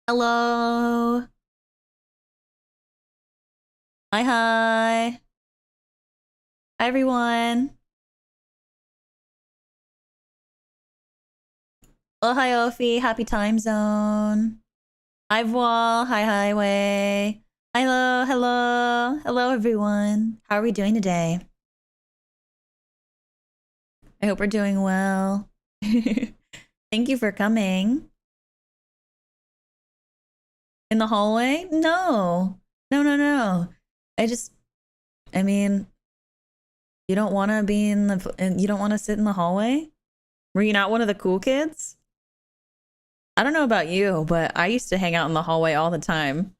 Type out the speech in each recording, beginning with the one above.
Hello. Hi, hi. Hi, everyone. Oh, hi, Ophi. Happy time zone. Hi, Voil. Hi, Highway. Hello, hello. Hello, everyone. How are we doing today? I hope we're doing well. Thank you for coming. In the hallway? No. No, no, no. I mean, you don't want to be you don't want to sit in the hallway? Were you not one of the cool kids? I don't know about you, but I used to hang out in the hallway all the time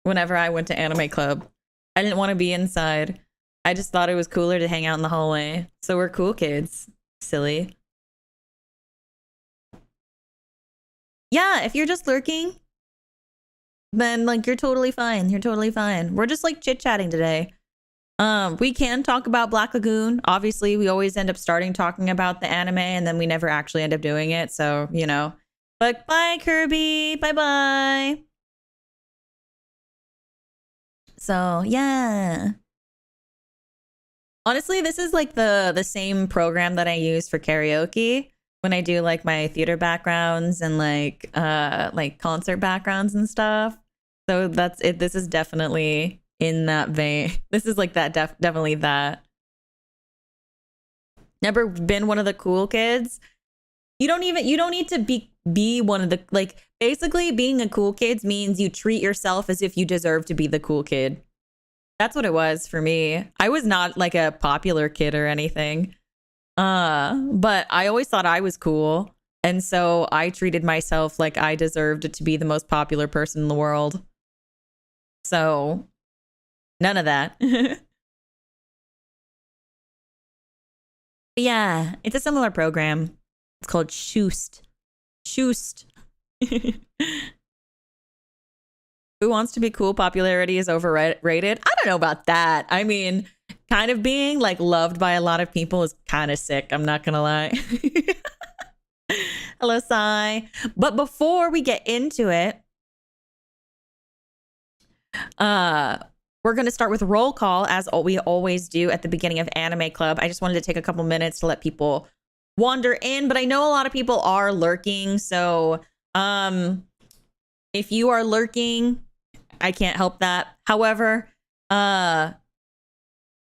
whenever I went to anime club. I didn't want to be inside. I just thought it was cooler to hang out in the hallway. So we're cool kids. Silly. Yeah, if you're just lurking, then like you're totally fine. You're totally fine. We're just like chit-chatting today. We can talk about Black Lagoon. Obviously, we always end up starting talking about the anime and then we never actually end up doing it. So, you know. But bye, Kirby. Bye-bye. So, yeah. Honestly, this is like the same program that I use for karaoke when I do like my theater backgrounds and like concert backgrounds and stuff. So that's it. This is definitely in that vein. This is like that definitely that. Never been one of the cool kids. You don't need to be one of the like basically being a cool kid means you treat yourself as if you deserve to be the cool kid. That's what it was for me. I was not like a popular kid or anything. But I always thought I was cool. And so I treated myself like I deserved to be the most popular person in the world. So none of that. Yeah, it's a similar program. It's called Shoost. Shoost. Who wants to be cool? Popularity is overrated. I don't know about that. I mean, kind of being like loved by a lot of people is kind of sick. I'm not gonna lie. Hello, Sai. But before we get into it, we're going to start with roll call as we always do at the beginning of Anime Club. I just wanted to take a couple minutes to let people wander in, but I know a lot of people are lurking. So if you are lurking, I can't help that. However,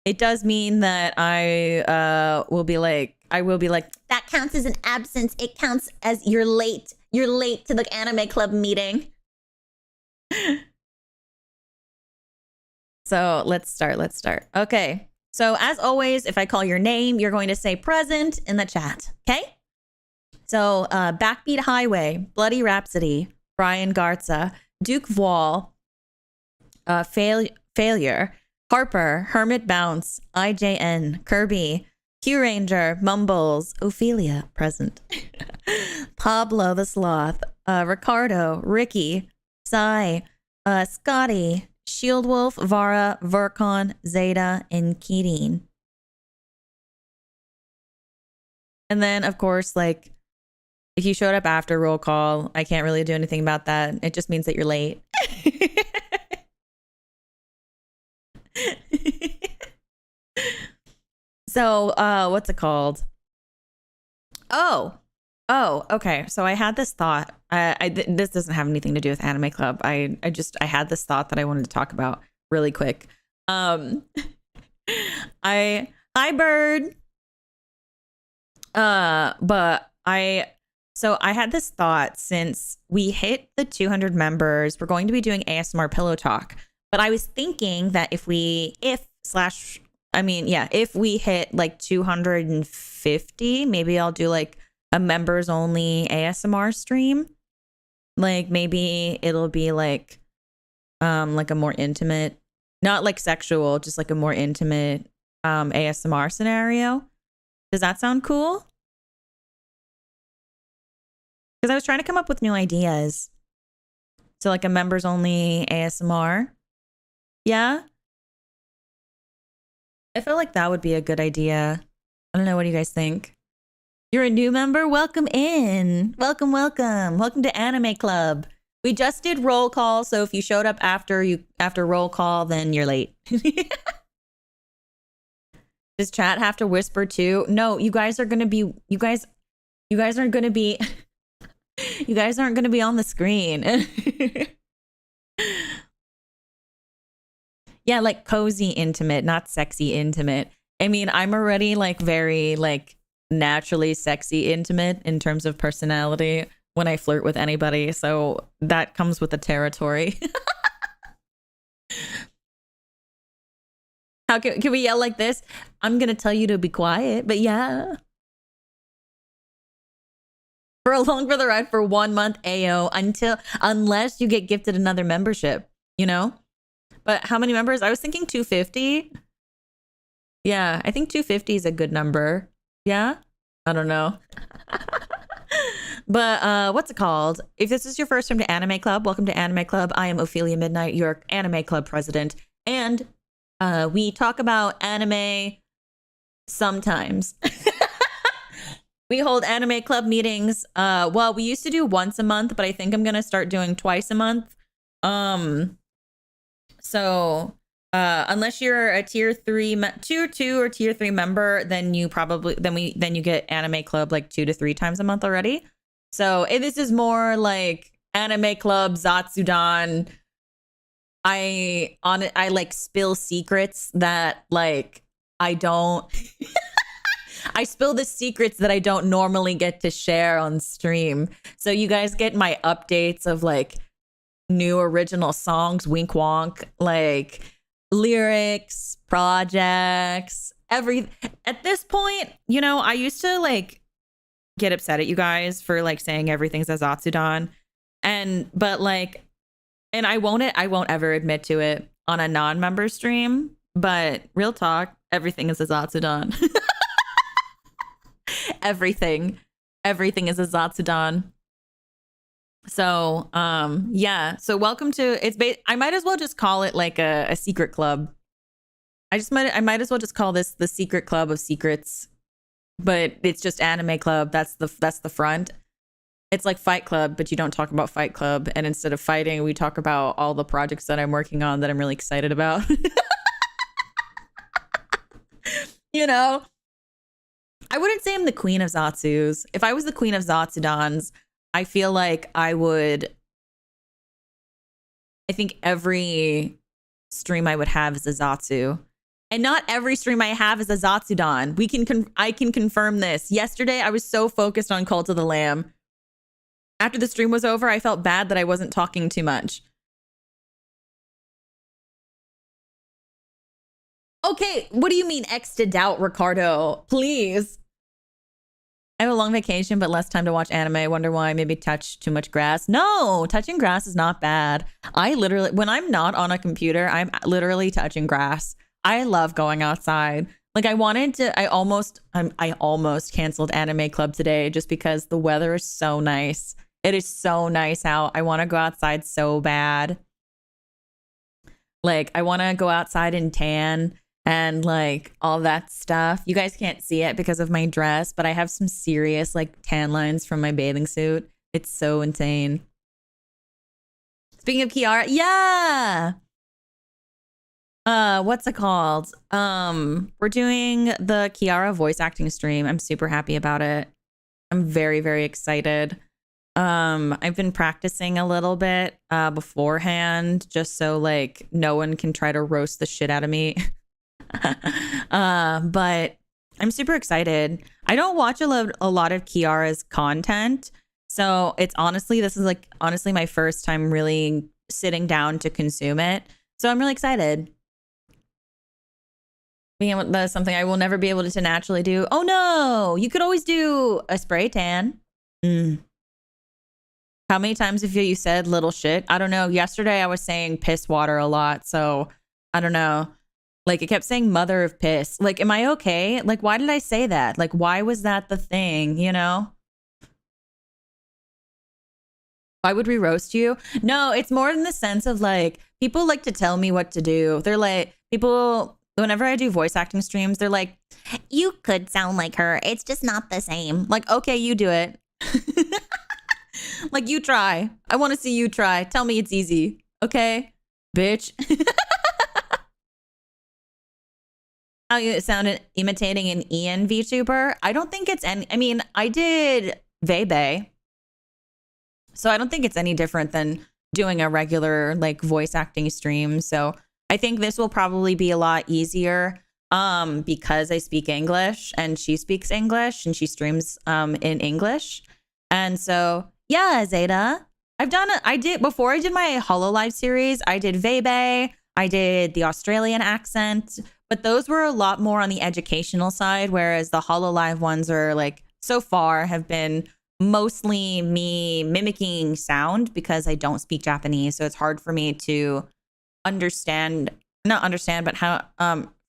it does mean that I will be like, that counts as an absence. It counts as you're late. You're late to the Anime Club meeting. So let's start. Okay. So as always, if I call your name, you're going to say present in the chat. Okay. So Backbeat Highway, Bloody Rhapsody, Brian Garza, Duke Wall, Failure, Harper, Hermit Bounce, IJN, Kirby, Q Ranger, Mumbles, Ophelia, present. Pablo the Sloth, Ricardo, Ricky, Sai, Scotty, Shield Wolf, Vara, Vercon, Zeta, and Keating. And then, of course, like, if you showed up after roll call, I can't really do anything about that. It just means that you're late. So, what's it called? Oh, okay. So I had this thought. This doesn't have anything to do with Anime Club. I had this thought that I wanted to talk about really quick. Hi Bird. But I had this thought since we hit the 200 members, we're going to be doing ASMR pillow talk. But I was thinking that if we hit like 250, maybe I'll do like a members only ASMR stream. Like maybe it'll be like a more intimate, not like sexual, just like a more intimate ASMR scenario. Does that sound cool? Because I was trying to come up with new ideas. So like a members only ASMR. Yeah. I feel like that would be a good idea. I don't know. What do you guys think? You're a new member? Welcome in. Welcome to Anime Club. We just did roll call, so if you showed up after roll call, then you're late. Does chat have to whisper too? No, you guys are gonna be you guys aren't gonna be you guys aren't gonna be on the screen. Yeah, like cozy intimate, not sexy intimate. I mean, I'm already like very like naturally sexy intimate in terms of personality when I flirt with anybody, so that comes with the territory. How can we yell like this? I'm gonna tell you to be quiet, but yeah. For along for the ride for 1 month, AO, unless you get gifted another membership, you know? But how many members? I was thinking 250. Yeah, I think 250 is a good number. Yeah? I don't know. But what's it called? If this is your first time to Anime Club, welcome to Anime Club. I am Ophelia Midnight, your Anime Club president. And we talk about anime sometimes. We hold Anime Club meetings. Well, we used to do once a month, but I think I'm going to start doing twice a month. So unless you're a tier 3 tier 2 or tier 3 member, then you probably then you get Anime Club like 2 to 3 times a month already. So this is more like Anime Club Zatsudan. I like spill secrets that like I don't I spill the secrets that I don't normally get to share on stream. So you guys get my updates of like new original songs, wink wonk, like lyrics, projects, at this point, you know, I used to like get upset at you guys for like saying everything's a Zatsudan. But I won't ever admit to it on a non-member stream, but real talk, everything is a Zatsudan. Everything is a Zatsudan. So yeah, so welcome to I might as well just call it like a secret club. I might as well just call this the secret club of secrets, but it's just Anime Club. That's the front. It's like Fight Club, but you don't talk about Fight Club, and instead of fighting, we talk about all the projects that I'm working on that I'm really excited about. You know, I wouldn't say I'm the queen of Zatsus. If I was the queen of Zatsudans, I feel like I think every stream I would have is a Zatsu. And not every stream I have is a Zatsudan. I can confirm this. Yesterday, I was so focused on Cult of the Lamb. After the stream was over, I felt bad that I wasn't talking too much. Okay, what do you mean X to doubt, Ricardo? Please. I have a long vacation, but less time to watch anime. I wonder why. Maybe touch too much grass. No, touching grass is not bad. I literally, when I'm not on a computer, I'm literally touching grass. I love going outside. Like I almost canceled Anime Club today just because the weather is so nice. It is so nice out. I want to go outside so bad. Like I want to go outside and tan and like all that stuff. You guys can't see it because of my dress, but I have some serious like tan lines from my bathing suit. It's so insane. Speaking of Kiara, yeah. What's it called? We're doing the Kiara voice acting stream. I'm super happy about it. I'm very, very excited. I've been practicing a little bit beforehand just so like no one can try to roast the shit out of me. But I'm super excited. I don't watch a lot of Kiara's content, so this is like honestly my first time really sitting down to consume it. So I'm really excited. That's something I will never be able to naturally do. Oh no, you could always do a spray tan. How many times have you said little shit? I don't know. Yesterday I was saying piss water a lot, so I don't know. Like it kept saying mother of piss. Like, am I okay? Like, why did I say that? Like, why was that the thing, you know? Why would we roast you? No, it's more in the sense of like, people like to tell me what to do. They're like, whenever I do voice acting streams, they're like, you could sound like her. It's just not the same. Like, okay, you do it. Like, you try. I want to see you try. Tell me it's easy. Okay, bitch. How you sounded imitating an Ian VTuber? I don't think it's any. I mean, I did VReverie, so I don't think it's any different than doing a regular like voice acting stream. So I think this will probably be a lot easier because I speak English and she speaks English and she streams in English. And so yeah, Zeta, I did before I did my HoloLive series, I did VReverie, I did the Australian accent, but those were a lot more on the educational side, whereas the HoloLive ones are like so far have been mostly me mimicking sound because I don't speak Japanese. So it's hard for me to not understand, but how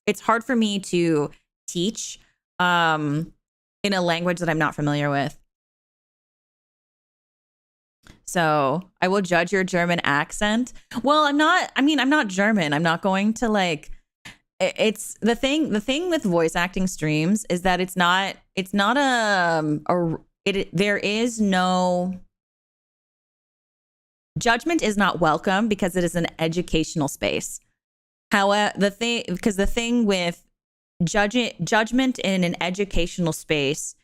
it's hard for me to teach in a language that I'm not familiar with. So I will judge your German accent. Well, I'm not German. I'm not going to like, it's the thing with voice acting streams is that there is no judgment is not welcome because it is an educational space. However, the thing with judgment in an educational space,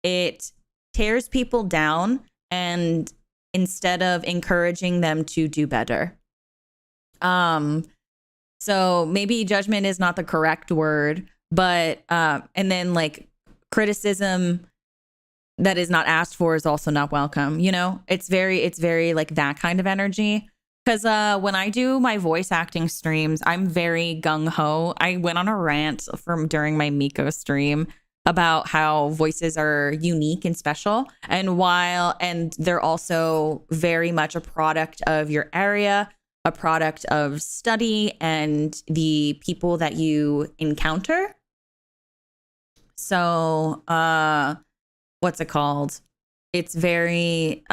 it tears people down and instead of encouraging them to do better. So maybe judgment is not the correct word, but and then like criticism that is not asked for is also not welcome. You know, it's very like that kind of energy. Because when I do my voice acting streams, I'm very gung ho. I went on a rant during my Miko stream about how voices are unique and special, and they're also very much a product of your area, a product of study and the people that you encounter. So, what's it called? It's very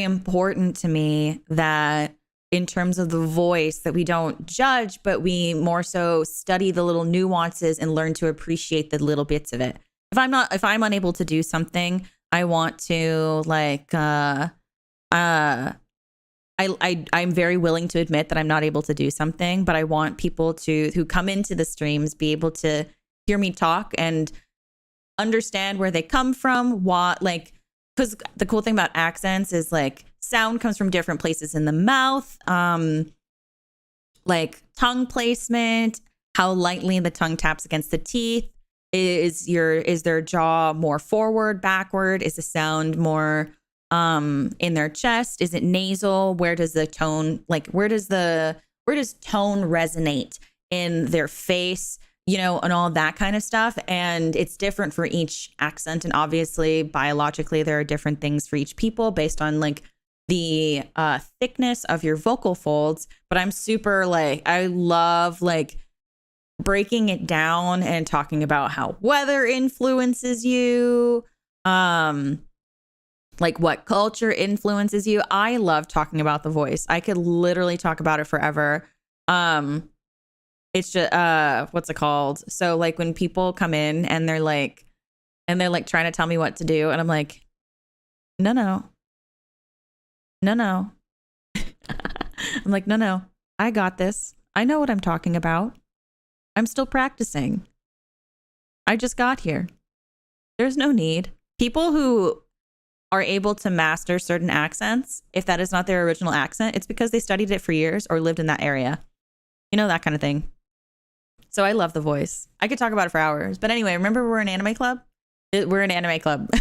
important to me that in terms of the voice that we don't judge, but we more so study the little nuances and learn to appreciate the little bits of it. If I'm unable to do something, I want to like, I'm very willing to admit that I'm not able to do something, but I want people who come into the streams be able to hear me talk and understand where they come from, because the cool thing about accents is like sound comes from different places in the mouth, like tongue placement, how lightly the tongue taps against the teeth. Is their jaw more forward, backward? Is the sound more in their chest? Is it nasal? Where does tone resonate in their face? You know, and all that kind of stuff. And it's different for each accent. And obviously, biologically, there are different things for each people based on like the thickness of your vocal folds. But I'm super I love like breaking it down and talking about how weather influences you, like what culture influences you. I love talking about the voice. I could literally talk about it forever. It's just what's it called? So like when people come in and they're like trying to tell me what to do, and I'm like, no. I'm like, no, I got this. I know what I'm talking about. I'm still practicing. I just got here. There's no need. People who are able to master certain accents, if that is not their original accent, it's because they studied it for years or lived in that area. You know, that kind of thing. So I love the voice. I could talk about it for hours. But anyway, remember we're an anime club? We're an anime club.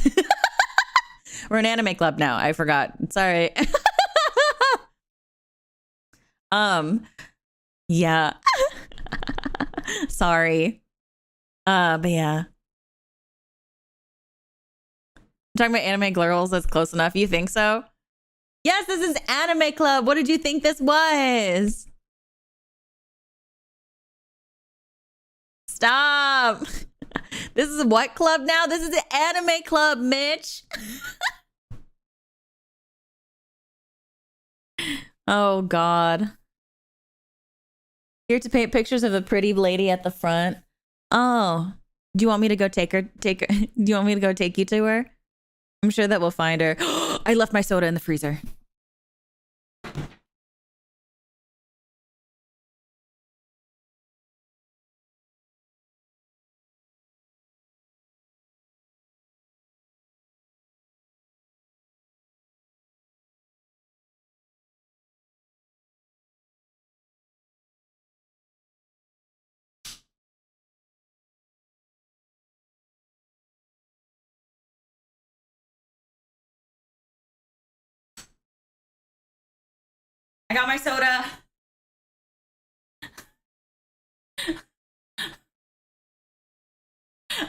We're an anime club now. I forgot. Sorry. Yeah. Sorry. But yeah. I'm talking about anime girls. That's close enough. You think so? Yes, this is anime club. What did you think this was? Stop. This is what club now? This is the anime club, Mitch. Oh, God. Here to paint pictures of the pretty lady at the front. Oh, do you want me to go take her? Do you want me to go take you to her? I'm sure that we'll find her. I left my soda in the freezer. I got my soda.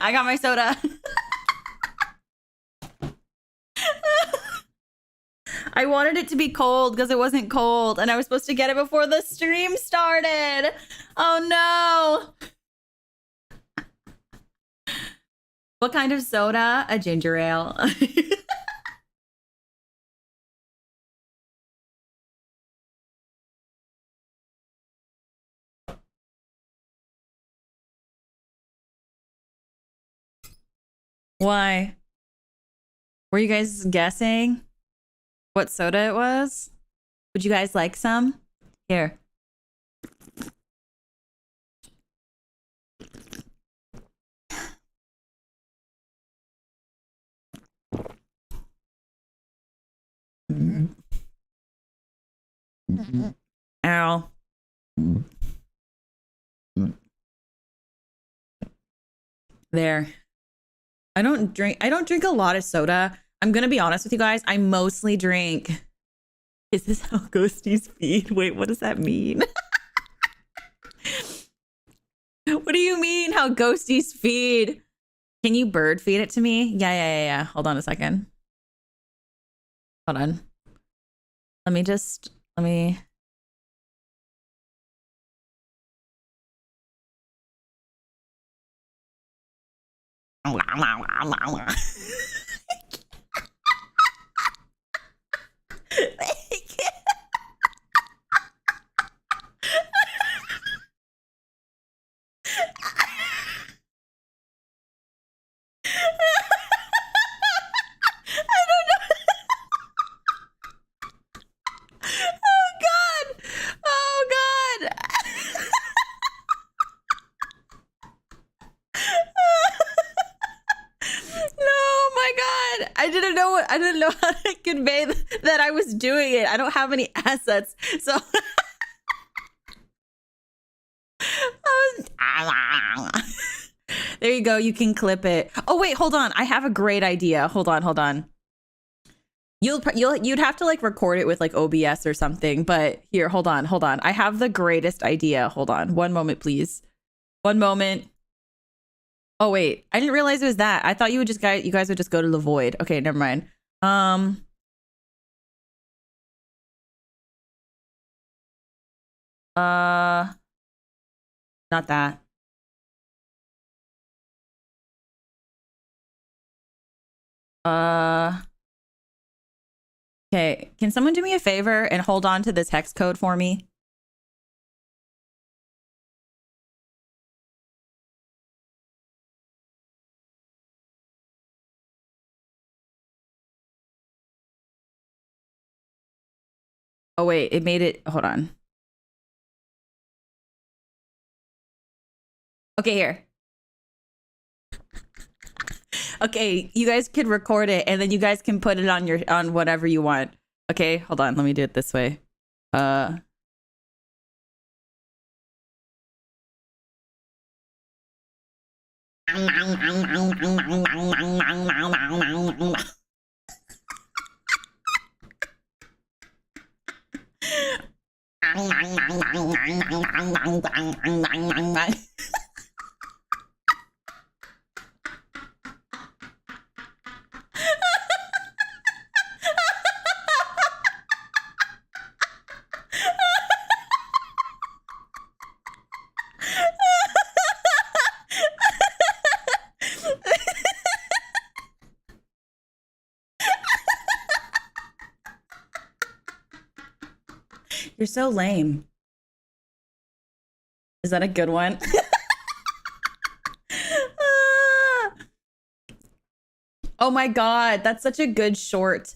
I got my soda. I wanted it to be cold because it wasn't cold, and I was supposed to get it before the stream started. Oh no. What kind of soda? A ginger ale. Why? Were you guys guessing what soda it was? Would you guys like some? Here. Ow. There. I don't drink a lot of soda. I'm gonna be honest with you guys. I mostly drink. Is this how ghosties feed? Wait, what does that mean? What do you mean how ghosties feed? Can you bird feed it to me? Yeah. Hold on a second. Hold on. Let me I didn't know how to convey that I was doing it. I don't have any assets. So there you go. You can clip it. Oh, wait, hold on. I have a great idea. Hold on. You'd have to like record it with like OBS or something. But here, hold on. I have the greatest idea. Hold on. One moment, please. One moment. Oh, wait. I didn't realize it was that. I thought you guys would just go to the void. Okay, never mind. Not that. Okay. Can someone do me a favor and hold on to this hex code for me? Oh, wait, it made it. Hold on. Okay, here. Okay, you guys can record it and then you guys can put it on whatever you want. Okay, hold on. Let me do it this way. You're so lame. Is that a good one? Oh my God, that's such a good short.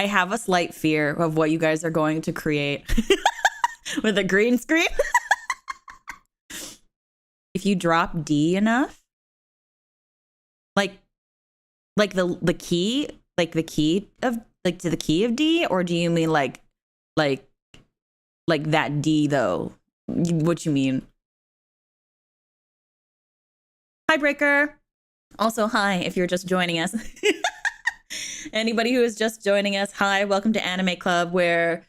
I have a slight fear of what you guys are going to create with a green screen. If you drop D enough, like the key, like the key of like to the key of D, or do you mean like that D though? What you mean? Hi, Breaker. Also, hi if you're just joining us. Anybody who is just joining us, hi, welcome to Anime Club, where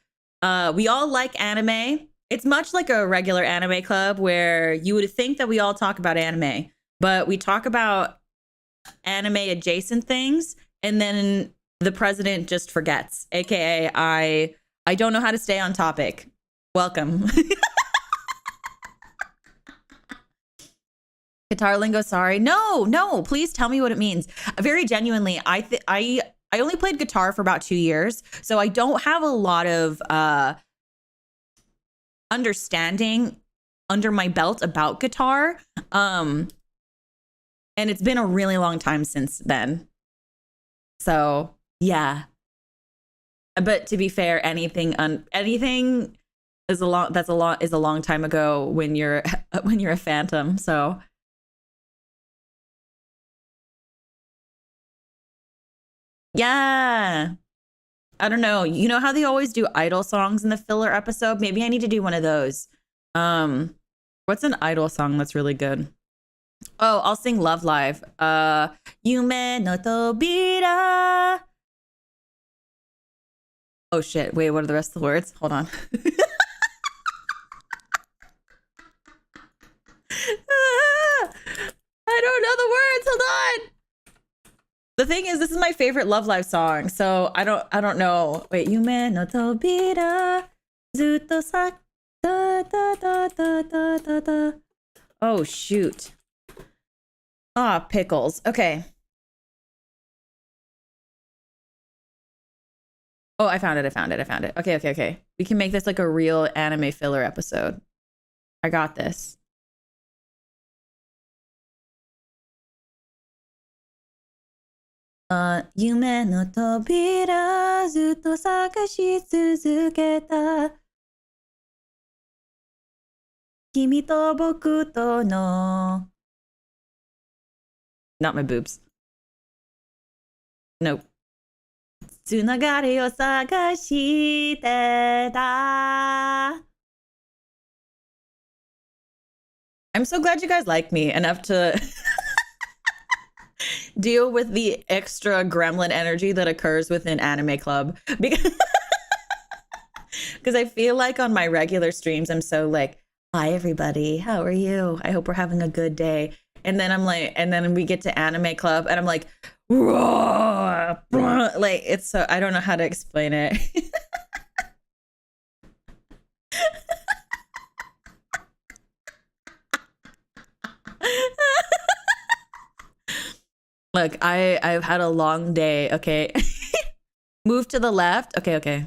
we all like anime. It's much like a regular anime club where you would think that we all talk about anime, but we talk about anime adjacent things, and then the president just forgets, aka I don't know how to stay on topic. Welcome. Guitar lingo, sorry. No, please tell me what it means. Very genuinely, I only played guitar for about 2 years, so I don't have a lot of understanding under my belt about guitar. And it's been a really long time since then. So, yeah. But to be fair, anything is a long time ago when you're a phantom. So, yeah. I don't know. You know how they always do idol songs in the filler episode? Maybe I need to do one of those. What's an idol song that's really good? Oh, I'll sing Love Live. Yume no Tobira. Oh shit. Wait, what are the rest of the words? Hold on. I don't know the words. Hold on. The thing is, this is my favorite Love Live song, so I don't know. Wait, Yume no Tobira Zutto sa da da da da da da da. Oh shoot. Ah, pickles. Okay. Oh, I found it. Okay. We can make this like a real anime filler episode. I got this. Yume no tobira zutto sakashi tsuzuketa. Kimi to boku to no. Not my boobs. Nope. Tsunagari o sagashite da. I'm so glad you guys like me enough to deal with the extra gremlin energy that occurs within Anime Club. Because I feel like on my regular streams, I'm so like, hi, everybody. How are you? I hope we're having a good day. And then I'm like, and then we get to Anime Club and I'm like, like, it's so, I don't know how to explain it. Look, I've had a long day. Okay. Move to the left. Okay.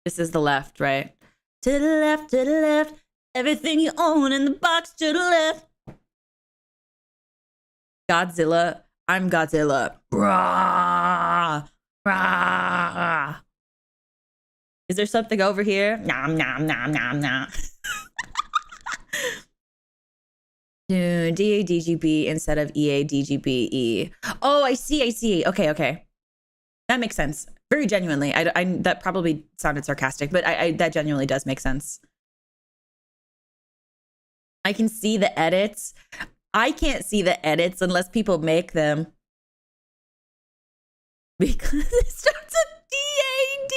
This is the left, right? To the left, to the left. Everything you own in the box to the left. Godzilla. I'm Godzilla. Rah, rah. Is there something over here? Nom, nom, nom, nom, nom. DADGB instead of EADGBE. Oh, I see. Okay. That makes sense. Very genuinely. I that probably sounded sarcastic, but I that genuinely does make sense. I can see the edits. I can't see the edits unless people make them. Because it starts with DAD.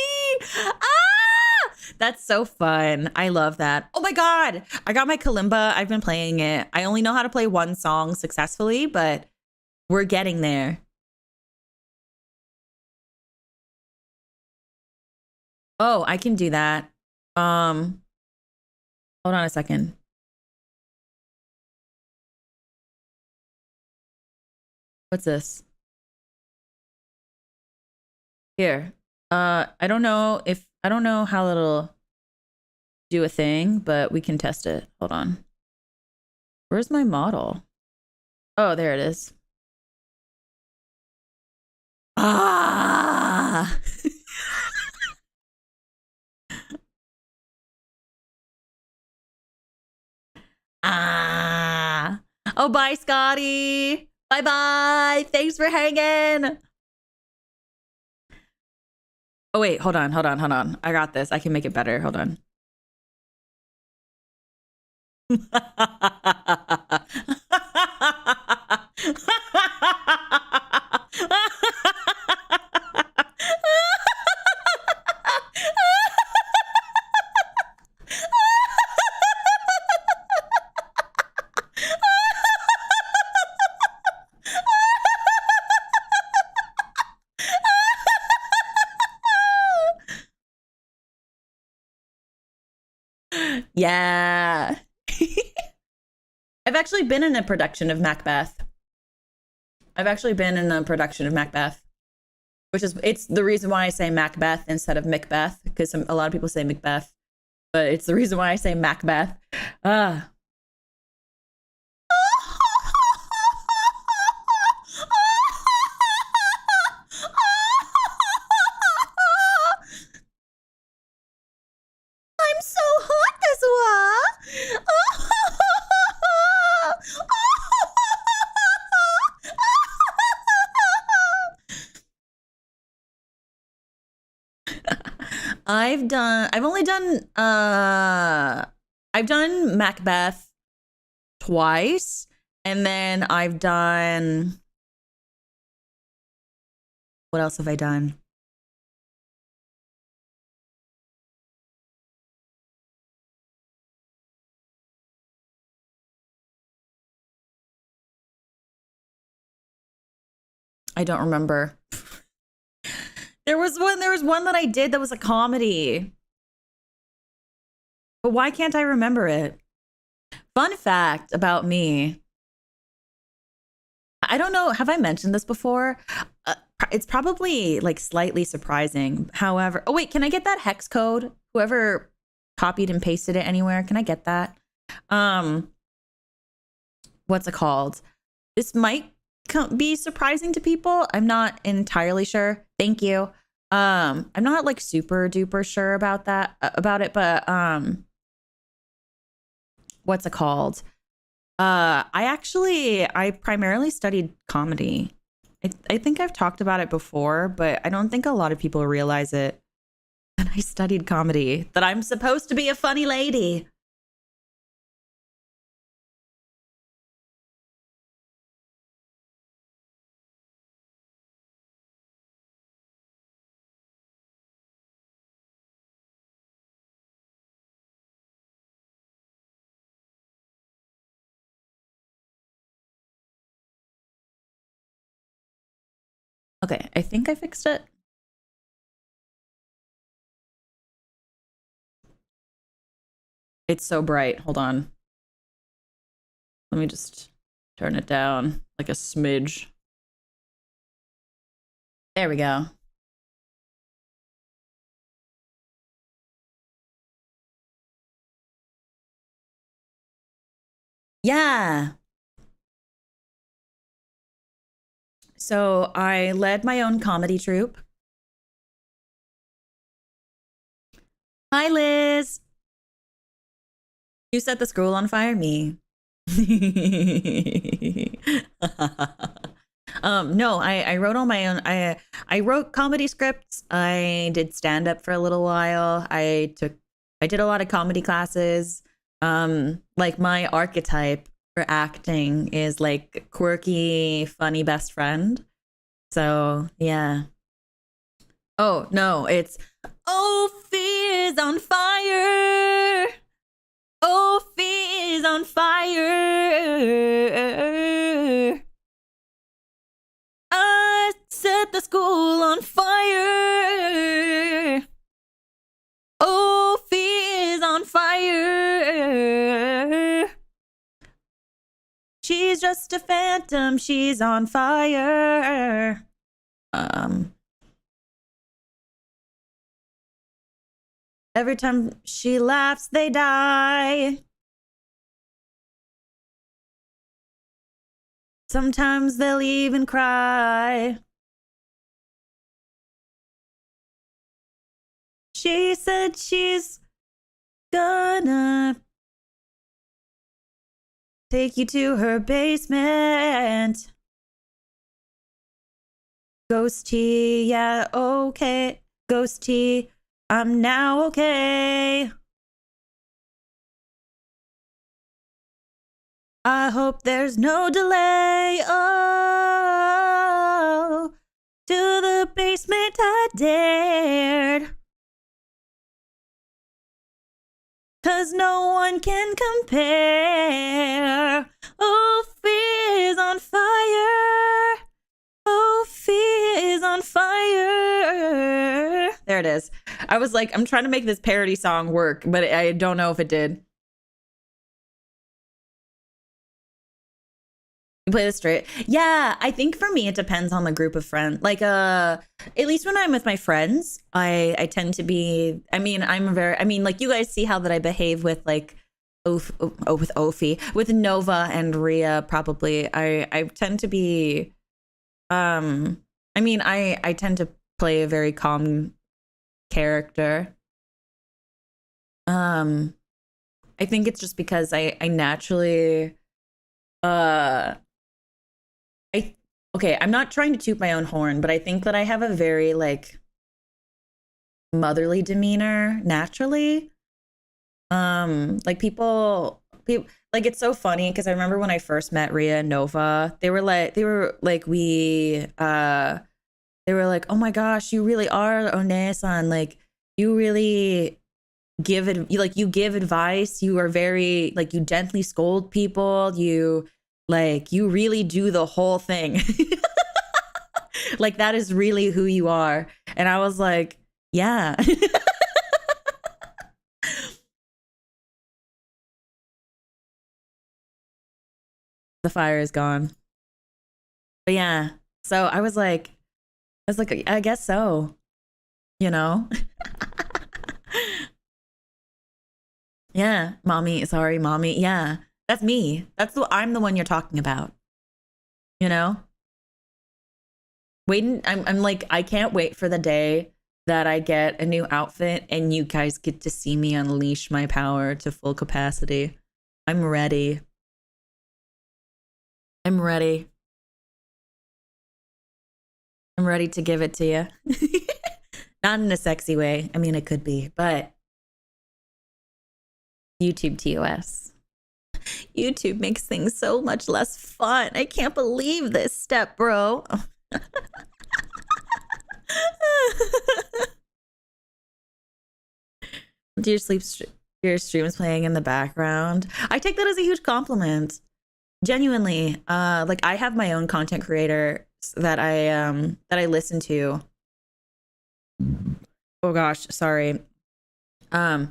Ah! That's so fun. I love that. Oh my God. I got my kalimba. I've been playing it. I only know how to play one song successfully, but we're getting there. Oh, I can do that. Hold on a second. What's this? Here. I don't know how it'll do a thing, but we can test it. Hold on. Where's my model? Oh, there it is. Ah! Ah. Ah. Oh, bye, Scotty. Bye bye. Thanks for hanging. Oh, wait. Hold on. I got this. I can make it better. Hold on. Yeah. I've actually been in a production of Macbeth. Which is, it's the reason why I say Macbeth instead of Macbeth, because a lot of people say Macbeth, but it's the reason why I say Macbeth. Ah. I'm so hot this one. I've done Macbeth twice, and then I've done, what else have I done? I don't remember. There was one that I did that was a comedy. But why can't I remember it? Fun fact about me. I don't know. Have I mentioned this before? It's probably like slightly surprising. However, oh wait, can I get that hex code? Whoever copied and pasted it anywhere, can I get that? What's it called? This might be surprising to people. I'm not entirely sure. Thank you. I'm not like super duper sure about it, but what's it called? I primarily studied comedy. I think I've talked about it before, but I don't think a lot of people realize it. And I studied comedy, that I'm supposed to be a funny lady. Okay, I think I fixed it. It's so bright. Hold on. Let me just turn it down like a smidge. There we go. Yeah. So I led my own comedy troupe. Hi, Liz. You set the school on fire, me. No, I wrote all my own. I wrote comedy scripts. I did stand up for a little while. I did a lot of comedy classes. Like my archetype for acting is like quirky, funny best friend. So yeah. Oh no, it's Ophelia's on fire. Ophelia's on fire. I set the school on fire. Ophelia's on fire. She's just a phantom. She's on fire. Every time she laughs, they die. Sometimes they'll even cry. She said she's gonna take you to her basement. Ghosty, yeah, okay. Ghosty, I'm now okay. I hope there's no delay. Oh, to the basement I dared. 'Cause no one can compare. Ophie is on fire. Ophie is on fire. There it is. I was like, I'm trying to make this parody song work, but I don't know if it did. You play this straight. Yeah, I think for me it depends on the group of friends. Like at least when I'm with my friends, I tend to be, I mean, like you guys see how that I behave with like with Ophie, with Nova and Rhea probably. I tend to be I mean, I tend to play a very calm character. I think it's just because I naturally okay, I'm not trying to toot my own horn, but I think that I have a very like motherly demeanor naturally. Like people like it's so funny because I remember when I first met Rhea and Nova, they were like, oh my gosh, you really are Obasan, like you really give advice, you are very like, you gently scold people, you really do the whole thing. Like that is really who you are. And I was like, yeah. The fire is gone. But yeah, so I was like, I guess so, you know? Yeah, mommy, sorry, mommy. Yeah, that's me. I'm the one you're talking about, you know? Waiting, I'm like, I can't wait for the day that I get a new outfit and you guys get to see me unleash my power to full capacity. I'm ready. I'm ready. I'm ready to give it to you. Not in a sexy way. I mean, it could be, but YouTube TOS. YouTube makes things so much less fun. I can't believe this step, bro. Do your streams playing in the background? I take that as a huge compliment. Genuinely. Like I have my own content creator that I listen to. Oh gosh, sorry. That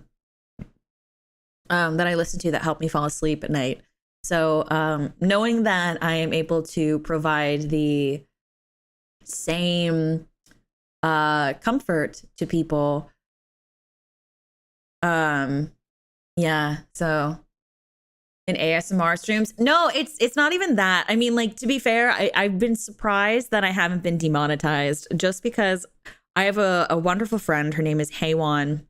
I listen to that help me fall asleep at night. So knowing that I am able to provide the same comfort to people, yeah, so in ASMR streams, no, it's not even that. I mean, like, to be fair, I've been surprised that I haven't been demonetized, just because I have a wonderful friend. Her name is Haywan.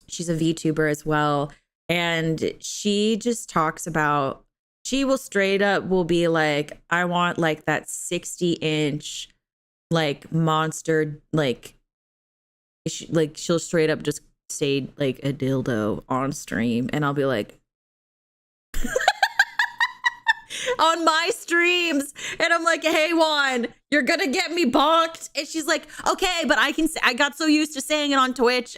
She's a VTuber as well. And she just talks about, she will straight up will be like, I want like that 60-inch like monster, like she'll straight up just say like a dildo on stream, and I'll be like on my streams, and I'm like, hey Juan, you're gonna get me bonked. And she's like, okay, but I got so used to saying it on Twitch.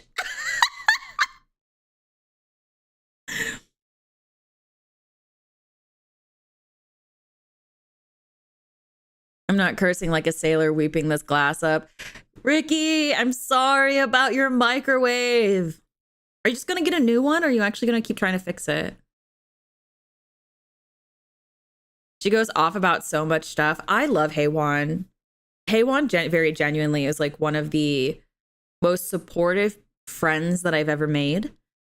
I'm not cursing like a sailor weeping this glass up. Ricky, I'm sorry about your microwave. Are you just gonna get a new one, or are you actually gonna keep trying to fix it? She goes off about so much stuff. I love Haywan. Haywan very genuinely is like one of the most supportive friends that I've ever made.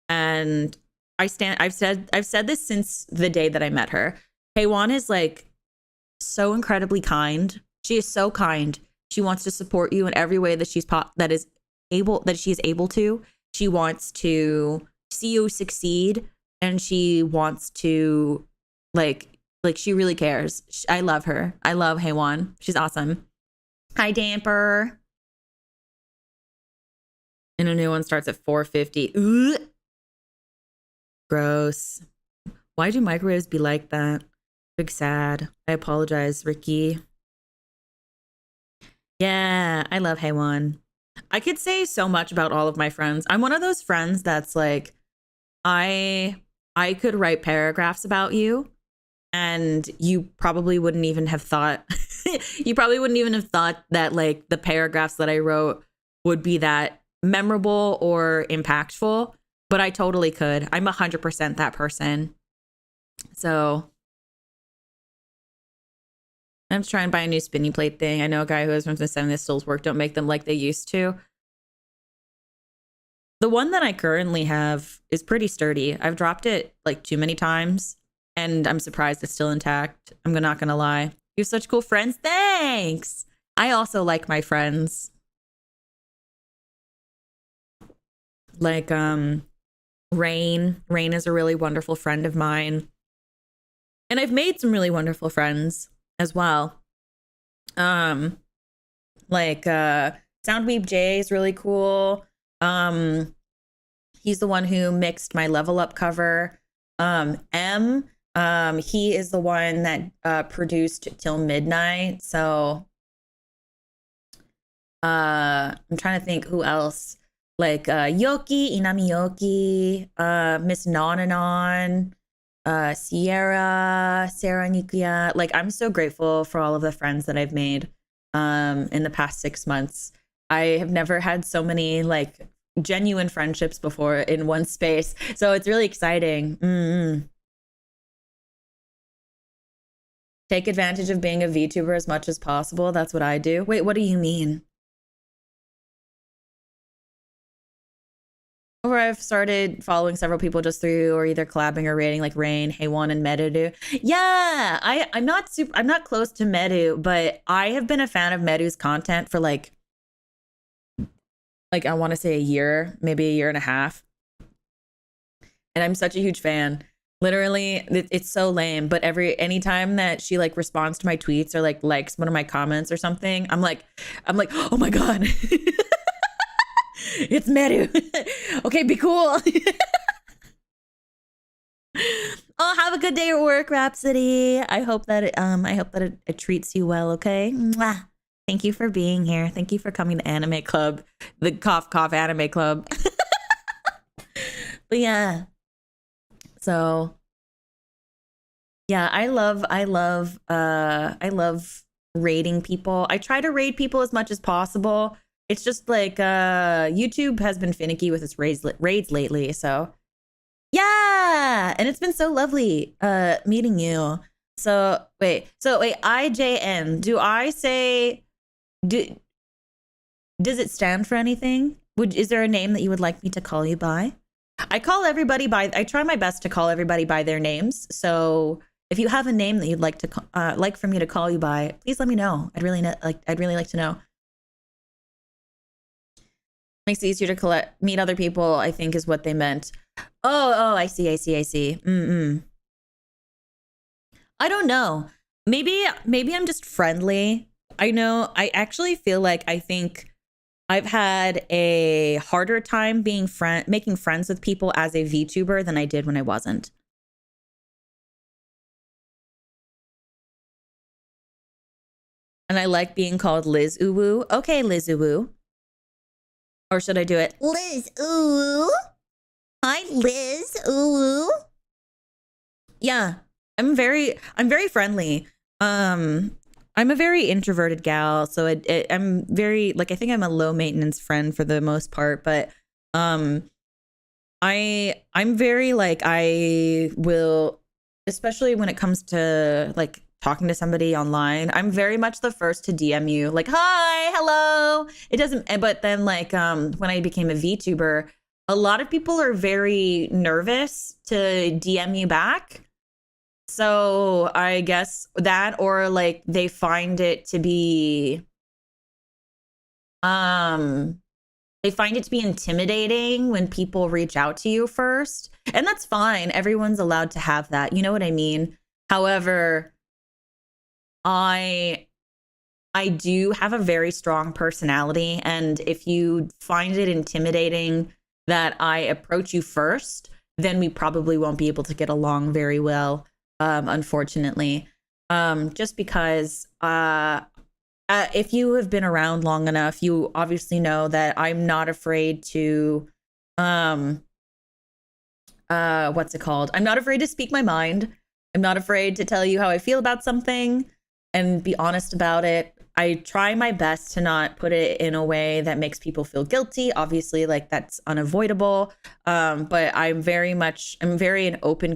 And I've said this since the day that I met her. Haywan is like so incredibly kind. She is so kind. She wants to support you in every way that she is able to. she wants to see you succeed, and she wants to like she really cares. I love her. I love Heywan. She's awesome. Hi, Damper. And a new one starts at 450. Ugh. Gross. Why do microwaves be like that? Big sad. I apologize, Ricky. Yeah, I love Heywan. I could say so much about all of my friends. I'm one of those friends that's like, I could write paragraphs about you, and you probably wouldn't even have thought that like the paragraphs that I wrote would be that memorable or impactful, but I totally could. I'm 100% that person. So I'm just trying to buy a new spinning plate thing. I know a guy who has from the 7 that still work. Don't make them like they used to. The one that I currently have is pretty sturdy. I've dropped it like too many times, and I'm surprised it's still intact. I'm not gonna lie. You have such cool friends. Thanks. I also like my friends. Like Rain. Rain is a really wonderful friend of mine. And I've made some really wonderful friends as well. Like Soundweeb J is really cool. He's the one who mixed my Level Up cover. He is the one that produced Till Midnight. So I'm trying to think who else. Like Yoki, Inami Yoki, Miss Nonanon, Sierra, Sarah Nikuya. Like, I'm so grateful for all of the friends that I've made in the past 6 months. I have never had so many like genuine friendships before in one space. So it's really exciting. Take advantage of being a VTuber as much as possible. That's what I do. Wait, what do you mean? Or I've started following several people just through or either collabing or rating, like Rain, Heywan, and Medu. Yeah, I'm not close to Medu, but I have been a fan of Medu's content for like I want to say a year, maybe a year and a half. And I'm such a huge fan. Literally, it's so lame, but anytime that she like responds to my tweets or like likes one of my comments or something, I'm like, oh my God. It's Medu. Okay, be cool. Oh, have a good day at work, Rhapsody. I hope that it treats you well. Okay. Mwah. Thank you for being here. Thank you for coming to Anime Club, the cough Anime Club. But yeah. So yeah, I love raiding people. I try to raid people as much as possible. It's just like YouTube has been finicky with its raids lately. So yeah, and it's been so lovely meeting you. So wait, IJN. Does it stand for anything? Is there a name that you would like me to call you by? I try my best to call everybody by their names. So if you have a name that you'd like to like for me to call you by, please let me know. I'd really like to know. Makes it easier to meet other people, I think, is what they meant. Oh, I see. I don't know. Maybe I'm just friendly. I actually feel like I think I've had a harder time making friends with people as a VTuber than I did when I wasn't. And I like being called Liz Uwu. Okay, Liz Uwu. Or should I do it? Liz Uwu. Hi, Liz Uwu. Yeah, I'm very friendly. I'm a very introverted gal, so I'm very like I think I'm a low maintenance friend for the most part, but I'm very like I will, especially when it comes to like talking to somebody online, I'm very much the first to DM you like, hi, hello. It doesn't, but then like when I became a VTuber, a lot of people are very nervous to DM you back. So I guess that, or like they find it to be they find it to be intimidating when people reach out to you first. And that's fine. Everyone's allowed to have that. You know what I mean? However, I do have a very strong personality. And if you find it intimidating that I approach you first, then we probably won't be able to get along very well, unfortunately. Just because if you have been around long enough, you obviously know that I'm not afraid to, what's it called? I'm not afraid to speak my mind. I'm not afraid to tell you how I feel about something and be honest about it. I try my best to not put it in a way that makes people feel guilty. Obviously, like that's unavoidable. But I'm very an openly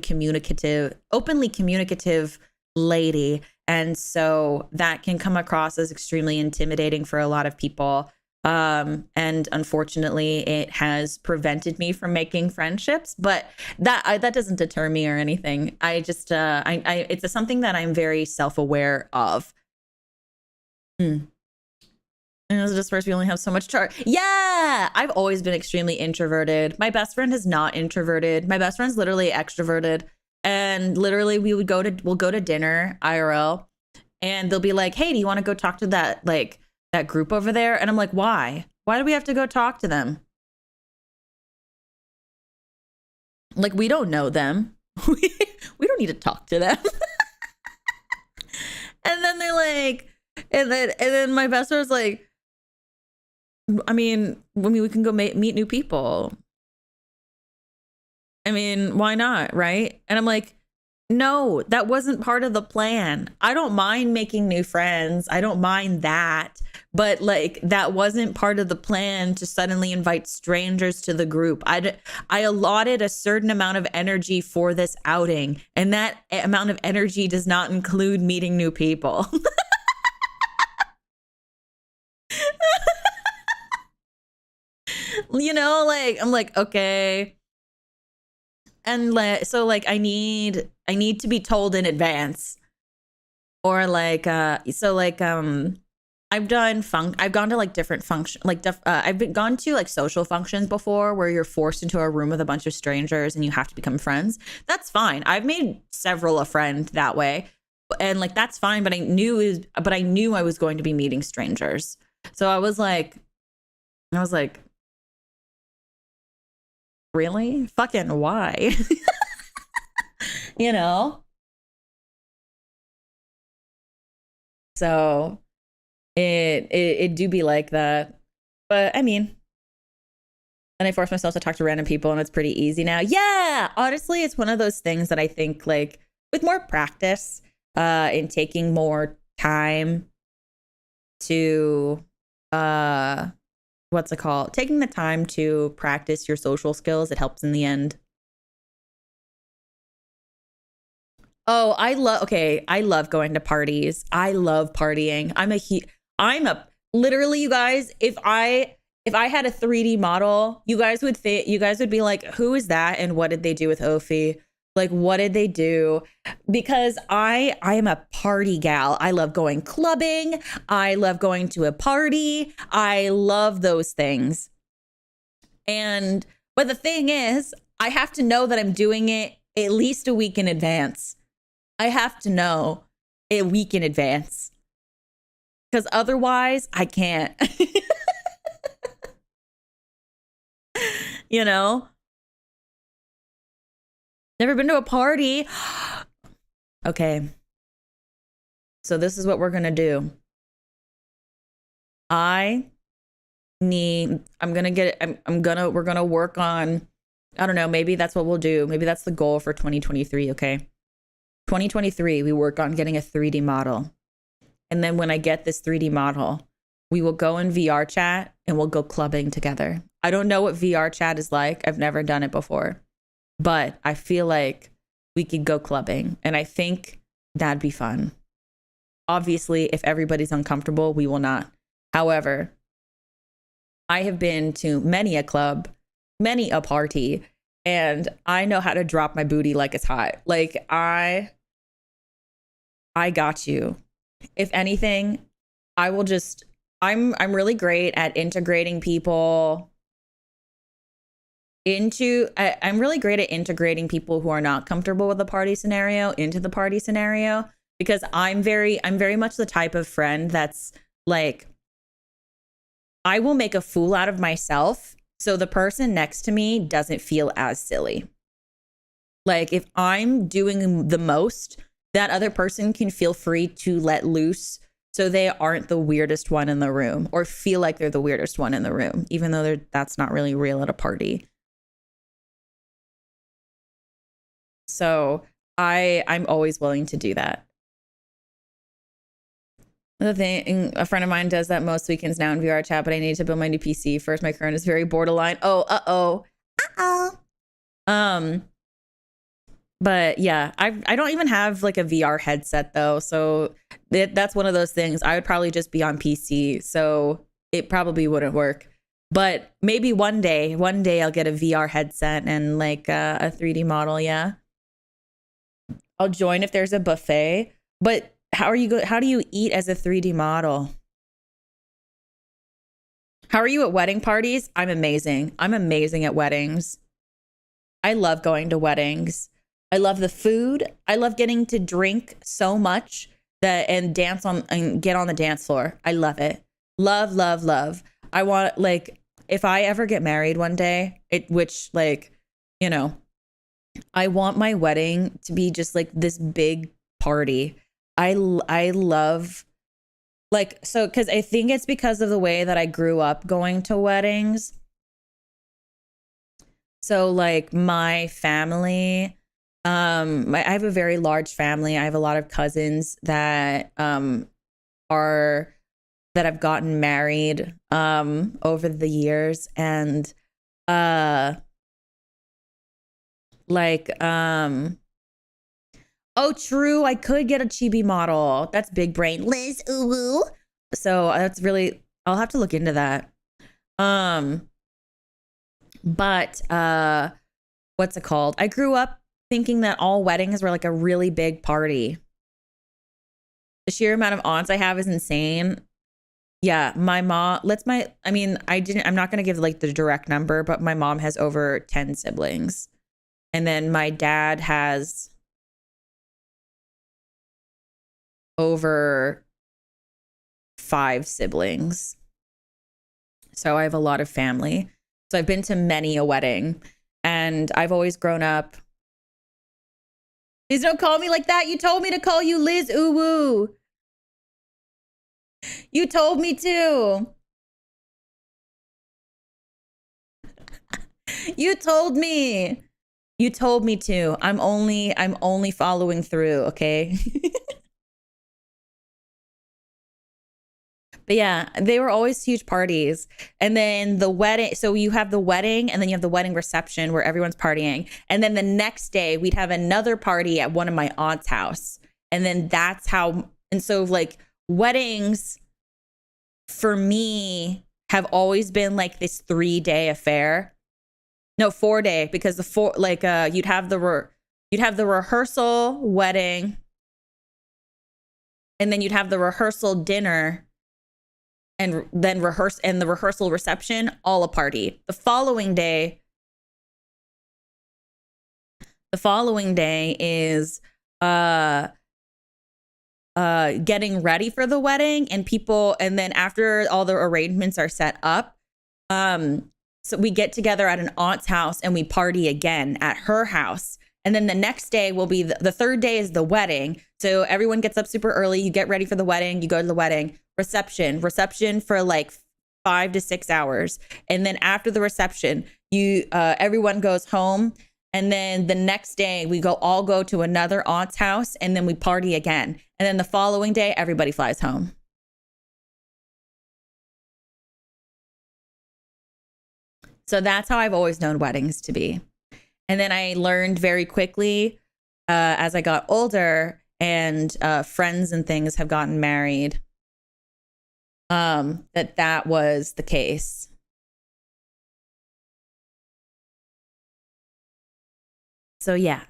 communicative lady. And so that can come across as extremely intimidating for a lot of people. And unfortunately, it has prevented me from making friendships, but that doesn't deter me or anything. I just, it's something that I'm very self-aware of. And it's just first, we only have so much chart. Yeah, I've always been extremely introverted. My best friend is not introverted. My best friend's literally extroverted. And literally we'll go to dinner IRL and they'll be like, hey, do you want to go talk to that group over there? And I'm like, why do we have to go talk to them? Like, we don't know them. We don't need to talk to them. And then they're like, and then my best friend's like, I mean, we can go meet new people. I mean, why not, right? And I'm like, no, that wasn't part of the plan. I don't mind making new friends. I don't mind that. But like, that wasn't part of the plan to suddenly invite strangers to the group. I allotted a certain amount of energy for this outing. And that amount of energy does not include meeting new people. You know, like, I'm like, okay. And so like I need to be told in advance, or like so like I've gone to like different function, like I've gone to like social functions before where you're forced into a room with a bunch of strangers and you have to become friends. That's fine. I've made several a friend that way, and like that's fine. But I knew I was going to be meeting strangers, so I was like, really? Fucking why? You know? So it do be like that. But I mean, and I force myself to talk to random people and it's pretty easy now. Yeah, honestly, it's one of those things that I think like with more practice, in taking more time to what's it called? Taking the time to practice your social skills, it helps in the end. Oh, I love going to parties. I love partying. Literally, you guys, if I had a 3D model, you guys would be like, who is that and what did they do with Ophi? Like, what did they do? Because I am a party gal. I love going clubbing. I love going to a party. I love those things. But the thing is, I have to know that I'm doing it at least a week in advance. I have to know a week in advance. Because otherwise, I can't. You know? Never been to a party. Okay. So this is what we're going to do. we're going to work on, I don't know, maybe that's what we'll do. Maybe that's the goal for 2023. Okay. 2023, we work on getting a 3D model. And then when I get this 3D model, we will go in VR chat and we'll go clubbing together. I don't know what VR chat is like. I've never done it before. But I feel like we could go clubbing, and I think that'd be fun. Obviously, if everybody's uncomfortable, we will not. However, I have been to many a club, many a party, and I know how to drop my booty like it's hot. Like I got you. If anything, I'm really great at integrating people I'm really great at integrating people who are not comfortable with the party scenario into the party scenario, because I'm very much the type of friend that's like, I will make a fool out of myself so the person next to me doesn't feel as silly. Like, if I'm doing the most, that other person can feel free to let loose so they aren't the weirdest one in the room, or feel like they're the weirdest one in the room, even though that's not really real at a party. So I'm always willing to do that. The thing, a friend of mine does that most weekends now in VR chat, but I need to build my new PC first. My current is very borderline. Oh. But yeah, I don't even have like a VR headset though, so that's one of those things. I would probably just be on PC, so it probably wouldn't work. But maybe one day I'll get a VR headset and like a 3D model. Yeah, I'll join if there's a buffet. But how do you eat as a 3D model? How are you at wedding parties? I'm amazing. I'm amazing at weddings. I love going to weddings. I love the food. I love getting to drink so much and dance on and get on the dance floor. I love it. Love. I want, like, if I ever get married one day, which, like, you know, I want my wedding to be just like this big party. I love, like, so, because I think it's because of the way that I grew up going to weddings. So like my family, I have a very large family. I have a lot of cousins that that have gotten married over the years, and like oh, true. I could get a chibi model. That's big brain. Liz, ooh. So that's really, I'll have to look into that. But what's it called? I grew up thinking that all weddings were like a really big party. The sheer amount of aunts I have is insane. Yeah, my mom, I'm not going to give like the direct number, but my mom has over 10 siblings. And then my dad has over 5 siblings. So I have a lot of family. So I've been to many a wedding, and I've always grown up. Please don't call me like that. You told me to call you Liz Uwu. You told me to. You told me. You told me to. I'm only following through, okay? But yeah, they were always huge parties. And then the wedding, so you have the wedding and then you have the wedding reception where everyone's partying. And then the next day we'd have another party at one of my aunt's house. And then that's how, and so like weddings for me have always been like this 3-day affair. No, 4-day, because you'd have the rehearsal wedding, and then you'd have the rehearsal dinner, and then the rehearsal reception, all a party. The following day is getting ready for the wedding, and then after all the arrangements are set up, so we get together at an aunt's house and we party again at her house. And then the next day will be the third day is the wedding. So everyone gets up super early. You get ready for the wedding. You go to the wedding. Reception for like 5 to 6 hours. And then after the reception, everyone goes home. And then the next day we all go to another aunt's house, and then we party again. And then the following day, everybody flies home. So that's how I've always known weddings to be. And then I learned very quickly as I got older and friends and things have gotten married, that was the case. So yeah.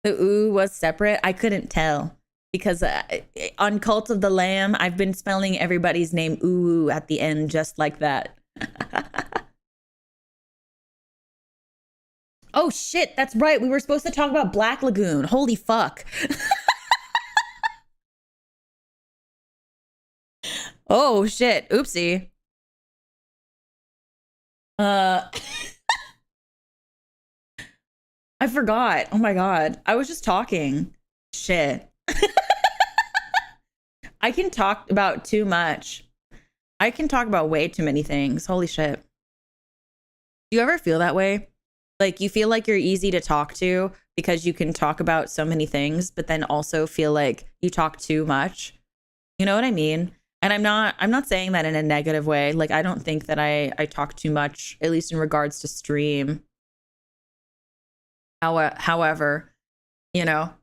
The ooh was separate. I couldn't tell. because on Cult of the Lamb, I've been spelling everybody's name ooh at the end just like that. Oh shit, that's right. We were supposed to talk about Black Lagoon. Holy fuck. Oh shit. Oopsie. I forgot. Oh my god. I was just talking. Shit. I can talk about too much. I can talk about way too many things. Holy shit. Do you ever feel that way? Like you feel like you're easy to talk to because you can talk about so many things, but then also feel like you talk too much. You know what I mean? And I'm not saying that in a negative way. Like I don't think that I talk too much, at least in regards to stream. However, you know,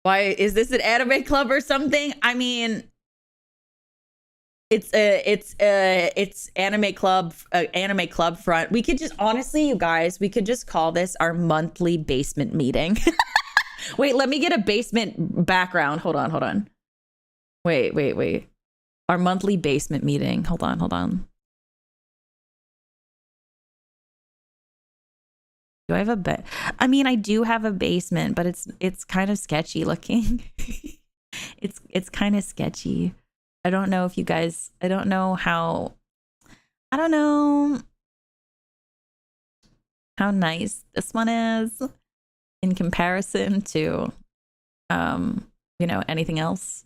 why is this an anime club or something? I mean, it's anime club front. We could just honestly, you guys, we could just call this our monthly basement meeting. Wait, let me get a basement background. Hold on. Wait. Our monthly basement meeting. Hold on. Do I have a bed? I mean, I do have a basement, but it's kind of sketchy looking. it's kind of sketchy. I don't know if you guys, I don't know how nice this one is in comparison to you know, anything else.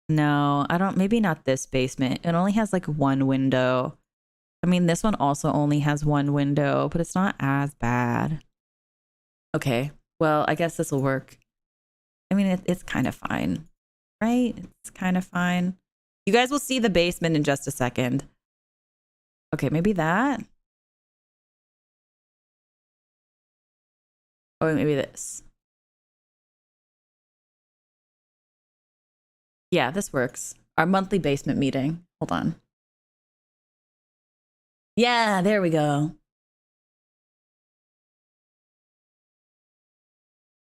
No, I don't, maybe not this basement. It only has like one window. I mean, this one also only has one window, but it's not as bad. Okay, well, I guess this will work. I mean, it's kind of fine, right? It's kind of fine. You guys will see the basement in just a second. Okay, maybe that. Or maybe this. Yeah, this works. Our monthly basement meeting. Hold on. Yeah, there we go.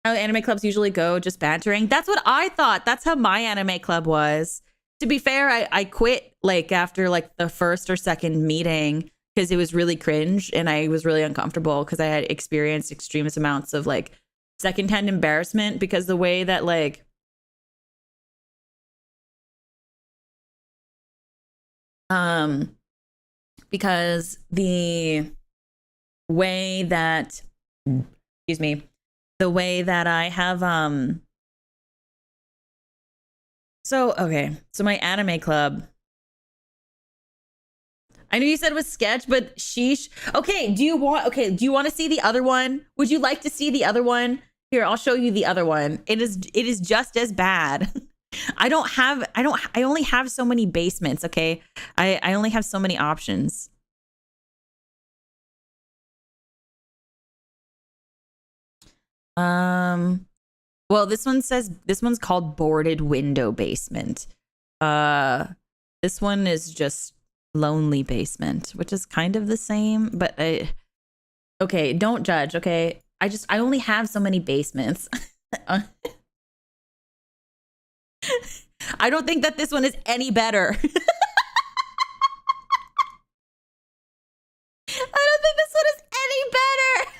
How anime clubs usually go, just bantering. That's what I thought. That's how my anime club was. To be fair, I quit like after like the first or second meeting because it was really cringe and I was really uncomfortable because I had experienced extremist amounts of like secondhand embarrassment because the way that like because the way that excuse me, the way that I have so okay, so my anime club, I know you said it was sketch, but sheesh. Okay, do you want to see the other one? Would you like to see the other one? Here, I'll show you the other one. It is just as bad. I only have so many basements, okay? I only have so many options. Well, this one's called boarded window basement. This one is just lonely basement, which is kind of the same, but okay, don't judge, okay? I only have so many basements. I don't think that this one is any better. I don't think this one is any better.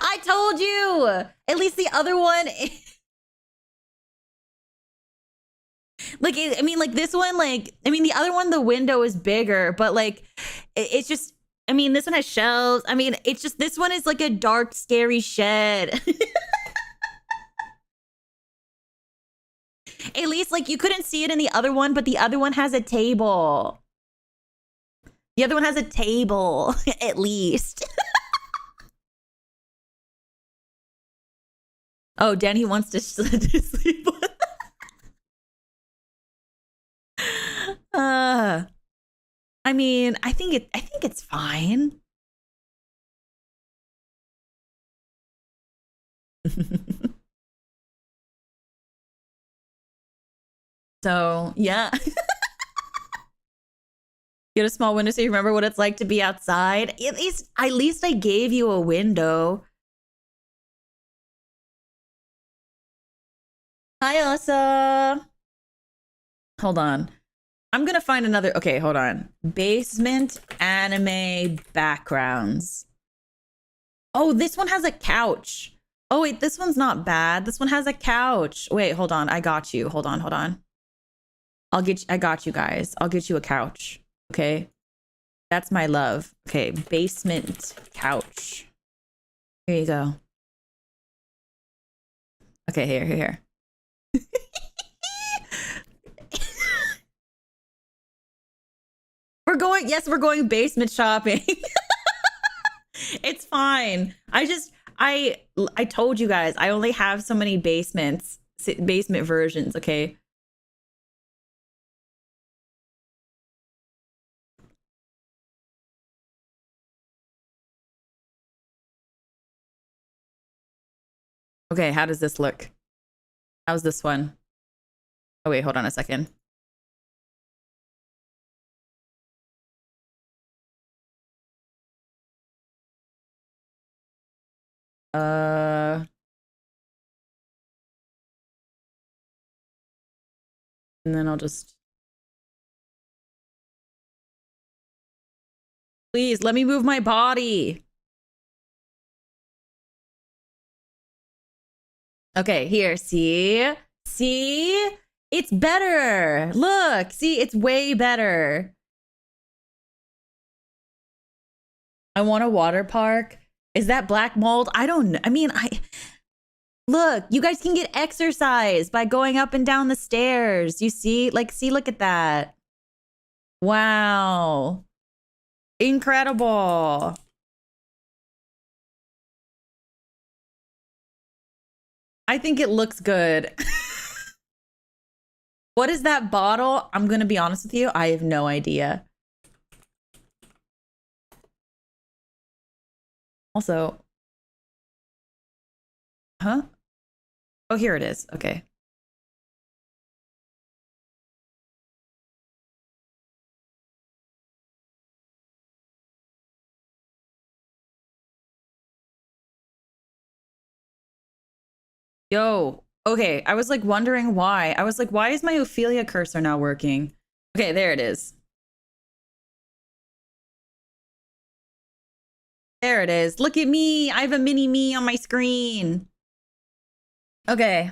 I told you. At least the other one. Like, I mean, like this one, like, I mean, the other one, the window is bigger, but like, it's just, I mean, this one has shelves. I mean, it's just, this one is like a dark, scary shed. At least, like, you couldn't see it in the other one, but the other one has a table. The other one has a table, at least. Oh, Danny wants to sleep. I mean, I think it's fine. So yeah. Get a small window so you remember what it's like to be outside. At least I gave you a window. Hi, Elsa. Hold on. I'm gonna find another. Okay, hold on. Basement anime backgrounds. Oh, this one has a couch. Oh wait, this one's not bad. This one has a couch. Wait, hold on. I got you. Hold on, hold on. I got you guys. I'll get you a couch. Okay. That's my love. Okay, basement couch. Here you go. Okay, here. We're going basement shopping. It's fine. I told you guys, I only have so many basement versions, okay? Okay, how does this look? How's this one? Oh wait, hold on a second. And then I'll just... Please, let me move my body. Okay, here, see? See? It's better. Look, see, it's way better. I want a water park. Is that black mold? I don't know. I mean, look, you guys can get exercise by going up and down the stairs. You see? Like, see, look at that. Wow. Incredible. I think it looks good. What is that bottle? I'm going to be honest with you. I have no idea. Also, huh? Oh, here it is. Okay. Yo, okay. I was like wondering why. I was like, why is my Ophelia cursor not working? Okay, there it is. There it is. Look at me. I have a mini me on my screen. Okay.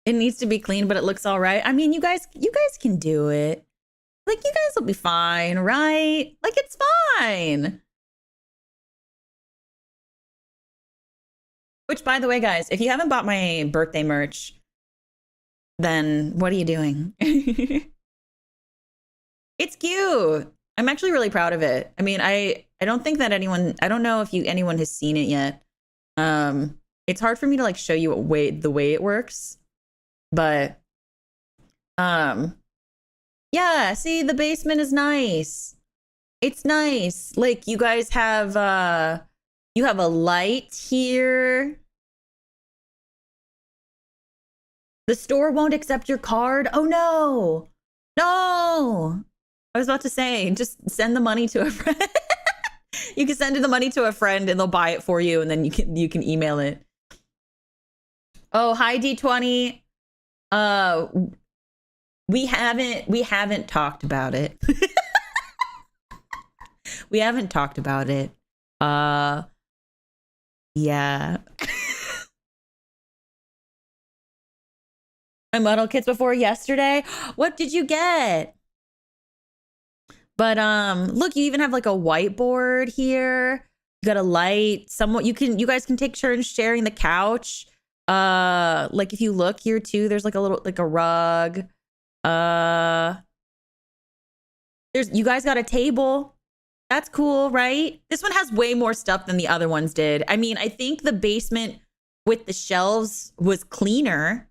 It needs to be clean, but it looks all right. I mean, you guys can do it. Like, you guys will be fine, right? Like, it's fine. Which, by the way, guys, if you haven't bought my birthday merch, then what are you doing? It's cute. I'm actually really proud of it. I mean, I don't think that I don't know if anyone has seen it yet. It's hard for me to like show you the way it works. But yeah, see, the basement is nice. It's nice. Like, you guys have you have a light here. The store won't accept your card. Oh no. No. I was about to say, just send the money to a friend. You can send the money to a friend and they'll buy it for you, and then you can email it. Oh, hi D20. We haven't talked about it. We haven't talked about it. Yeah. I model kits before yesterday. What did you get? But look, you even have like a whiteboard here. You got a light. You guys can take turns sharing the couch. Like, if you look here too, there's like a rug. You guys got a table. That's cool, right? This one has way more stuff than the other ones did. I mean, I think the basement with the shelves was cleaner.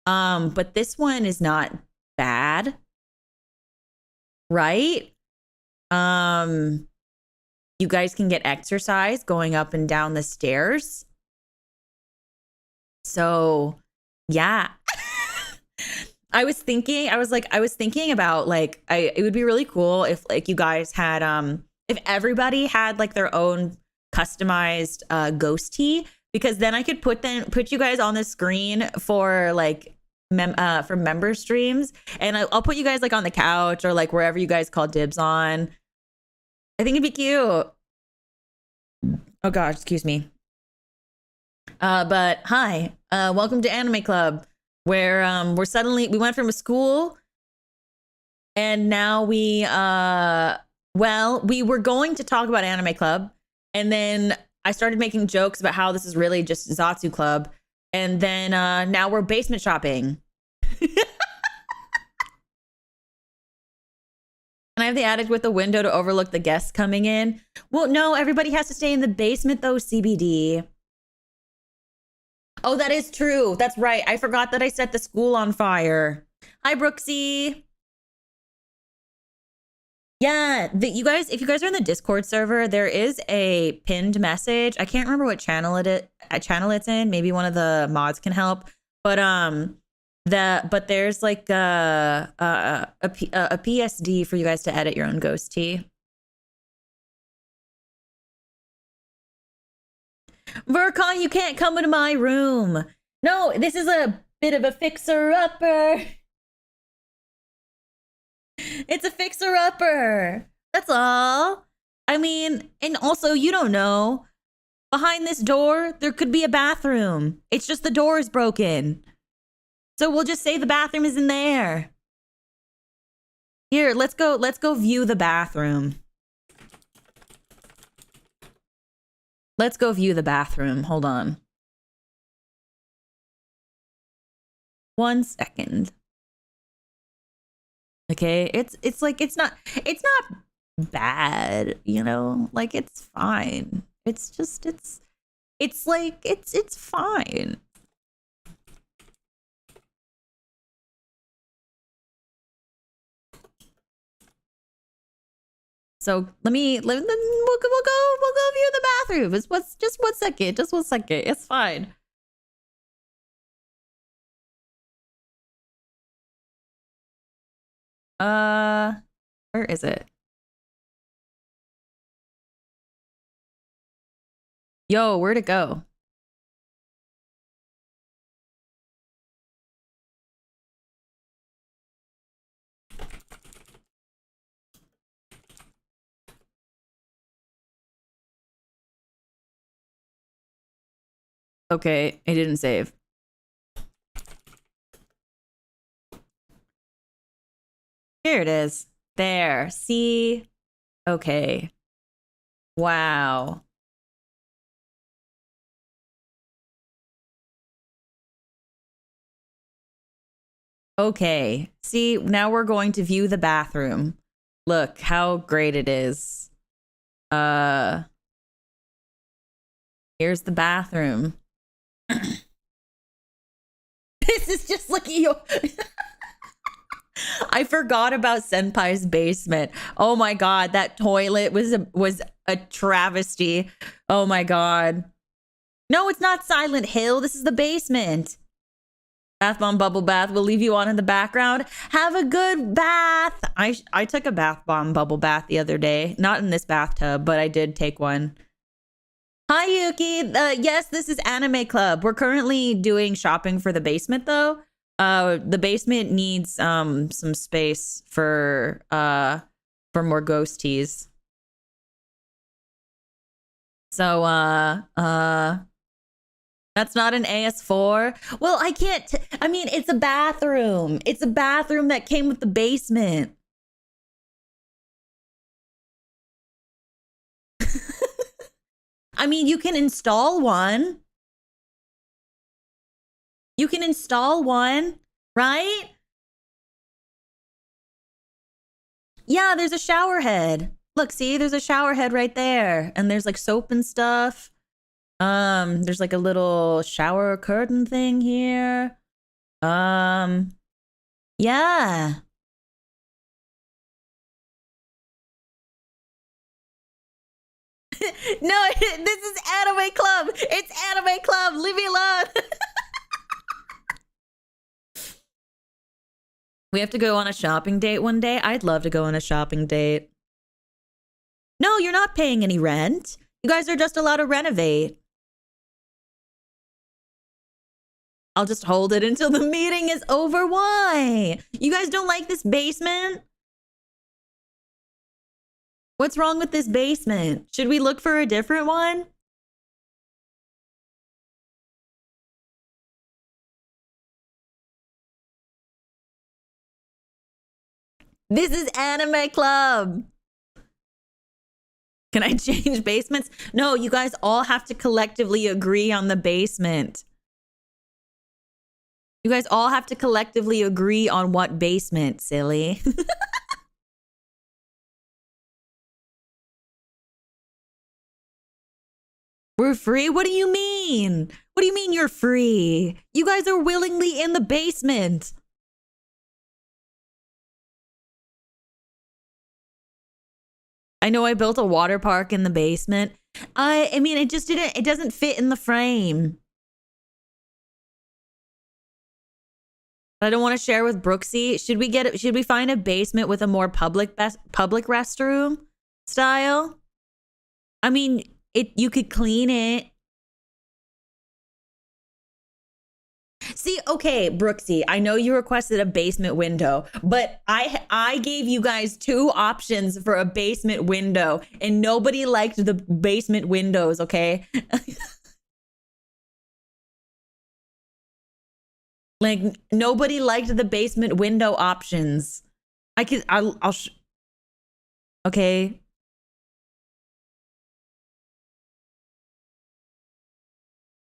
But this one is not bad. Right? You guys can get exercise going up and down the stairs. So yeah. I was thinking about like it would be really cool if like you guys had if everybody had like their own customized ghost tea, because then I could put you guys on the screen for like for member streams, and I'll put you guys like on the couch or like wherever you guys call dibs on. I think it'd be cute. Oh gosh, excuse me. But hi, welcome to Anime Club, where we went from a school, and now we were going to talk about Anime Club, and then I started making jokes about how this is really just Zatsu Club, and then now we're basement shopping. And I have the attic with a window to overlook the guests coming in. Well, no, everybody has to stay in the basement though, CBD. Oh, that is true. That's right. I forgot that I set the school on fire. Hi, Brooksy. Yeah, you guys, if you guys are in the Discord server, there is a pinned message. I can't remember what channel it's in. Maybe one of the mods can help. But there's like a PSD for you guys to edit your own ghost tea. Vercon, you can't come into my room. No, this is a bit of a fixer-upper. It's a fixer-upper. That's all. I mean, and also, you don't know. Behind this door, there could be a bathroom. It's just the door is broken. So we'll just say the bathroom is in there. Here, let's go view the bathroom. Let's go view the bathroom. Hold on. 1 second. Okay, it's not bad, you know? Like it's fine. It's just it's fine. So we'll go view the bathroom. Just 1 second. Just 1 second. It's fine. Where is it? Yo, where'd it go? Okay, it didn't save. Here it is. There. See? Okay. Wow. Okay. See, now we're going to view the bathroom. Look how great it is. Here's the bathroom. This is just like you. I forgot about Senpai's basement. Oh my god, that toilet was a travesty. Oh my god. No, it's not Silent Hill. This is the basement. Bath bomb bubble bath. We'll leave you on in the background. Have a good bath. I took a bath bomb bubble bath the other day. Not in this bathtub, but I did take one. Hi, Yuki. Yes, this is Anime Club. We're currently doing shopping for the basement, though. The basement needs some space for more ghost teas. So that's not an AS4. Well, I can't. I mean, it's a bathroom. It's a bathroom that came with the basement. I mean, you can install one. You can install one, right? Yeah, there's a shower head. Look, see, there's a shower head right there. And there's like soap and stuff. There's like a little shower curtain thing here. Yeah. No, this is Anime Club. It's Anime Club. Leave me alone. We have to go on a shopping date one day. I'd love to go on a shopping date. No, you're not paying any rent. You guys are just allowed to renovate. I'll just hold it until the meeting is over. Why? You guys don't like this basement? What's wrong with this basement? Should we look for a different one? This is Anime Club. Can I change basements? No, you guys all have to collectively agree on the basement. You guys all have to collectively agree on what basement, silly. We're free? What do you mean? What do you mean you're free? You guys are willingly in the basement. I know I built a water park in the basement. I mean, it doesn't fit in the frame. I don't want to share with Brooksy. Should we find a basement with a more public restroom style? I mean, you could clean it. See, okay, Brooksy, I know you requested a basement window, but I gave you guys 2 options for a basement window, and nobody liked the basement windows, okay? Like, nobody liked the basement window options. Okay.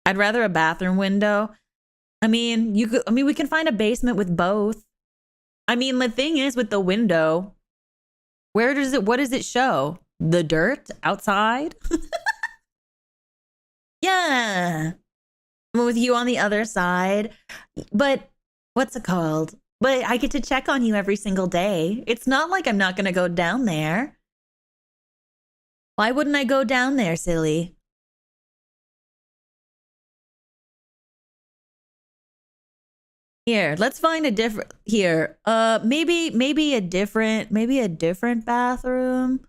I'd rather a bathroom window. I mean, we can find a basement with both. I mean, the thing is with the window, what does it show? The dirt outside? Yeah. With you on the other side. But what's it called? But I get to check on you every single day. It's not like I'm not going to go down there. Why wouldn't I go down there, silly? Here, let's find a different maybe a different bathroom.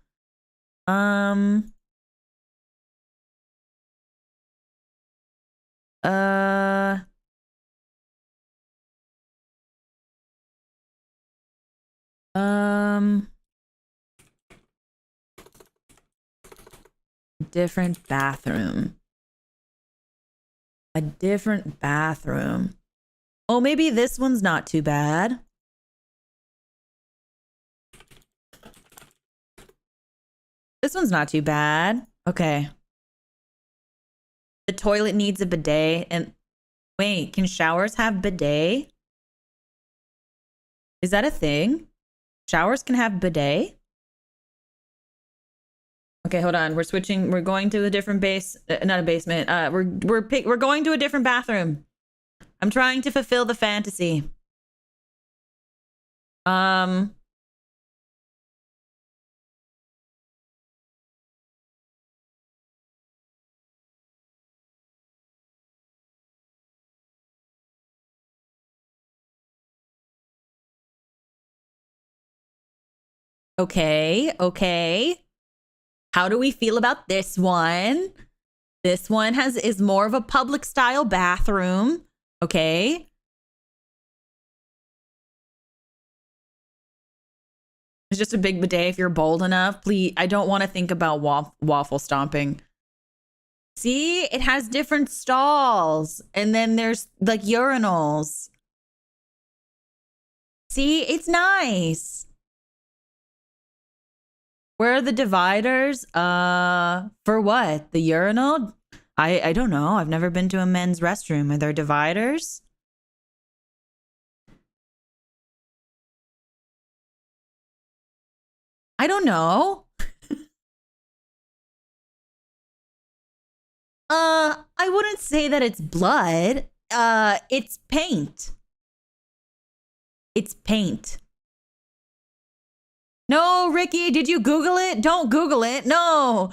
Different bathroom. A different bathroom. Oh, maybe this one's not too bad. This one's not too bad. Okay. The toilet needs a bidet. And wait, can showers have bidet? Is that a thing? Showers can have bidet? Okay, hold on. We're switching. We're going to a different not a basement. We're going to a different bathroom. I'm trying to fulfill the fantasy. Okay. How do we feel about this one? This one is more of a public style bathroom. Okay. It's just a big bidet if you're bold enough. Please, I don't want to think about waffle stomping. See, it has different stalls. And then there's like urinals. See, it's nice. Where are the dividers? For what? The urinal? I don't know. I've never been to a men's restroom. Are there dividers? I don't know. I wouldn't say that it's blood. It's paint. It's paint. No, Ricky, did you Google it? Don't Google it. No.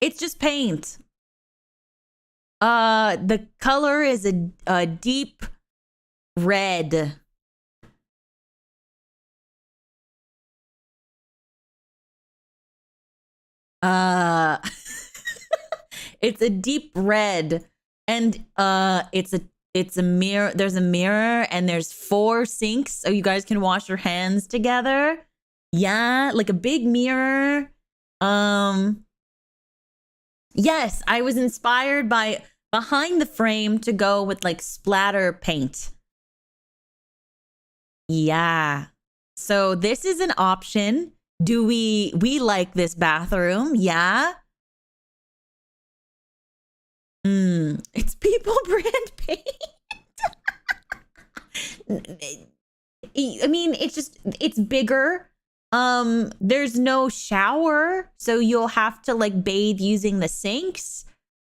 It's just paint. The color is a deep red. It's a deep red, and it's a mirror. There's a mirror, and there's 4 sinks, so you guys can wash your hands together. Yeah, like a big mirror. Yes, I was inspired by behind the frame to go with like splatter paint. Yeah. So this is an option. Do we like this bathroom? Yeah. It's people brand paint. I mean, it's bigger. There's no shower, so you'll have to like bathe using the sinks.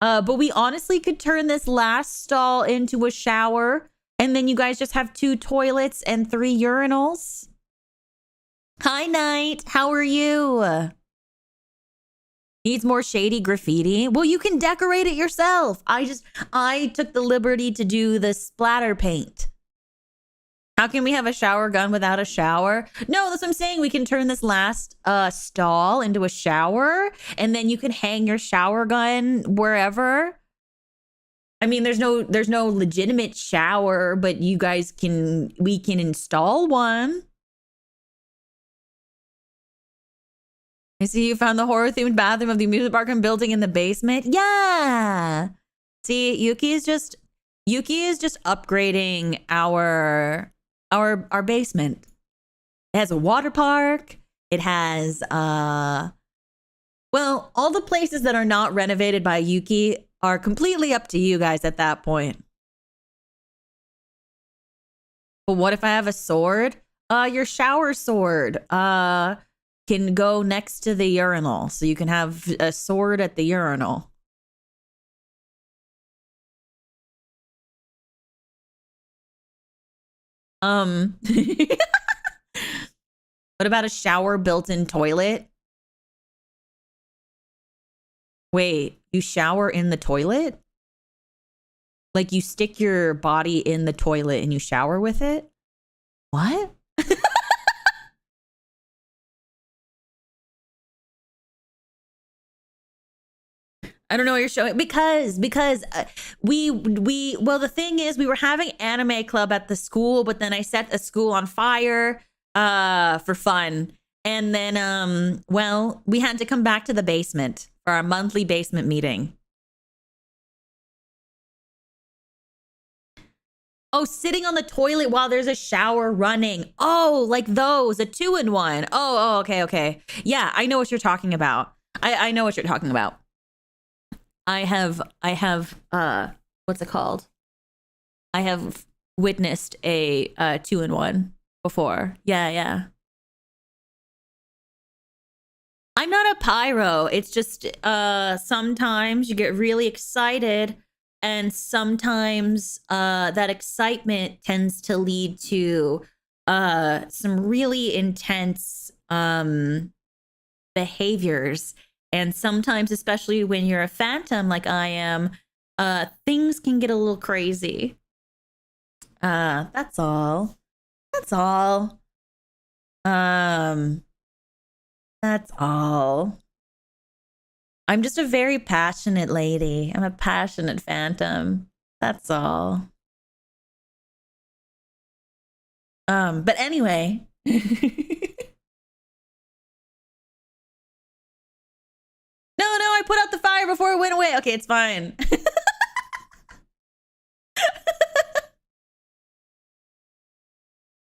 But we honestly could turn this last stall into a shower, and then you guys just have 2 toilets and 3 urinals. Hi, Knight. How are you? Needs more shady graffiti? Well, you can decorate it yourself. I took the liberty to do the splatter paint. How can we have a shower gun without a shower? No, that's what I'm saying. We can turn this last stall into a shower, and then you can hang your shower gun wherever. I mean, there's no legitimate shower, but we can install one. I see you found the horror-themed bathroom of the amusement park and building in the basement. Yeah. See, Yuki is just upgrading our basement. It has a water park. It has well, all the places that are not renovated by Yuki are completely up to you guys at that point. But what if I have a sword? Your shower sword can go next to the urinal, so you can have a sword at the urinal. What about a shower built-in toilet? Wait, you shower in the toilet? Like you stick your body in the toilet and you shower with it? What? I don't know what you're showing because well, the thing is, we were having anime club at the school, but then I set a school on fire for fun, and then well, we had to come back to the basement for our monthly basement meeting. Oh, sitting on the toilet while there's a shower running. Oh, like those, a 2-in-1. Oh, okay. Yeah, I know what you're talking about. I know what you're talking about. I have what's it called? I have witnessed a 2-in-1 before. Yeah. I'm not a pyro. It's just sometimes you get really excited, and sometimes that excitement tends to lead to some really intense behaviors. And sometimes, especially when you're a phantom like I am, things can get a little crazy. That's all. That's all. That's all. I'm just a very passionate lady. I'm a passionate phantom. That's all. But anyway. No, I put out the fire before it went away. Okay, it's fine.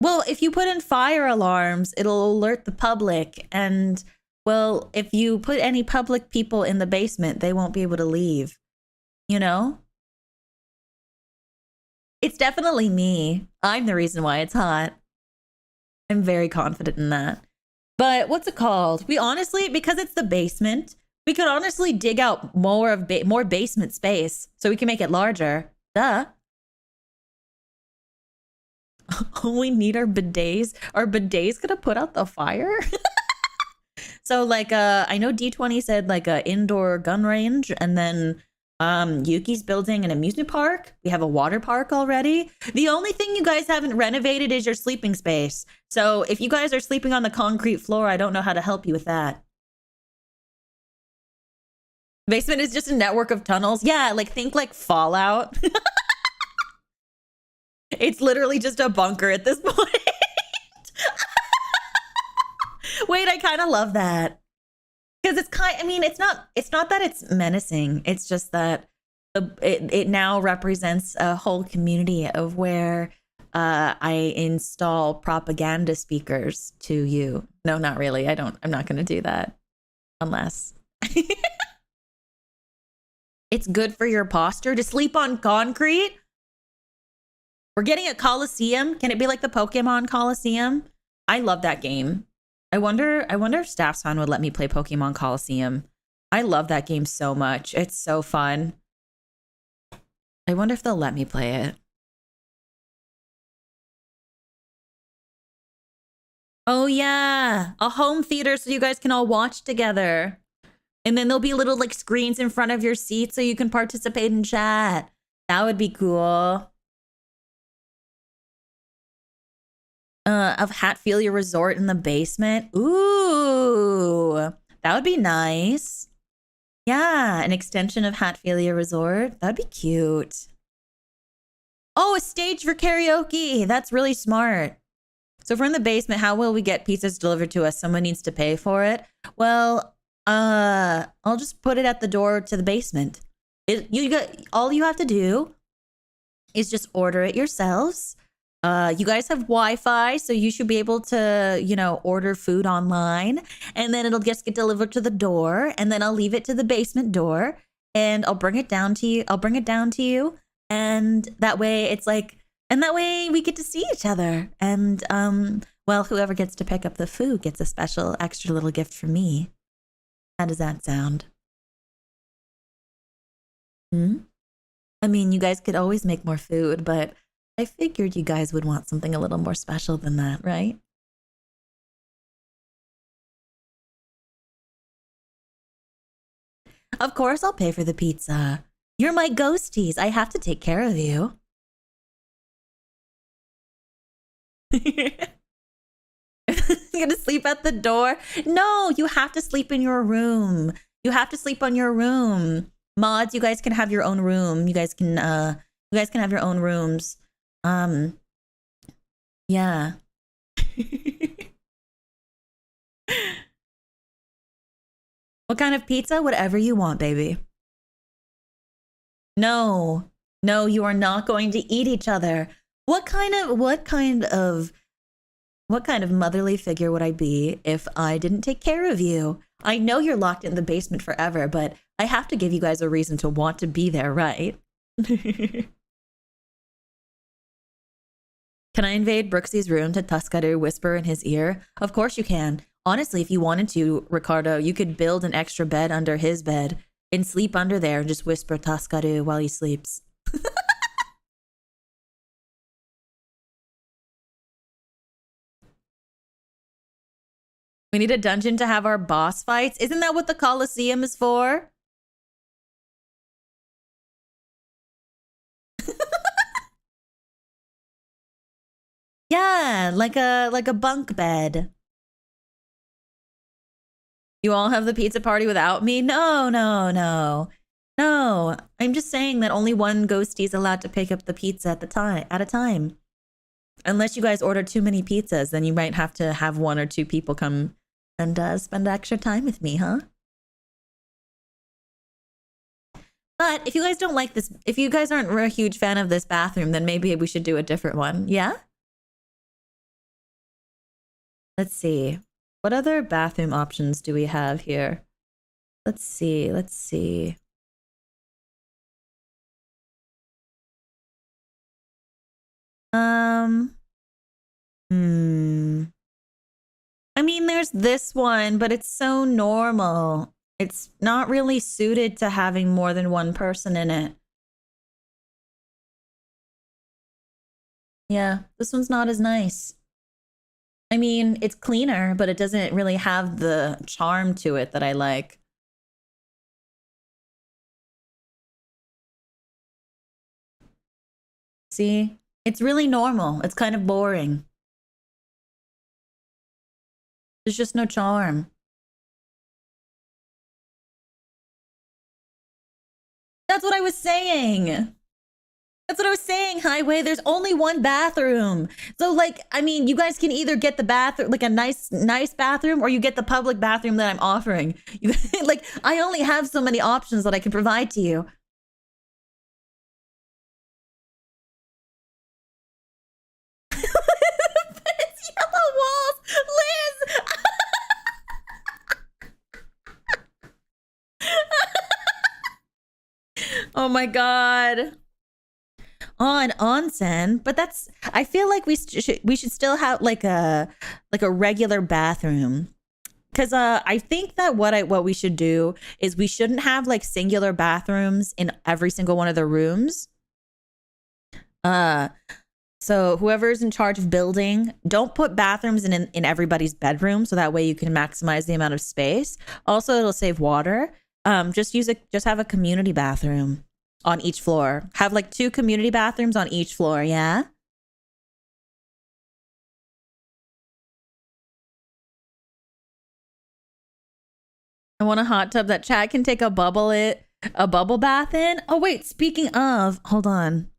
Well, if you put in fire alarms, it'll alert the public. And, well, if you put any public people in the basement, they won't be able to leave. You know? It's definitely me. I'm the reason why it's hot. I'm very confident in that. But what's it called? We honestly, because it's the basement, we could honestly dig out more basement space so we can make it larger. Duh. We need our bidets. Are bidets gonna put out the fire? So like I know D20 said like a indoor gun range, and then Yuki's building an amusement park. We have a water park already. The only thing you guys haven't renovated is your sleeping space. So if you guys are sleeping on the concrete floor, I don't know how to help you with that. Basement is just a network of tunnels. Yeah, like think like Fallout. It's literally just a bunker at this point. Wait, I kind of love that. Because it's I mean, it's not that it's menacing. It's just that it now represents a whole community of where I install propaganda speakers to you. No, not really. I'm not going to do that unless it's good for your posture to sleep on concrete. We're getting a Coliseum. Can it be like the Pokemon Coliseum? I love that game. I wonder if Staff's Fun would let me play Pokemon Coliseum. I love that game so much. It's so fun. I wonder if they'll let me play it. Oh yeah, a home theater so you guys can all watch together. And then there'll be little like screens in front of your seat so you can participate in chat. That would be cool. Of Hatfilia Resort in the basement. Ooh, that would be nice. Yeah, an extension of Hatfilia Resort. That'd be cute. Oh, a stage for karaoke. That's really smart. So if we're in the basement, how will we get pizzas delivered to us? Someone needs to pay for it. Well, I'll just put it at the door to the basement. All you have to do is just order it yourselves. You guys have Wi-Fi, so you should be able to, order food online, and then it'll just get delivered to the door, and then I'll leave it to the basement door, and I'll bring it down to you. And that way it's like, and that way we get to see each other. And well, whoever gets to pick up the food gets a special extra little gift from me. How does that sound? I mean, you guys could always make more food, but I figured you guys would want something a little more special than that, right? Of course, I'll pay for the pizza. You're my ghosties. I have to take care of you. You're gonna sleep at the door? No, you have to sleep in your room. You have to sleep on your room. Mods, you guys can have your own room. You guys can have your own rooms. Yeah. What kind of pizza? Whatever you want, baby. No, you are not going to eat each other. What kind of motherly figure would I be if I didn't take care of you? I know you're locked in the basement forever, but I have to give you guys a reason to want to be there, right? Can I invade Brooksy's room to Tuskaru whisper in his ear? Of course you can. Honestly, if you wanted to, Ricardo, you could build an extra bed under his bed and sleep under there and just whisper Tuskaru while he sleeps. We need a dungeon to have our boss fights. Isn't that what the Coliseum is for? Yeah, like a bunk bed. You all have the pizza party without me? No. No, I'm just saying that only one ghostie is allowed to pick up the pizza at a time. Unless you guys order too many pizzas, then you might have to have one or two people come and spend extra time with me, huh? But if you guys don't like this, if you guys aren't a huge fan of this bathroom, then maybe we should do a different one. Yeah? Let's see. What other bathroom options do we have here? Let's see. I mean, there's this one, but it's so normal. It's not really suited to having more than one person in it. Yeah, this one's not as nice. I mean, it's cleaner, but it doesn't really have the charm to it that I like. See? It's really normal. It's kind of boring. There's just no charm. That's what I was saying. That's what I was saying, Highway. There's only one bathroom. So, like, I mean, you guys can either get the bathroom, like a nice bathroom, or you get the public bathroom that I'm offering. You like, I only have so many options that I can provide to you. It's yellow walls, Liz. Oh my god. On onsen, but that's, I feel like we should still have like a regular bathroom, because I think that what we should do is we shouldn't have like singular bathrooms in every single one of the rooms. So whoever's in charge of building, don't put bathrooms in everybody's bedroom, so that way you can maximize the amount of space. Also, it'll save water. Just have a community bathroom on each floor. Have like 2 community bathrooms on each floor, yeah? I want a hot tub that Chad can take a bubble bath in. Oh wait, speaking of, hold on.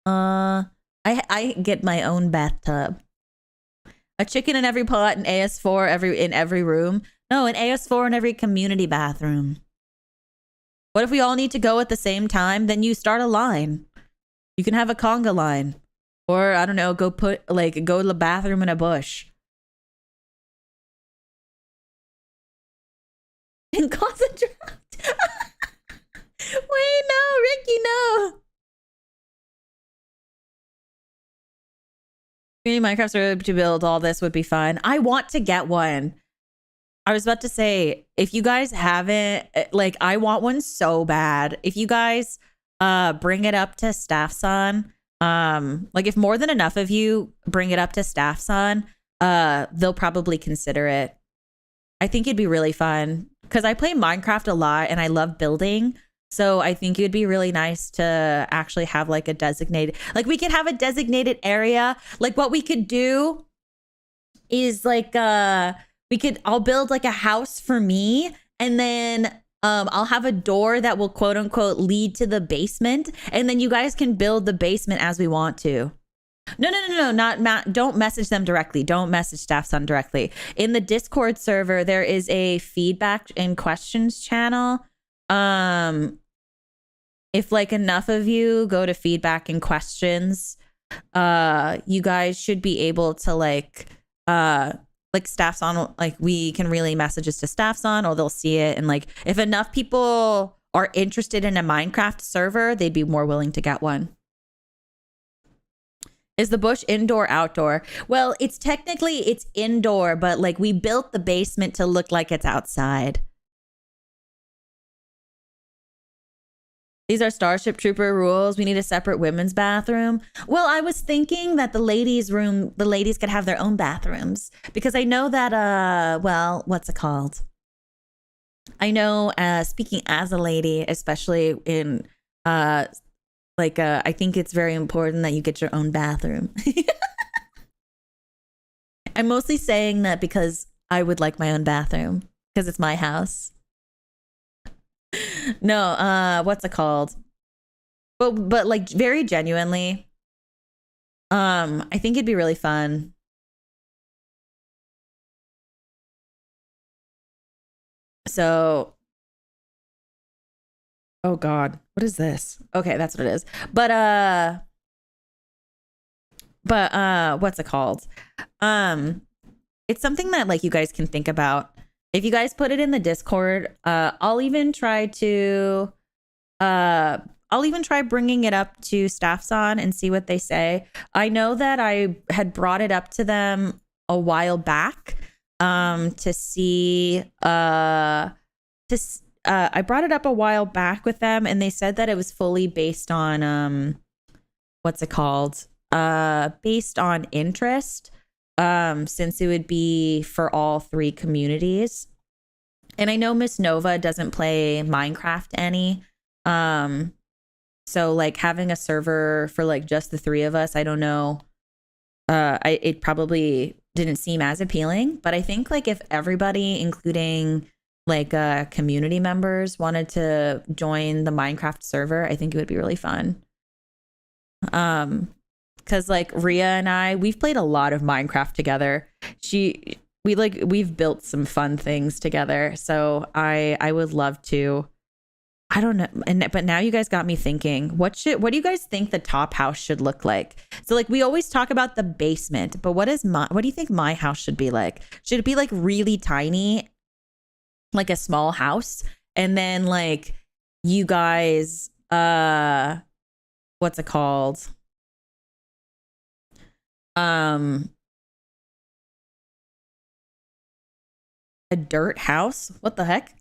I get my own bathtub. A chicken in every pot, an AS4 in every room. No, an AS4 in every community bathroom. What if we all need to go at the same time? Then you start a line. You can have a conga line. Or, I don't know, go to the bathroom in a bush. And cause a draft. Wait, no, Ricky, no. Minecraft server to build all this would be fun. I want to get one. I was about to say, if you guys haven't, like, I want one so bad. If you guys bring it up to Staffson, like if more than enough of you bring it up to Staffson, they'll probably consider it. I think it'd be really fun because I play Minecraft a lot and I love building. So I think it'd be really nice to actually have like a designated, like we could have a designated area. Like what we could do is like, I'll build like a house for me, and then I'll have a door that will quote unquote lead to the basement, and then you guys can build the basement as we want to. No, don't message them directly. Don't message Staffson directly. In the Discord server, there is a feedback and questions channel. If like enough of you go to feedback and questions, you guys should be able to like Staffson, like we can relay messages to Staffson, or they'll see it. And like if enough people are interested in a Minecraft server, they'd be more willing to get one. Is the bush indoor, outdoor? Well, it's indoor, but like we built the basement to look like it's outside. These are Starship Trooper rules. We need a separate women's bathroom. Well, I was thinking that the ladies' could have their own bathrooms, because I know that, well, what's it called? I know, speaking as a lady, especially in, I think it's very important that you get your own bathroom. I'm mostly saying that because I would like my own bathroom, because it's my house. No, what's it called? But like very genuinely, I think it'd be really fun. So, oh God, what is this? Okay, that's what it is. But what's it called? It's something that like you guys can think about. If you guys put it in the Discord, I'll even try bringing it up to Staffson and see what they say. I know that I had brought it up to them a while back to see I brought it up a while back with them, and they said that it was fully based on what's it called? Based on interest. Since it would be for all 3 communities. And I know Miss Nova doesn't play Minecraft any. So like having a server for like just the three of us, I don't know. It probably didn't seem as appealing, but I think like if everybody, including like community members, wanted to join the Minecraft server, I think it would be really fun. Because like Rhea and we've played a lot of Minecraft together. We've built some fun things together. So I would love to. I don't know, but now you guys got me thinking. What do you guys think the top house should look like? So like we always talk about the basement, but what do you think my house should be like? Should it be like really tiny, like a small house, and then like you guys, what's it called? A dirt house? What the heck?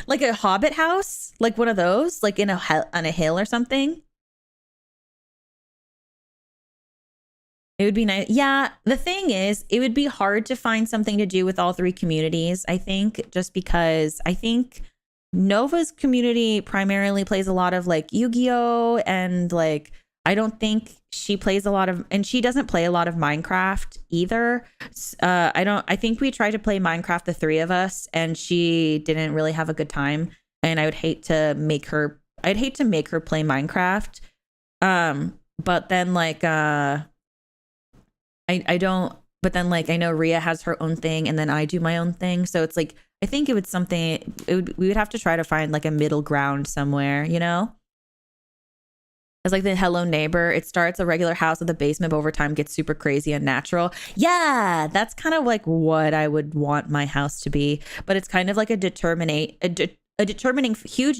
Like a hobbit house, like one of those, like on a hill or something. It would be nice. Yeah, the thing is, it would be hard to find something to do with all three communities, I think, just because I think Nova's community primarily plays a lot of like Yu-Gi-Oh! And like I don't think she plays a lot of, and she doesn't play a lot of Minecraft either. I think we tried to play Minecraft, the three of us, and she didn't really have a good time. And I'd hate to make her play Minecraft. But then like, I don't, but then like, I know Rhea has her own thing and then I do my own thing. So it's like, I think we would have to try to find like a middle ground somewhere, you know? It's like the Hello Neighbor. It starts a regular house with a basement, but over time gets super crazy and natural. Yeah, that's kind of like what I would want my house to be. But it's kind of like huge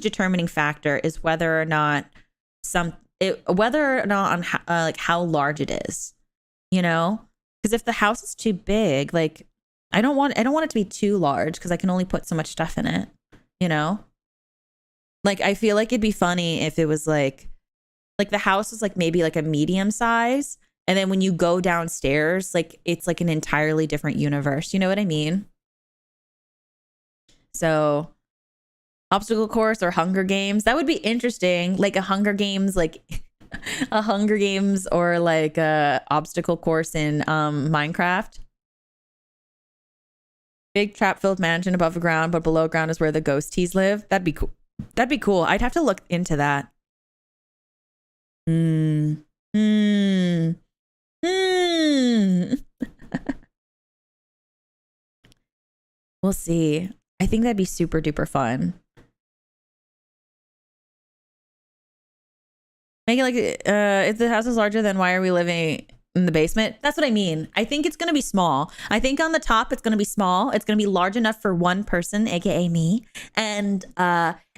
determining factor is whether or not like how large it is, you know? Because if the house is too big, like I don't want it to be too large because I can only put so much stuff in it, you know? Like I feel like it'd be funny if it was like the house is like maybe like a medium size, and then when you go downstairs, like it's like an entirely different universe. You know what I mean? So obstacle course or Hunger Games, that would be interesting. Like a Hunger Games, like a Hunger Games or like a obstacle course in Minecraft. Big trap filled mansion above the ground, but below ground is where the ghosties live. That'd be cool. That'd be cool. I'd have to look into that. Hmm. Hmm. Hmm. We'll see. I think that'd be super duper fun. Make it like, if the house is larger, then why are we living in the basement? That's what I mean. I think it's going to be small. I think on the top, it's going to be small. It's going to be large enough for one person, AKA me. And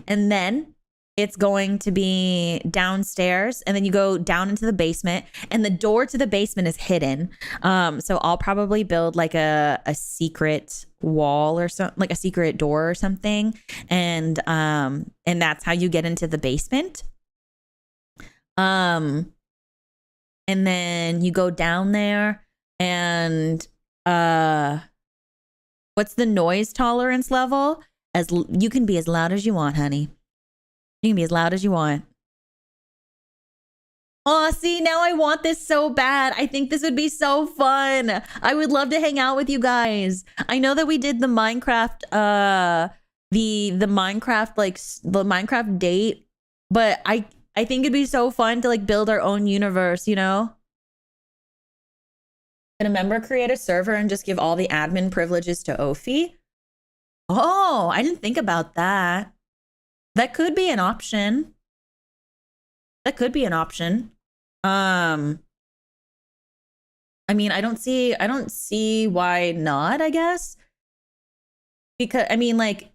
then it's going to be downstairs, and then you go down into the basement, and the door to the basement is hidden. So I'll probably build like a secret wall or something, like a secret door or something. And that's how you get into the basement. And then you go down there, and what's the noise tolerance level? You can be as loud as you want, honey. You can be as loud as you want. Oh, see, now I want this so bad. I think this would be so fun. I would love to hang out with you guys. I know that we did the Minecraft, the Minecraft, like the Minecraft date, but I think it'd be so fun to like build our own universe, you know? Can a member create a server and just give all the admin privileges to Ophi? Oh, I didn't think about that. That could be an option. That could be an option. I mean, I don't see why not, I guess. Because I mean, like,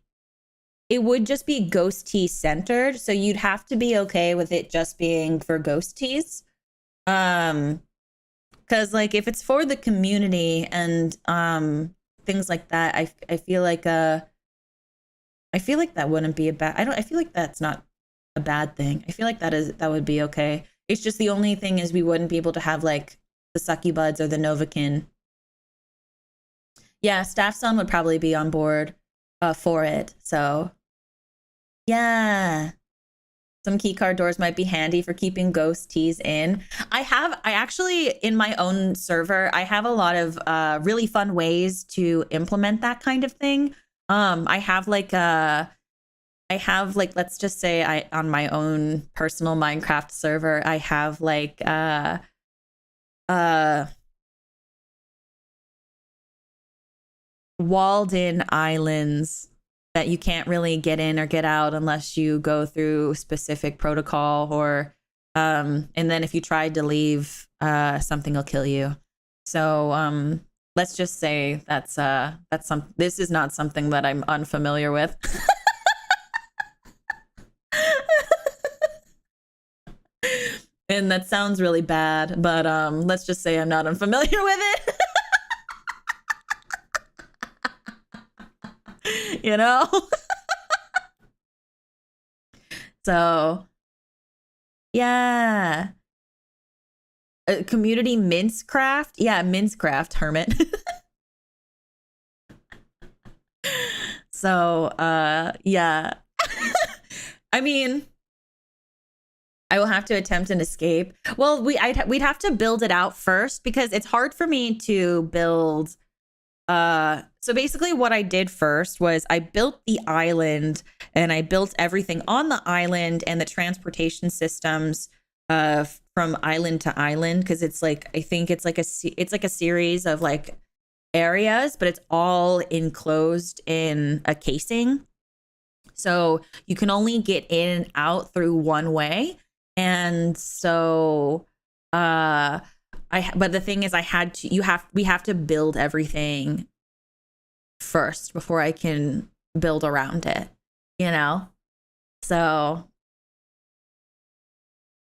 it would just be ghost tea centered, so you'd have to be okay with it just being for ghost teas. Because like if it's for the community and things like that, I feel like that wouldn't be a bad. I feel like that's not a bad thing. I feel like that would be okay. It's just the only thing is we wouldn't be able to have like the Sucky Buds or the Novakin. Yeah, Staff Son would probably be on board for it. So yeah. Some key card doors might be handy for keeping ghost teas in. I actually, in my own server, I have a lot of really fun ways to implement that kind of thing. I have like let's just say on my own personal Minecraft server, I have like walled in islands that you can't really get in or get out unless you go through specific protocol, or and then if you tried to leave, something will kill you. So let's just say this is not something that I'm unfamiliar with. And that sounds really bad, but let's just say I'm not unfamiliar with it. You know? So, yeah. Community Mincecraft? Yeah, Mincecraft, hermit. So, yeah. I mean, I will have to attempt an escape. Well, we'd have to build it out first, because it's hard for me to build. So basically what I did first was I built the island, and I built everything on the island and the transportation systems from island to island, because it's like, I think it's like a series of like areas, but it's all enclosed in a casing. So you can only get in and out through one way. And so but the thing is, we have to build everything first before I can build around it, you know? So,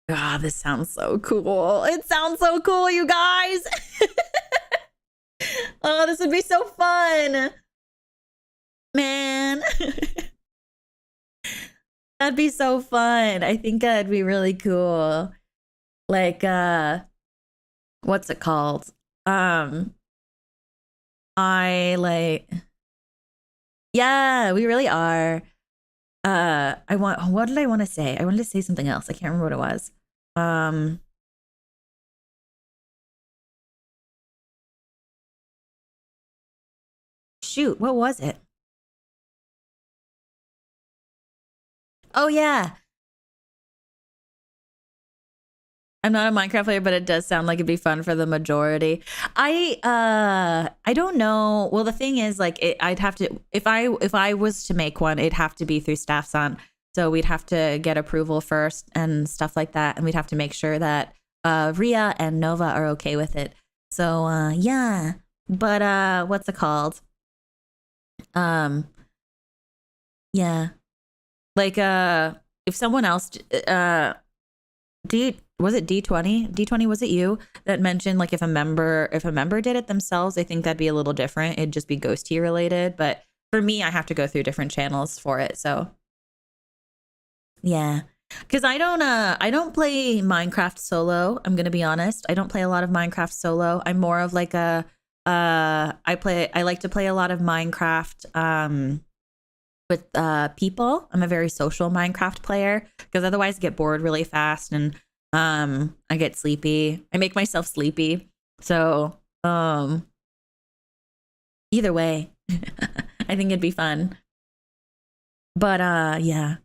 God, this sounds so cool. It sounds so cool, you guys. Oh, this would be so fun. Man. That'd be so fun. I think that'd be really cool. Like, what's it called? I like, yeah, we really are. What did I want to say? I wanted to say something else. I can't remember what it was. Shoot, what was it? Oh yeah. I'm not a Minecraft player, but it does sound like it'd be fun for the majority. I don't know. Well, the thing is, like, I'd have to, if I was to make one, it'd have to be through Staffson. So we'd have to get approval first and stuff like that, and we'd have to make sure that Ria and Nova are okay with it. So yeah. But what's it called? Yeah. Like if someone else was it D20? D20, was it you that mentioned, like, if a member did it themselves, I think that'd be a little different. It'd just be ghosty related, but for me, I have to go through different channels for it. So yeah. Cuz I don't play Minecraft solo. I'm going to be honest. I don't play a lot of Minecraft solo. I'm more of like a I like to play a lot of Minecraft with people. I'm a very social Minecraft player, because otherwise I get bored really fast, and I get sleepy. I make myself sleepy. So either way, I think it'd be fun. But yeah.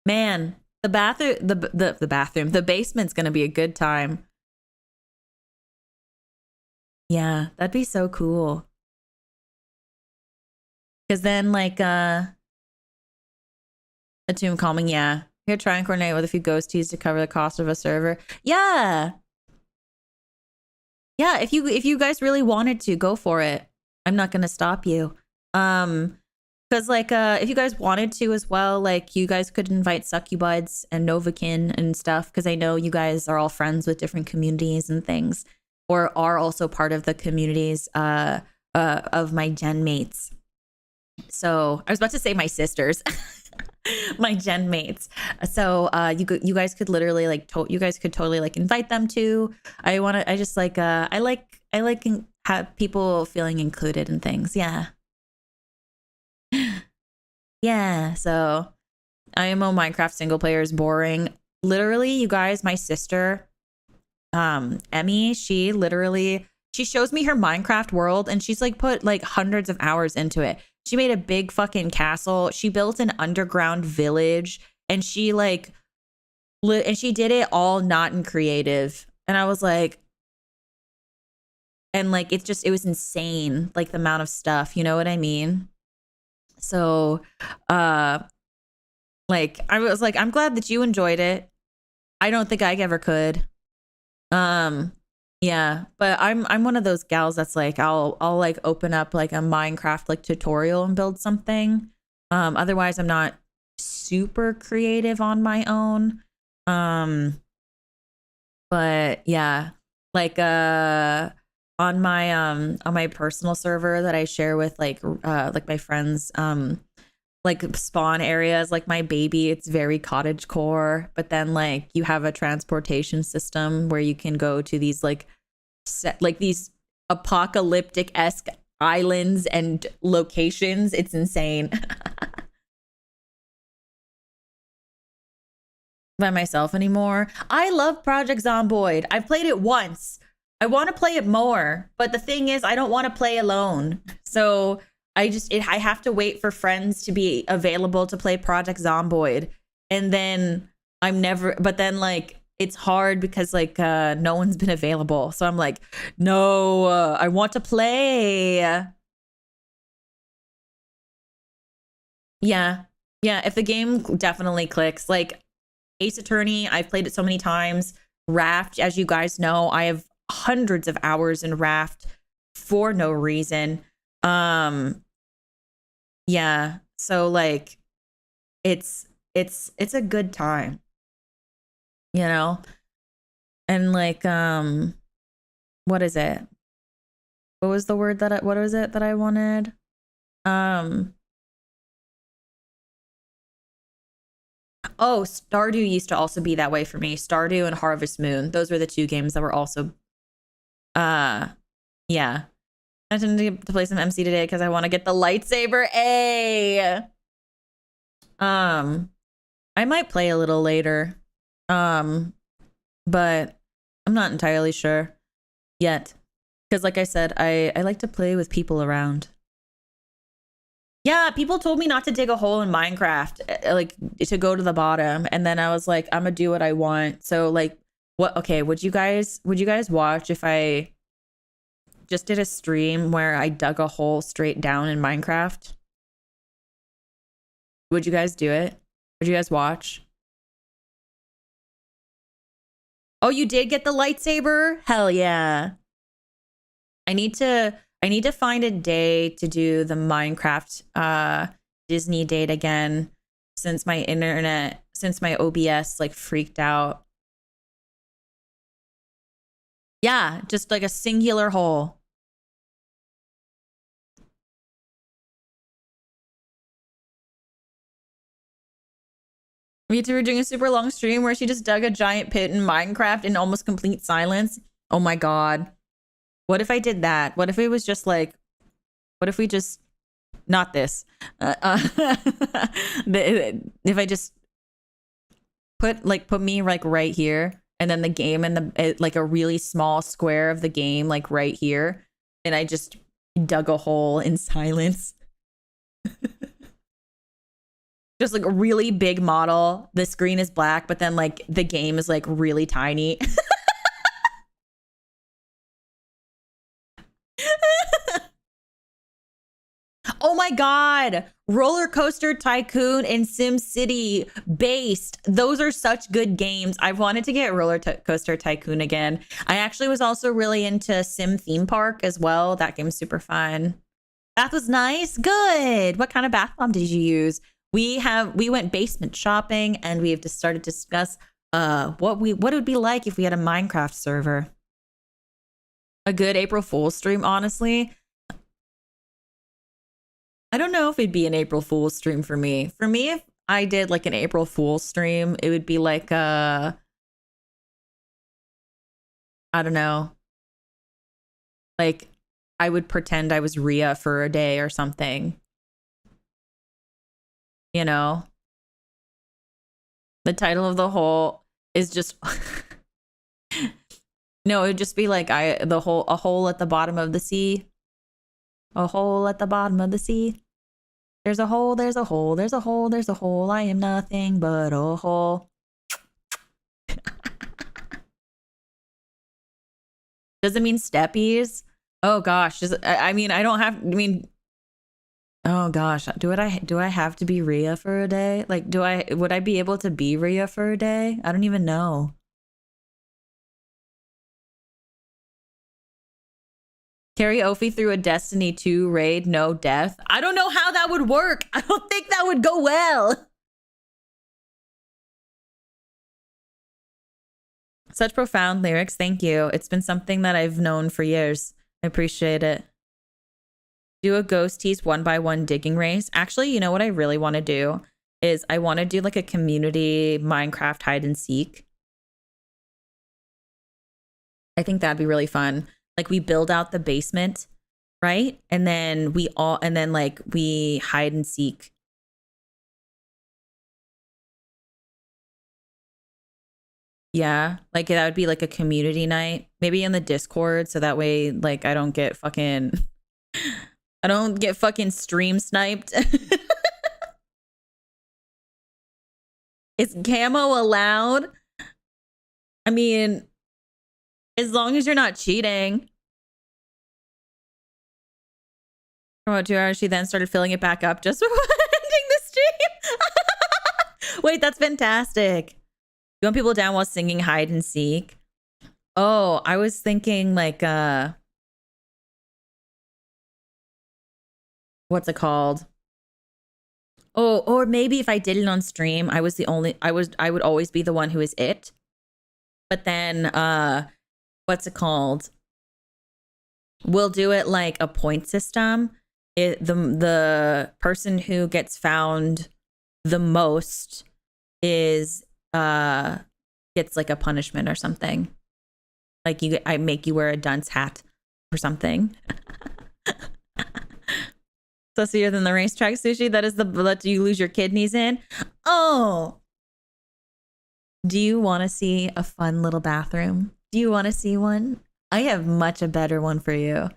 Man, the basement's gonna be a good time. Yeah, that'd be so cool. Because then, like, a tomb calming, yeah. Here, try and coordinate with a few ghosties to cover the cost of a server. Yeah. Yeah, if you guys really wanted to, go for it. I'm not gonna stop you. Because, like, if you guys wanted to as well, like, you guys could invite Succubuds and Novakin and stuff, because I know you guys are all friends with different communities and things, or are also part of the communities of my gen mates. So I was about to say my sisters, my gen mates. So you guys could literally, like, you guys could totally, like, invite them to. I like have people feeling included in things. Yeah. Yeah. So IMO Minecraft single player is boring. Literally, you guys, my sister, Emmy, she shows me her Minecraft world and she's like put like hundreds of hours into it. She made a big fucking castle. She built an underground village and she like and she did it all not in creative. And I was like, and like it was insane, like the amount of stuff, you know what I mean? So like I was like, I'm glad that you enjoyed it. I don't think I ever could. Yeah, but I'm one of those gals that's like I'll like open up like a Minecraft like tutorial and build something. Otherwise I'm not super creative on my own. But yeah, like on my personal server that I share with like my friends, like spawn areas, like my baby, it's very cottage core, but then like you have a transportation system where you can go to these like like these apocalyptic-esque islands and locations. It's insane. By myself anymore. I love Project Zomboid. I've played it once. I want to play it more, but the thing is I don't want to play alone. So I have to wait for friends to be available to play Project Zomboid. And then but then like it's hard because like no one's been available. So I'm like, no, I want to play. Yeah. Yeah, if the game definitely clicks. Like Ace Attorney, I've played it so many times. Raft, as you guys know, I have hundreds of hours in Raft for no reason. Yeah, so like it's a good time, you know? And like what is it? What was the word what was it that I wanted? Um Oh, Stardew used to also be that way for me. Stardew and Harvest Moon. Those were the two games that were also yeah. I intended to play some MC today because I want to get the lightsaber. A. I might play a little later. But I'm not entirely sure yet. Because like I said, I like to play with people around. Yeah, people told me not to dig a hole in Minecraft, like to go to the bottom. And then I was like, I'm gonna do what I want. So like okay, would you guys watch if I just did a stream where I dug a hole straight down in Minecraft? Would you guys do it? Would you guys watch? Oh, you did get the lightsaber? Hell yeah. I need to find a day to do the Minecraft Disney date again since my OBS like freaked out. Yeah, just like a singular hole. Me too. We're doing a super long stream where she just dug a giant pit in Minecraft in almost complete silence. Oh my god. What if I did that? What if it was just like, what if we just, not this. If I just put me like right here and then the game and like a really small square of the game like right here. And I just dug a hole in silence. Just like a really big model. The screen is black, but then like the game is like really tiny. Oh my god, Roller Coaster Tycoon and Sim City based. Those are such good games. I've wanted to get Roller Coaster Tycoon again. I actually was also really into Sim Theme Park as well. That game's super fun. Bath was nice. Good. What kind of bath bomb did you use? We went basement shopping and we have just started to discuss what it would be like if we had a Minecraft server. A good April Fool's stream, honestly. I don't know if it'd be an April Fool's stream for me. For me, if I did like an April Fool's stream, it would be like I don't know. Like I would pretend I was Rhea for a day or something. You know? The title of the hole is just no, it would just be like a hole at the bottom of the sea. A hole at the bottom of the sea. There's a hole, there's a hole, there's a hole, there's a hole. I am nothing but a hole. Does it mean steppies? Oh gosh. I mean, I don't have, I mean, oh gosh. Do I have to be Rhea for a day? Like, would I be able to be Rhea for a day? I don't even know. Carry Ophi through a Destiny 2 raid, no death. I don't know how that would work. I don't think that would go well. Such profound lyrics. Thank you. It's been something that I've known for years. I appreciate it. Do a ghost tease 1x1 digging race. Actually, you know what I really want to do is I want to do like a community Minecraft hide and seek. I think that'd be really fun. Like we build out the basement, right? And then we hide and seek. Yeah, like that would be like a community night, maybe in the Discord, so that way like I don't get fucking stream sniped. Is camo allowed? I mean, as long as you're not cheating. For about 2 hours, she then started filling it back up just before ending the stream. Wait, that's fantastic. You want people down while singing hide and seek? Oh, I was thinking like what's it called? Oh, or maybe if I did it on stream, I would always be the one who is it. But then what's it called? We'll do it like a point system. The person who gets found the most is gets like a punishment or something. Like I make you wear a dunce hat or something. Sussier than the racetrack sushi. That is the let you lose your kidneys in. Oh, do you want to see a fun little bathroom? Do you want to see one? I have much a better one for you.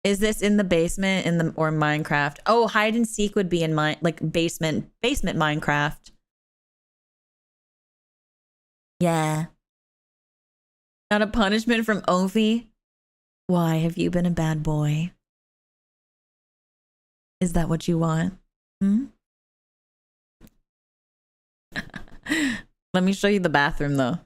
Is this in the basement or Minecraft? Oh, hide and seek would be in my like basement Minecraft. Yeah. Not a punishment from Ophi? Why have you been a bad boy? Is that what you want? Hmm? Let me show you the bathroom though.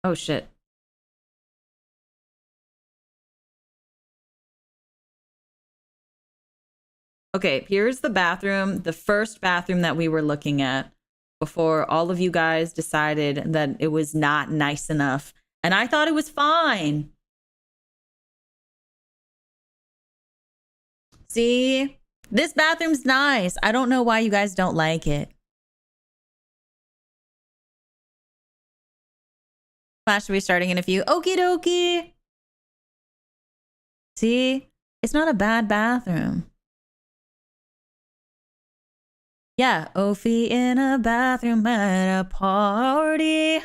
Oh shit. Okay, here's the bathroom, the first bathroom that we were looking at before all of you guys decided that it was not nice enough. And I thought it was fine. See? This bathroom's nice. I don't know why you guys don't like it. Class should be starting in a few. Okie dokie. See? It's not a bad bathroom. Yeah, Ophi in a bathroom at a party.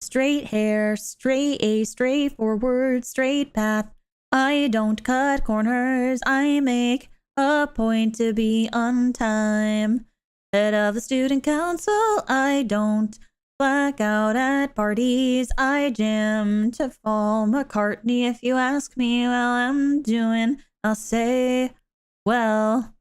Straight hair, straightforward, straight path. I don't cut corners. I make a point to be on time. Head of the student council. I don't black out at parties. I jam to Paul McCartney. If you ask me how I'm doing, I'll say, well.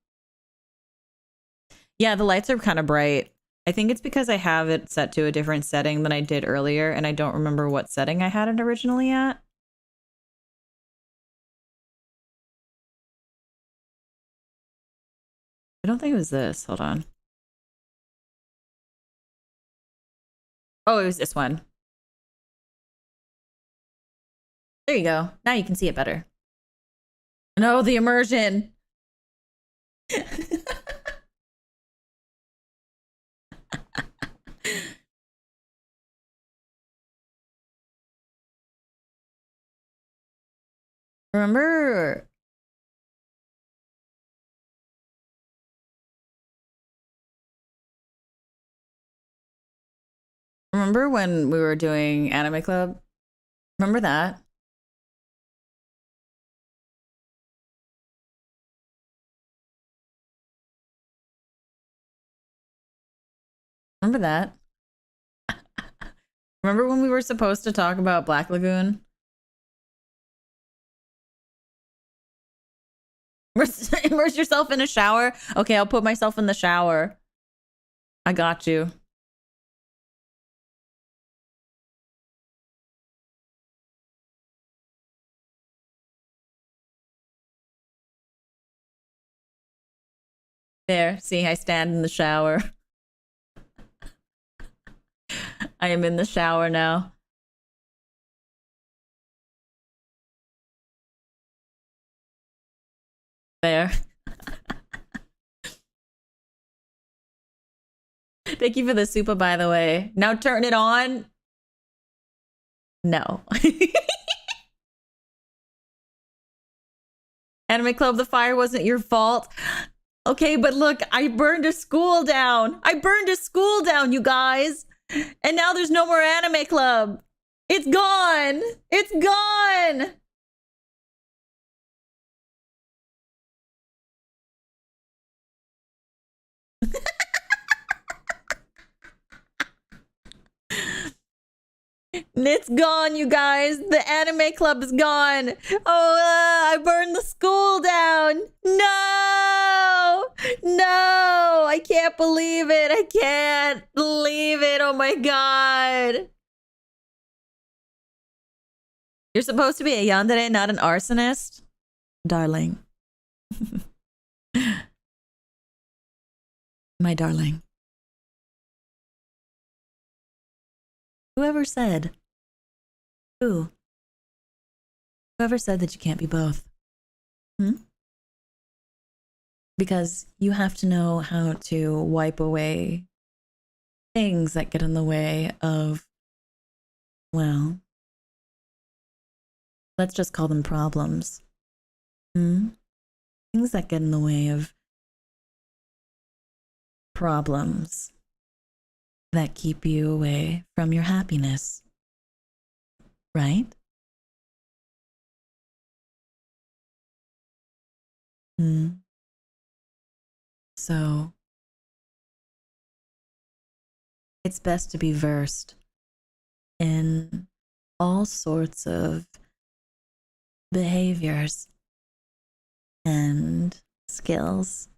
Yeah, the lights are kind of bright. I think it's because I have it set to a different setting than I did earlier, and I don't remember what setting I had it originally at. I don't think it was this. Hold on. Oh, it was this one. There you go. Now you can see it better. No, the immersion. Remember when we were doing Anime Club? Remember that? Remember that? Remember when we were supposed to talk about Black Lagoon? Immerse yourself in a shower? Okay, I'll put myself in the shower. I got you. There, see, I stand in the shower. I am in the shower now. There. Thank you for the super, by the way. Now turn it on. No. Anime Club, the fire wasn't your fault. Okay, but look, I burned a school down. I burned a school down, you guys. And now there's no more Anime Club. It's gone. It's gone. It's gone, you guys. The Anime Club is gone. Oh, I burned the school down. No, no, I can't believe it. I can't believe it. Oh my God. You're supposed to be a yandere, not an arsonist? Darling. My darling. Whoever said? Who? Whoever said that you can't be both? Because you have to know how to wipe away things that get in the way of, well, let's just call them problems. Things that get in the way of problems that keep you away from your happiness. Right? So it's best to be versed in all sorts of behaviors and skills.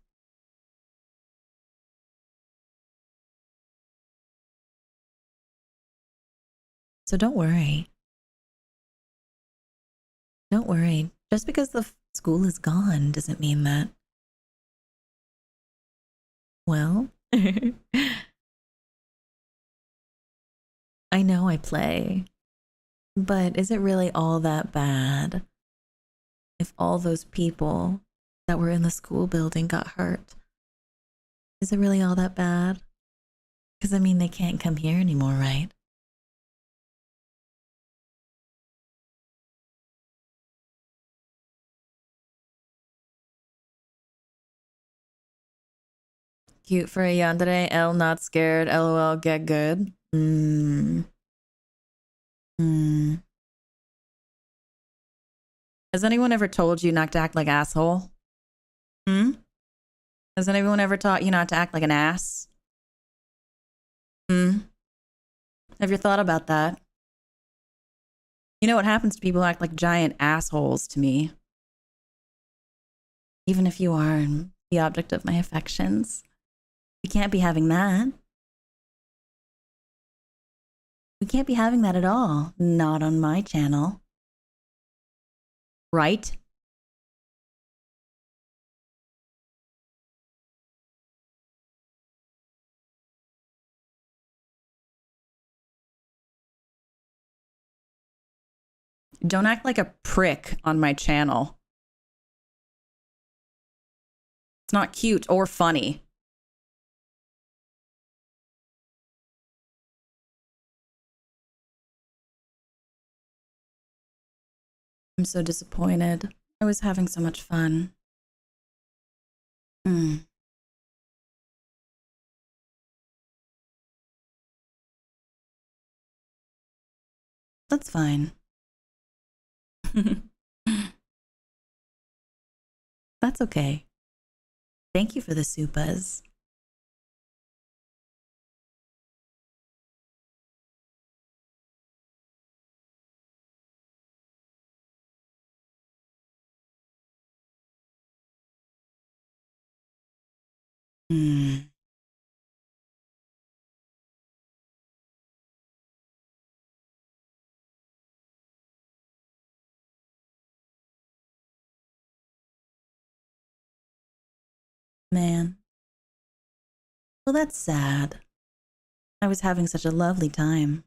So don't worry. Don't worry. Just because the school is gone doesn't mean that. Well, I know I play, but is it really all that bad if all those people that were in the school building got hurt? Is it really all that bad? Because I mean, they can't come here anymore, right? Cute for a yandere. L not scared. LOL get good. Has anyone ever told you not to act like asshole? Has anyone ever taught you not to act like an ass? Have you thought about that? You know what happens to people who act like giant assholes to me? Even if you are the object of my affections. We can't be having that. We can't be having that at all. Not on my channel. Right? Don't act like a prick on my channel. It's not cute or funny. I'm so disappointed. I was having so much fun. That's fine. That's okay. Thank you for the supas. Man. Well, that's sad. I was having such a lovely time.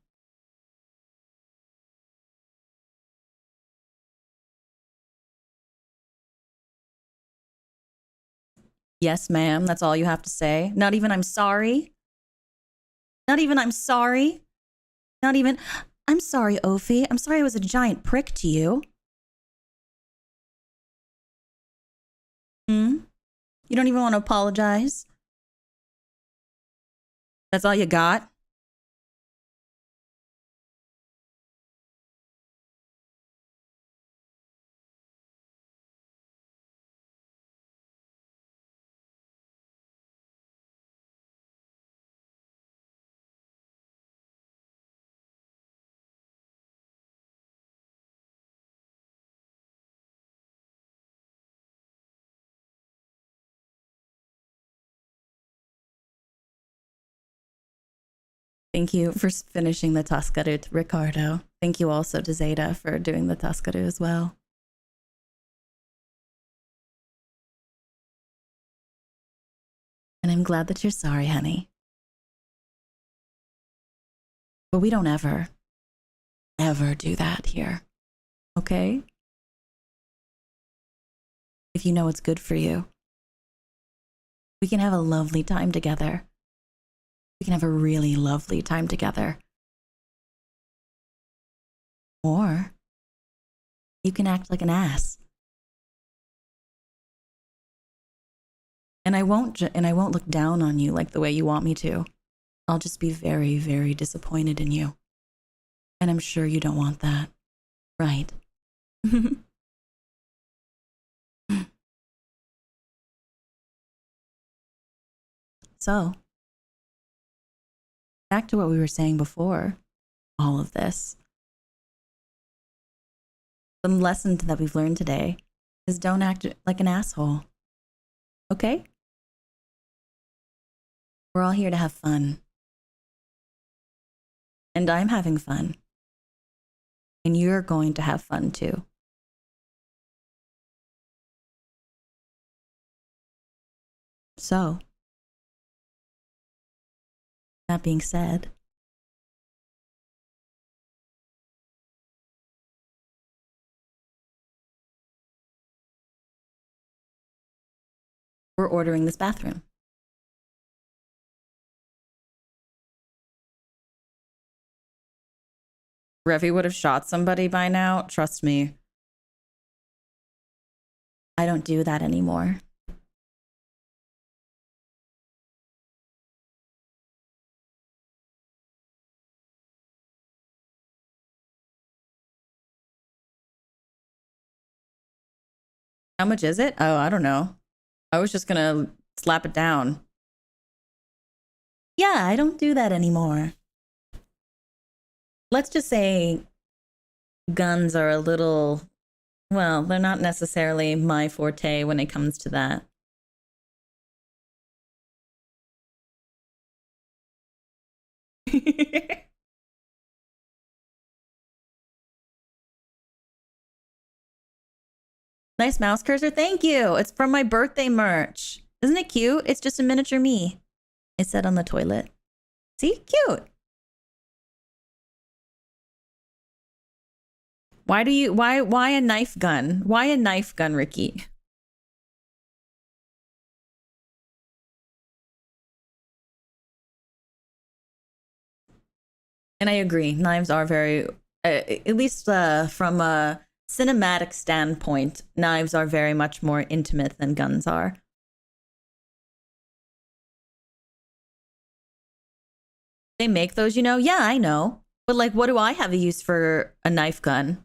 Yes, ma'am. That's all you have to say. Not even I'm sorry. Not even I'm sorry. Not even I'm sorry, Ophi. I'm sorry I was a giant prick to you. You don't even want to apologize? That's all you got? Thank you for finishing the Tuscadoo, Ricardo. Thank you also to Zeta for doing the Tuscadoo as well. And I'm glad that you're sorry, honey. But we don't ever do that here. Okay? If you know what's good for you, we can have a lovely time together. We can have a really lovely time together. Or you can act like an ass. And I won't look down on you like the way you want me to. I'll just be very, very disappointed in you. And I'm sure you don't want that. Right. So, back to what we were saying before all of this. The lesson that we've learned today is don't act like an asshole. Okay? We're all here to have fun. And I'm having fun. And you're going to have fun too. So, that being said, we're ordering this bathroom. Revy would have shot somebody by now. Trust me. I don't do that anymore. How much is it? Oh, I don't know. I was just gonna slap it down. Yeah, I don't do that anymore. Let's just say guns are a little, well, they're not necessarily my forte when it comes to that. Nice mouse cursor. Thank you. It's from my birthday merch. Isn't it cute? It's just a miniature me. It said on the toilet. See? Cute. Why a knife gun? Why a knife gun, Ricky? And I agree. Knives are very, at least from cinematic standpoint, knives are very much more intimate than guns are. They make those, you know? Yeah, I know. But like, what do I have a use for a knife gun?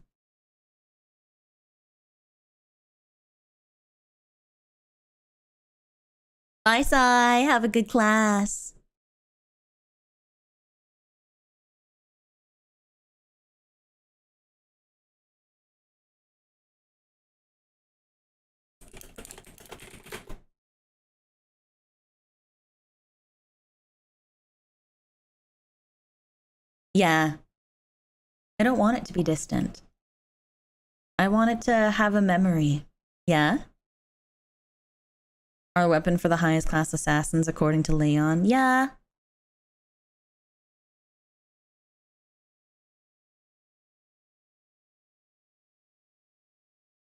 Bye, Sai. Have a good class. Yeah. I don't want it to be distant. I want it to have a memory. Yeah? Our weapon for the highest class assassins, according to Leon. Yeah.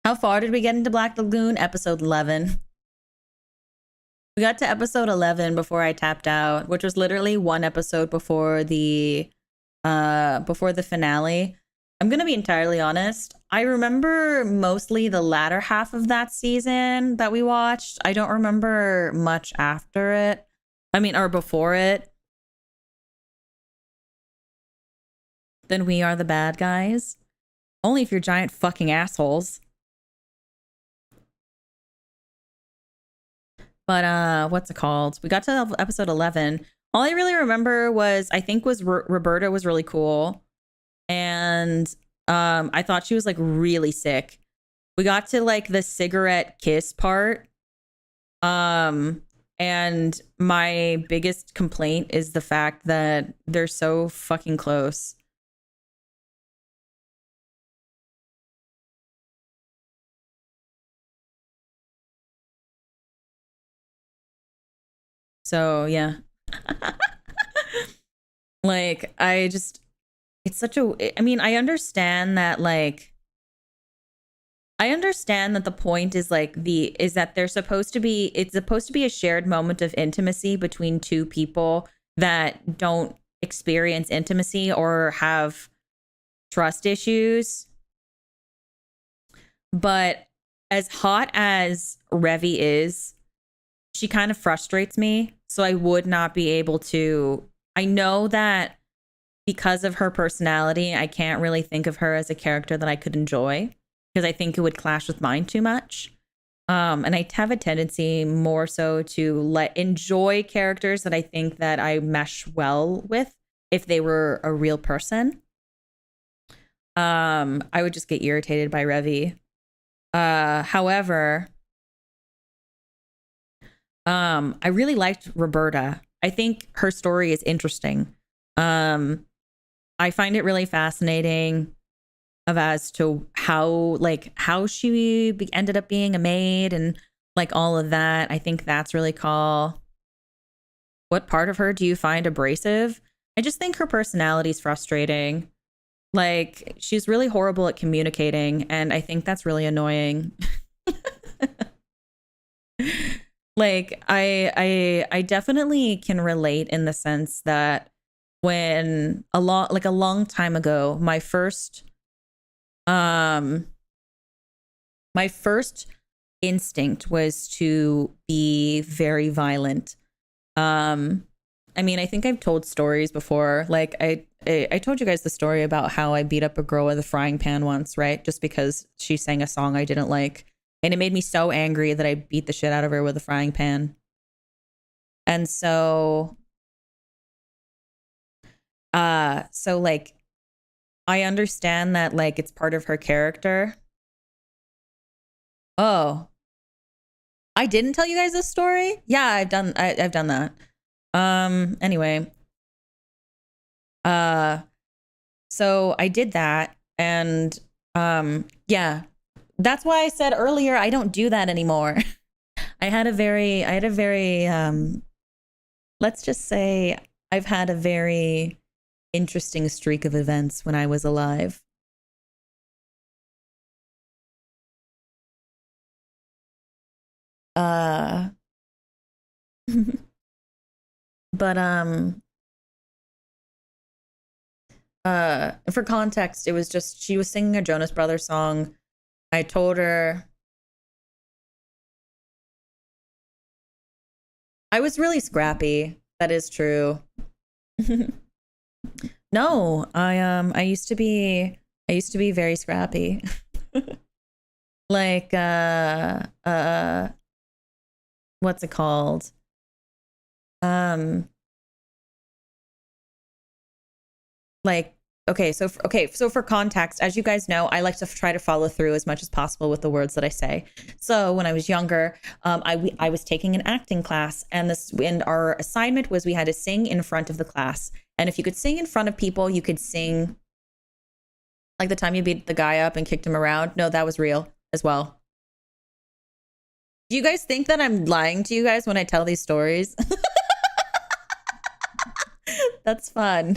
How far did we get into Black Lagoon? Episode 11. We got to episode 11 before I tapped out, which was literally one episode before the finale. I'm going to be entirely honest. I remember mostly the latter half of that season that we watched. I don't remember much after it. I mean, or before it. Then we are the bad guys. Only if you're giant fucking assholes. But what's it called? We got to episode 11. All I really remember was Roberta was really cool. And I thought she was like really sick. We got to like the cigarette kiss part. And my biggest complaint is the fact that they're so fucking close. So yeah. Like it's such a, I mean, I understand that the point is like is that it's supposed to be a shared moment of intimacy between two people that don't experience intimacy or have trust issues. But as hot as Revy is, she kind of frustrates me. So I would not be able to, I know that because of her personality, I can't really think of her as a character that I could enjoy because I think it would clash with mine too much. And I have a tendency more so to enjoy characters that I think that I mesh well with if they were a real person. I would just get irritated by Revy. However, I really liked Roberta. I think her story is interesting. I find it really fascinating as to how she ended up being a maid and like all of that. I think that's really cool. What part of her do you find abrasive? I just think her personality is frustrating. Like she's really horrible at communicating, and I think that's really annoying. Like I definitely can relate in the sense that when a long time ago, my first instinct was to be very violent. I mean, I think I've told stories before. Like I told you guys the story about how I beat up a girl with a frying pan once, right? Just because she sang a song I didn't like. And it made me so angry that I beat the shit out of her with a frying pan. And so like I understand that like it's part of her character. Oh. I didn't tell you guys this story? Yeah, I've done that. Anyway. So I did that, and yeah. That's why I said earlier I don't do that anymore. I had a very let's just say I've had a very interesting streak of events when I was alive. But for context, it was just she was singing a Jonas Brothers song I told her I was really scrappy. That is true. No, I used to be very scrappy. Like what's it called? Like so for context, as you guys know, I like to try to follow through as much as possible with the words that I say. So when I was younger, I was taking an acting class, and our assignment was we had to sing in front of the class. And if you could sing in front of people, you could sing like the time you beat the guy up and kicked him around. No, that was real as well. Do you guys think that I'm lying to you guys when I tell these stories? That's fun.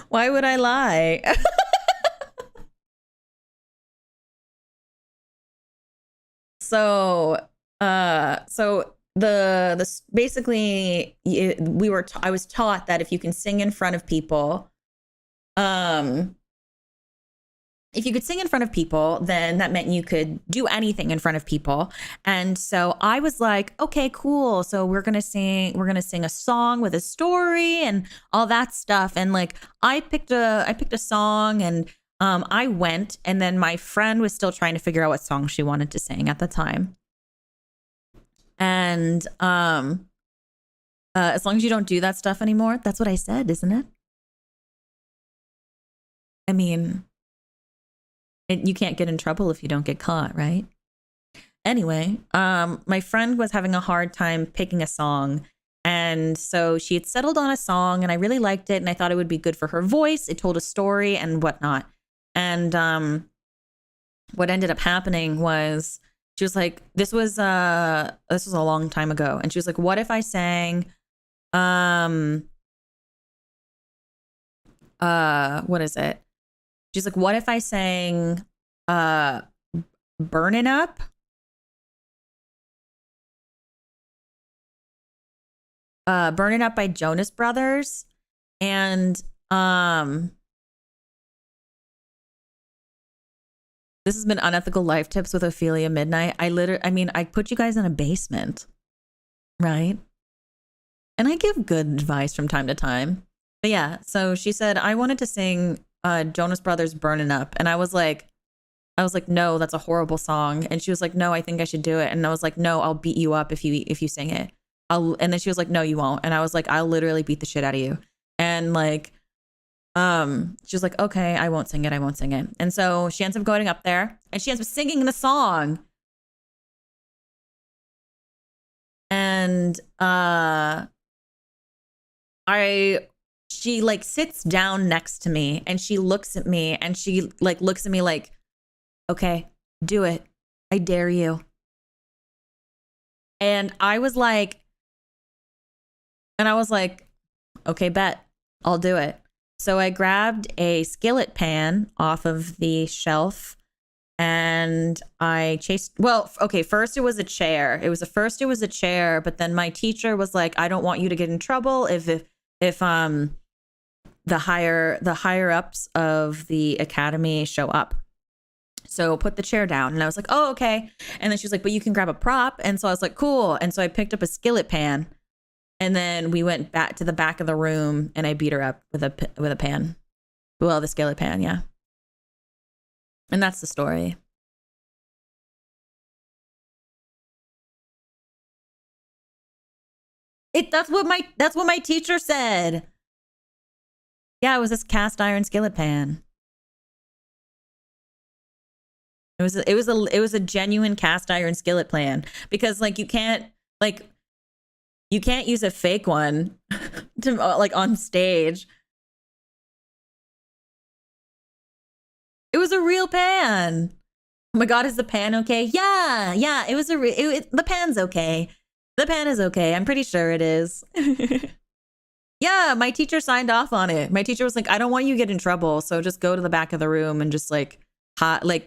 Why would I lie? So the basically I was taught that if you can sing in front of people, if you could sing in front of people, then that meant you could do anything in front of people. And so I was like, okay, cool. So we're going to sing a song with a story and all that stuff. And like, I picked a song, and I went, and then my friend was still trying to figure out what song she wanted to sing at the time. And as long as you don't do that stuff anymore, that's what I said, isn't it? I mean, you can't get in trouble if you don't get caught, right? Anyway, my friend was having a hard time picking a song. And so she had settled on a song, and I really liked it, and I thought it would be good for her voice. It told a story and whatnot. And what ended up happening was she was like, this was a long time ago. And she was like, what if I sang what is it? She's like, what if I sang Burnin' Up? Burnin' Up by Jonas Brothers. And this has been Unethical Life Tips with Ophelia Midnight. I put you guys in a basement, right? And I give good advice from time to time. But yeah, so she said, I wanted to sing Jonas Brothers Burnin' Up. And I was like, no, that's a horrible song. And she was like, no, I think I should do it. And I was like, no, I'll beat you up if you sing it. And then she was like, no, you won't. And I was like, I'll literally beat the shit out of you. And like, she was like, okay, I won't sing it. And so she ends up going up there, and she ends up singing the song. And she like sits down next to me, and she looks at me, and she like looks at me like, okay, do it. I dare you. And I was like, okay, bet. I'll do it. So I grabbed a skillet pan off of the shelf, and I first it was a chair. It was a chair, but then my teacher was like, I don't want you to get in trouble if the higher ups of the academy show up. So put the chair down. And I was like, oh, okay. And then she was like, but you can grab a prop. And so I was like, cool. And so I picked up a skillet pan, and then we went back to the back of the room, and I beat her up with a pan. Well, the skillet pan. Yeah. And that's the story. That's what my teacher said. Yeah, it was this cast iron skillet pan. It was a genuine cast iron skillet pan, because like you can't use a fake one to like on stage. It was a real pan. Oh my God, is the pan okay? Yeah. The pan's okay. The pan is okay. I'm pretty sure it is. Yeah, my teacher signed off on it. My teacher was like, I don't want you to get in trouble, so just go to the back of the room and just like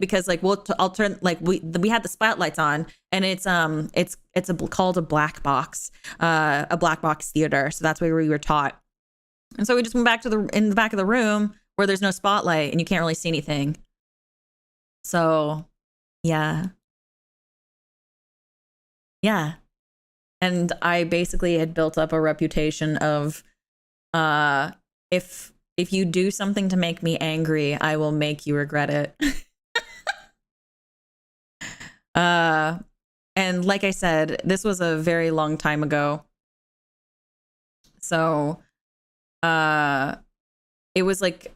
because like I'll turn, like we had the spotlights on, and it's called a black box theater. So that's where we were taught. And so we just went back in the back of the room where there's no spotlight and you can't really see anything. So yeah. Yeah. And I basically had built up a reputation of uh if you do something to make me angry, I will make you regret it. uh and like I said, this was a very long time ago. So uh it was like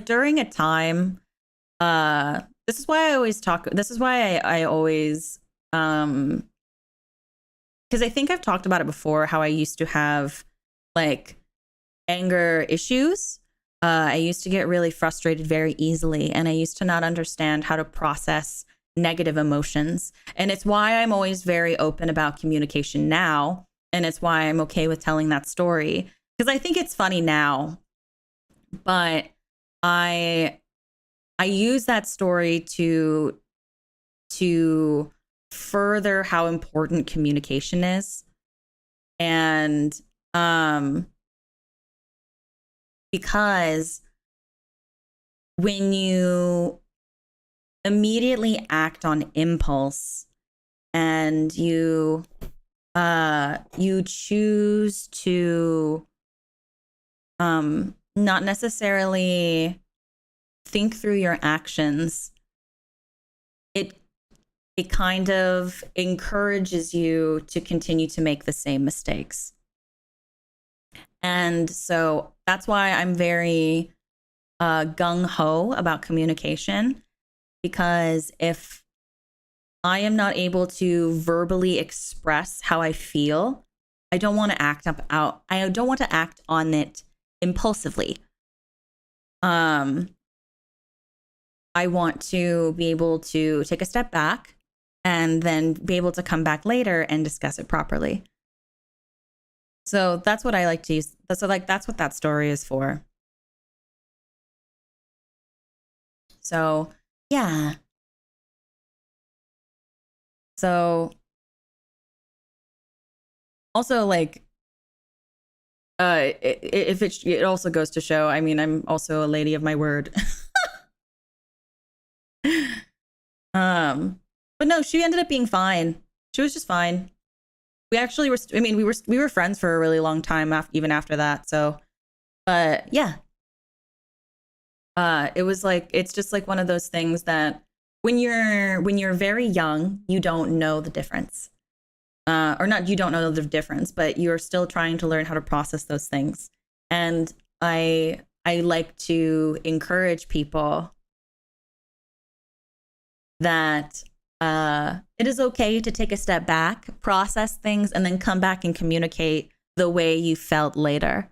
during a time, this is why I always talk, this is why I always because I think I've talked about it before, how I used to have like anger issues. I used to get really frustrated very easily, and I used to not understand how to process negative emotions. And it's why I'm always very open about communication now. And it's why I'm okay with telling that story, because I think it's funny now. But I use that story to further how important communication is. And because when you immediately act on impulse and you choose to not necessarily think through your actions, it kind of encourages you to continue to make the same mistakes. And so that's why I'm very gung-ho about communication, because if I am not able to verbally express how I feel, I don't want to act I don't want to act on it impulsively. I want to be able to take a step back and then be able to come back later and discuss it properly. So that's what I like to use. So like that's what that story is for. So yeah. So also like if it also goes to show, I mean, I'm also a lady of my word. But no, she ended up being fine. She was just fine. We actually were, I mean, we were friends for a really long time even after that. So, but yeah. It was like, it's just like one of those things that when you're very young, you don't know the difference. Or not, you don't know the difference, but you're still trying to learn how to process those things. And I like to encourage people that it is okay to take a step back, process things, and then come back and communicate the way you felt later.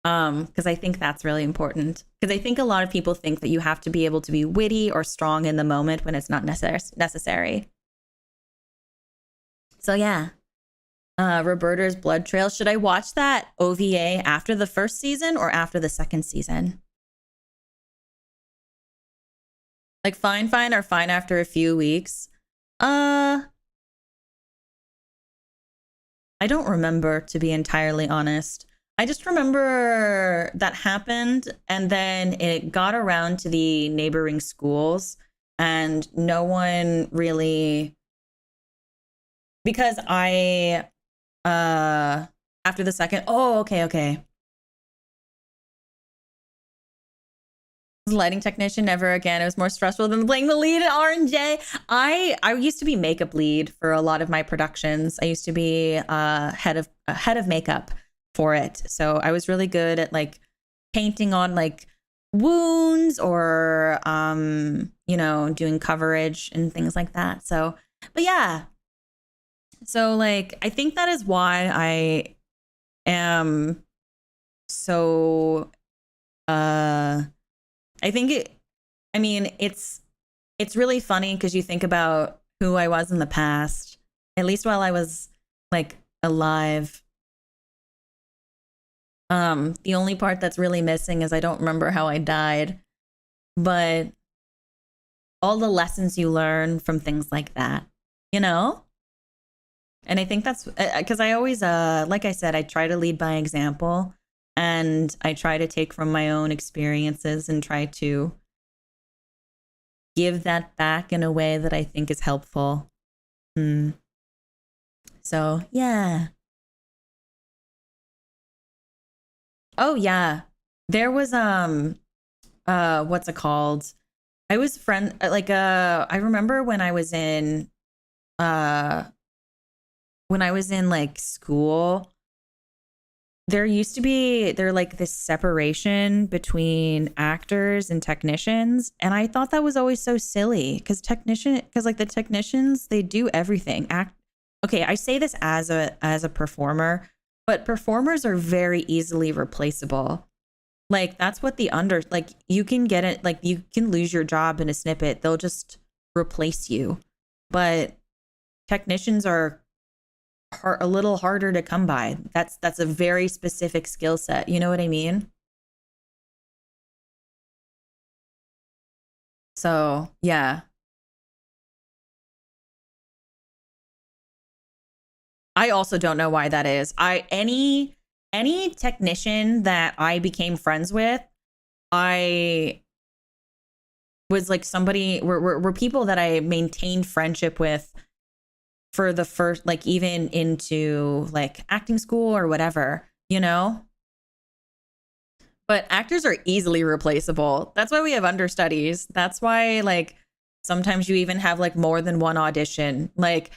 Because I think that's really important. Because I think a lot of people think that you have to be able to be witty or strong in the moment when it's not necessary. So yeah. Roberta's Blood Trail. Should I watch that OVA after the first season or after the second season? Like fine or fine after a few weeks? I don't remember, to be entirely honest. I just remember that happened, and then it got around to the neighboring schools, and no one really, because after the second, oh, okay. Lighting technician, never again. It was more stressful than playing the lead in R&J. I used to be makeup lead for a lot of my productions. I used to be head of makeup for it. So I was really good at like painting on like wounds or doing coverage and things like that. So, but yeah. So like I think that is why I am so I think it's really funny because you think about who I was in the past, at least while I was like alive. The only part that's really missing is I don't remember how I died, but all the lessons you learn from things like that, you know? And I think that's because I always, like I said, I try to lead by example, and I try to take from my own experiences and try to give that back in a way that I think is helpful. So yeah. Oh yeah. There was what's it called? I was I remember uh when I was in like school, there like this separation between actors and technicians, and I thought that was always so silly because like the technicians, they do everything. Okay, I say this as a performer, but performers are very easily replaceable. Like that's what like you can get it, like you can lose your job in a snippet. They'll just replace you. But technicians are a little harder to come by. That's a very specific skill set. You know what I mean? So, yeah. I also don't know why that is. Any technician that I became friends with, I was like somebody were people that I maintained friendship with for the first, like even into like acting school or whatever, you know? But actors are easily replaceable. That's why we have understudies. That's why like sometimes you even have like more than one audition. Like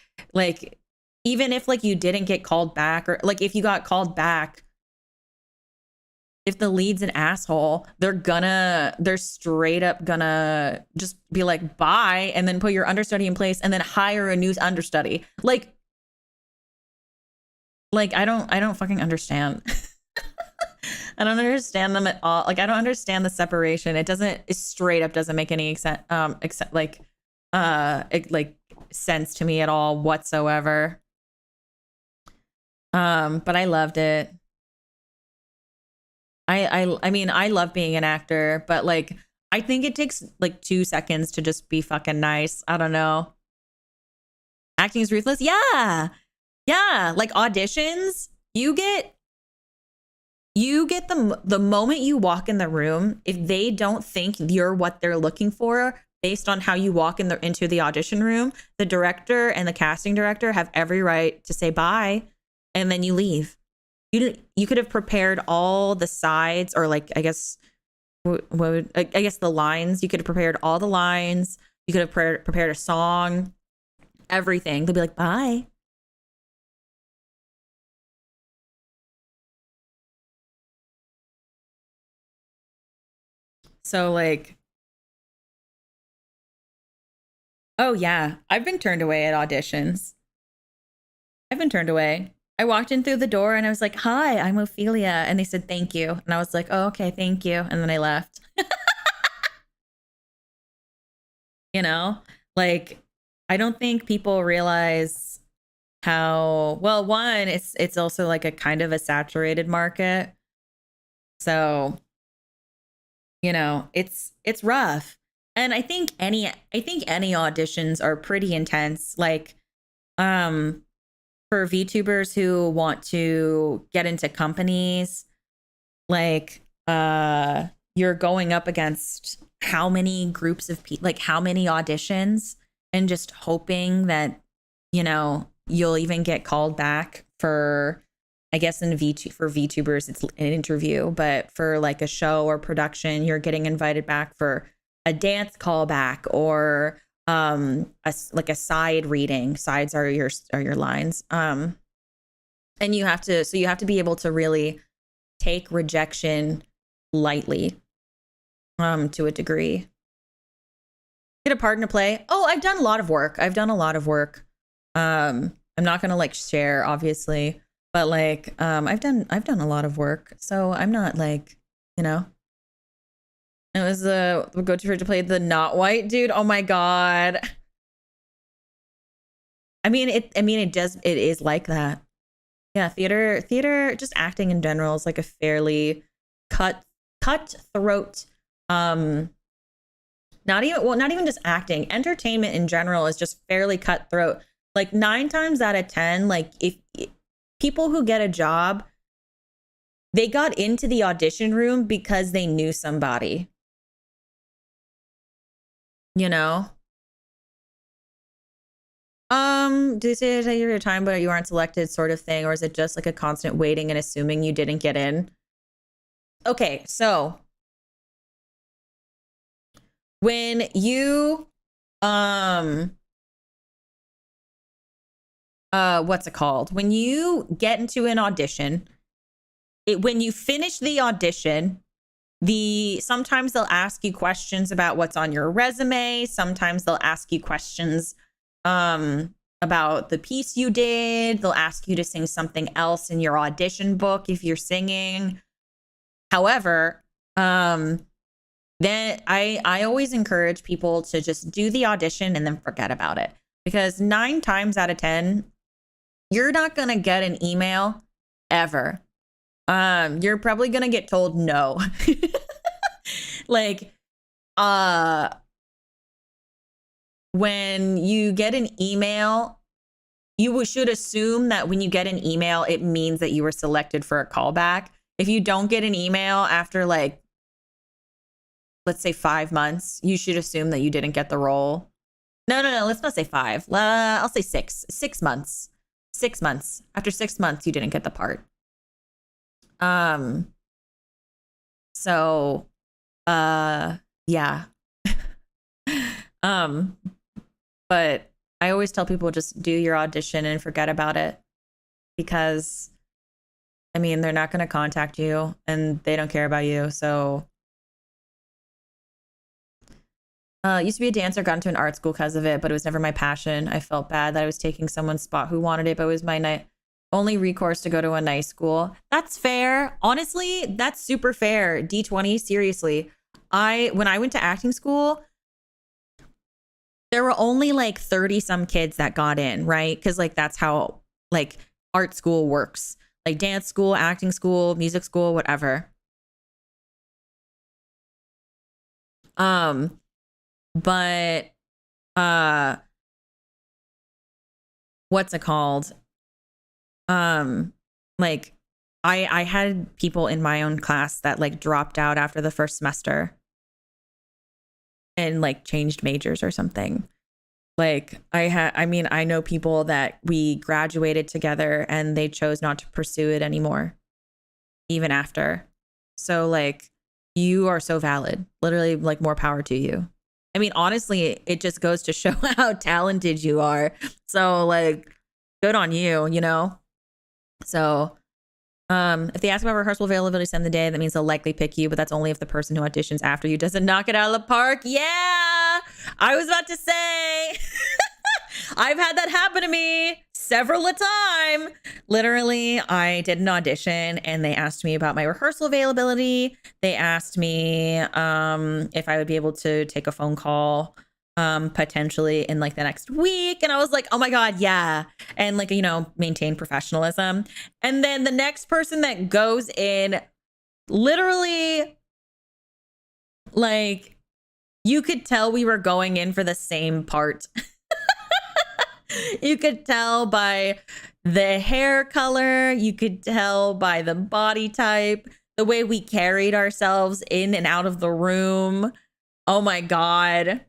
even if like you didn't get called back, or like if you got called back, if the lead's an asshole, they're straight up gonna just be like, bye, and then put your understudy in place and then hire a new understudy. Like I don't fucking understand. I don't understand them at all. Like I don't understand the separation. It straight up doesn't make any sense except like sense to me at all whatsoever. But I loved it. I mean, I love being an actor, but like I think it takes like 2 seconds to just be fucking nice. I don't know. Acting is ruthless. Yeah. Yeah, like auditions, you get the moment you walk in the room, if they don't think you're what they're looking for based on how you walk into the audition room, the director and the casting director have every right to say bye, and then you leave. You could have prepared all the sides, or like I guess I guess the lines. You could have prepared all the lines. You could have prepared a song, everything. They'll be like bye. So like, oh yeah, I've been turned away at auditions. I've been turned away. I walked in through the door and I was like, "Hi, I'm Ophelia," and they said, "Thank you," and I was like, "Oh, okay, thank you," and then I left. You know, like I don't think people realize how well. One, it's also like a kind of a saturated market, so you know it's rough. And I think any auditions are pretty intense. Like, um, for VTubers who want to get into companies, like you're going up against how many groups of people, like how many auditions, and just hoping that you'll even get called back for, I guess in for VTubers it's an interview, but for like a show or production you're getting invited back for a dance callback, or like a side reading. Sides are your lines. And you have to be able to really take rejection lightly, to a degree. Get a part in a play. Oh, I've done a lot of work. I'm not gonna like share, obviously, but like I've done a lot of work. So I'm not like, you know. It was we'll go to play the not white dude. Oh my god. It is like that. Yeah, theater, just acting in general is like a fairly cutthroat, not even just acting. Entertainment in general is just fairly cutthroat. Like 9 times out of 10, like if people who get a job, they got into the audition room because they knew somebody. you know? Do you say take your time, but you aren't selected sort of thing? Or is it just like a constant waiting and assuming you didn't get in? Okay, so when you, what's it called? When you get into an audition, when you finish the audition, sometimes they'll ask you questions about what's on your resume. Sometimes they'll ask you questions about the piece you did. They'll ask you to sing something else in your audition book if you're singing. However, then I always encourage people to just do the audition and then forget about it, because 9 times out of 10, you're not gonna get an email ever. You're probably gonna get told no. Like, when you get an email, you should assume that when you get an email, it means that you were selected for a callback. If you don't get an email after, like, let's say 5 months, you should assume that you didn't get the role. No, let's not say 5. I'll say 6. 6 months. 6 months. After 6 months, you didn't get the part. So, yeah. But I always tell people, just do your audition and forget about it, because, I mean, they're not going to contact you and they don't care about you. So, used to be a dancer, got into an art school because of it, but it was never my passion. I felt bad that I was taking someone's spot who wanted it, but it was my only recourse to go to a nice school. That's fair. Honestly, that's super fair. D20, seriously. When I went to acting school, there were only like 30 some kids that got in, right? Because like that's how like art school works. Like dance school, acting school, music school, whatever. But what's it called? Like I had people in my own class that like dropped out after the first semester and like changed majors or something. Like I know people that we graduated together and they chose not to pursue it anymore, even after. So like, you are so valid. Literally, like, more power to you. I mean, honestly, it just goes to show how talented you are. So like, good on you, you know? So if they ask about rehearsal availability, send the day. That means they'll likely pick you, but that's only if the person who auditions after you doesn't knock it out of the park. Yeah, I was about to say, I've had that happen to me several a time. Literally, I did an audition and they asked me about my rehearsal availability. They asked me if I would be able to take a phone call potentially in like the next week, and I was like, oh my god, yeah, and like, you know, maintain professionalism. And then the next person that goes in, literally, like, you could tell we were going in for the same part. You could tell by the hair color, you could tell by the body type, the way we carried ourselves in and out of the room. Oh my god.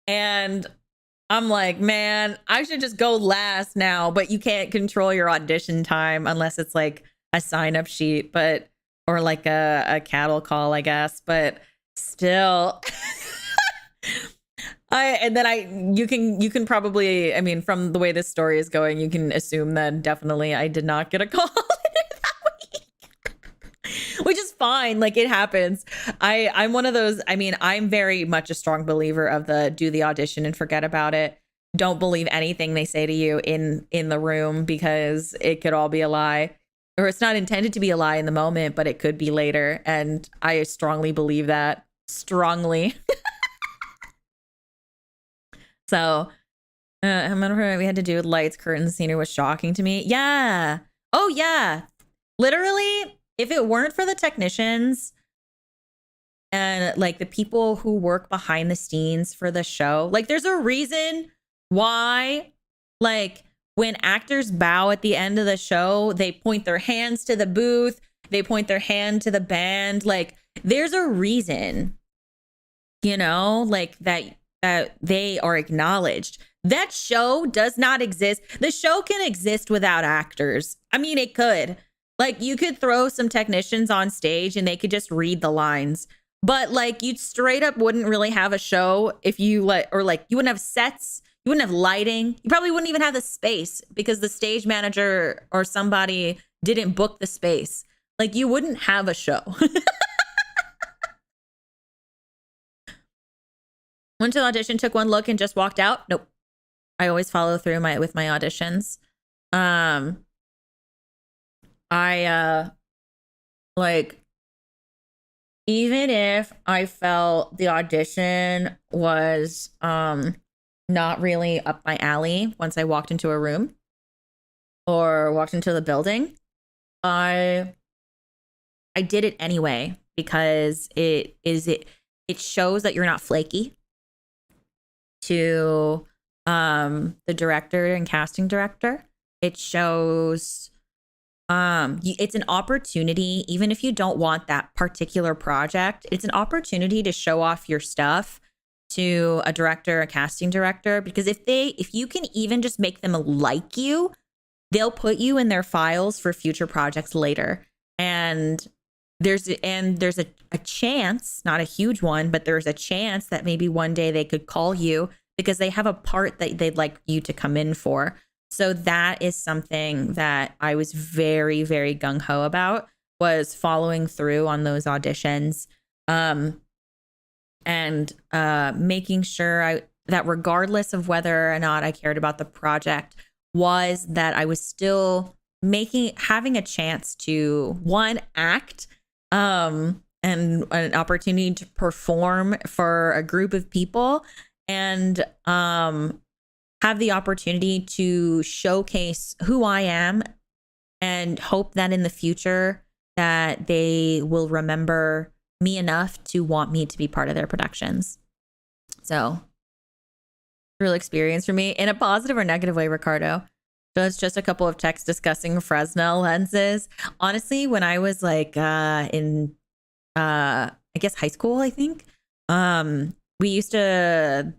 And I'm like, man, I should just go last now, but you can't control your audition time unless it's like a sign-up sheet, but or like a cattle call, I guess. But still, you can probably, I mean, from the way this story is going, you can assume that definitely I did not get a call that week, which is fine. Like, it happens. I'm one of those. I mean, I'm very much a strong believer of the do the audition and forget about it. Don't believe anything they say to you in the room, because it could all be a lie, or it's not intended to be a lie in the moment, but it could be later. And I strongly believe that. Strongly. So, I remember we had to do with lights, curtains, scenery was shocking to me. Yeah. Oh, yeah. Literally, if it weren't for the technicians and like the people who work behind the scenes for the show, like, there's a reason why, like, when actors bow at the end of the show, they point their hands to the booth, they point their hand to the band. Like, there's a reason. you know, like that they are acknowledged. That show does not exist. The show can exist without actors. I mean, it could. Like, you could throw some technicians on stage and they could just read the lines. But like, you straight up wouldn't really have a show if you like, or like, you wouldn't have sets, you wouldn't have lighting. You probably wouldn't even have the space because the stage manager or somebody didn't book the space. Like, you wouldn't have a show. Went to the audition, took one look and just walked out. Nope. I always follow through with my auditions. I like, even if I felt the audition was not really up my alley once I walked into a room or walked into the building, I did it anyway because it shows that you're not flaky to the director and casting director. It shows it's an opportunity, even if you don't want that particular project, it's an opportunity to show off your stuff to a director, a casting director, because if you can even just make them like you, they'll put you in their files for future projects later. And there's a chance, not a huge one, but there's a chance that maybe one day they could call you because they have a part that they'd like you to come in for. So that is something that I was very, very gung-ho about, was following through on those auditions, and making sure that regardless of whether or not I cared about the project, was that I was still having a chance to, one, act, and an opportunity to perform for a group of people, and have the opportunity to showcase who I am and hope that in the future that they will remember me enough to want me to be part of their productions. So, real experience for me in a positive or negative way, Ricardo. So it's just a couple of texts discussing Fresnel lenses. Honestly, when I was like in I guess high school, I think, we used to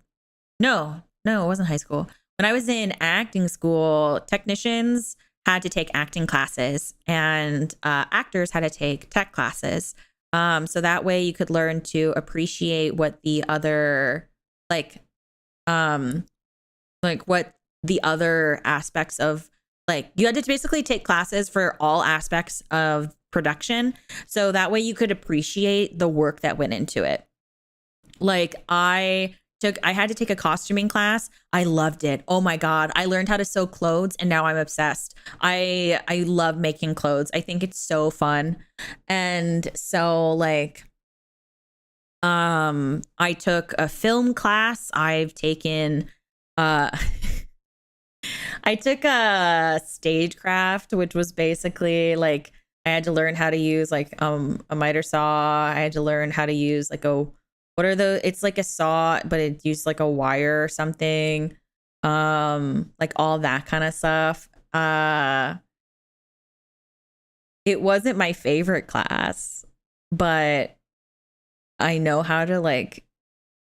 No, it wasn't high school. When I was in acting school, technicians had to take acting classes and actors had to take tech classes. So that way you could learn to appreciate what the other, what the other aspects of, like, you had to basically take classes for all aspects of production. So that way you could appreciate the work that went into it. Like, I had to take a costuming class. I loved it. Oh my God. I learned how to sew clothes and now I'm obsessed. I love making clothes. I think it's so fun. And so I took a film class. I've taken I took a stagecraft, which was basically like, I had to learn how to use a miter saw. I had to learn how to use it's like a saw, but it used like a wire or something. Like all that kind of stuff. It wasn't my favorite class, but I know how to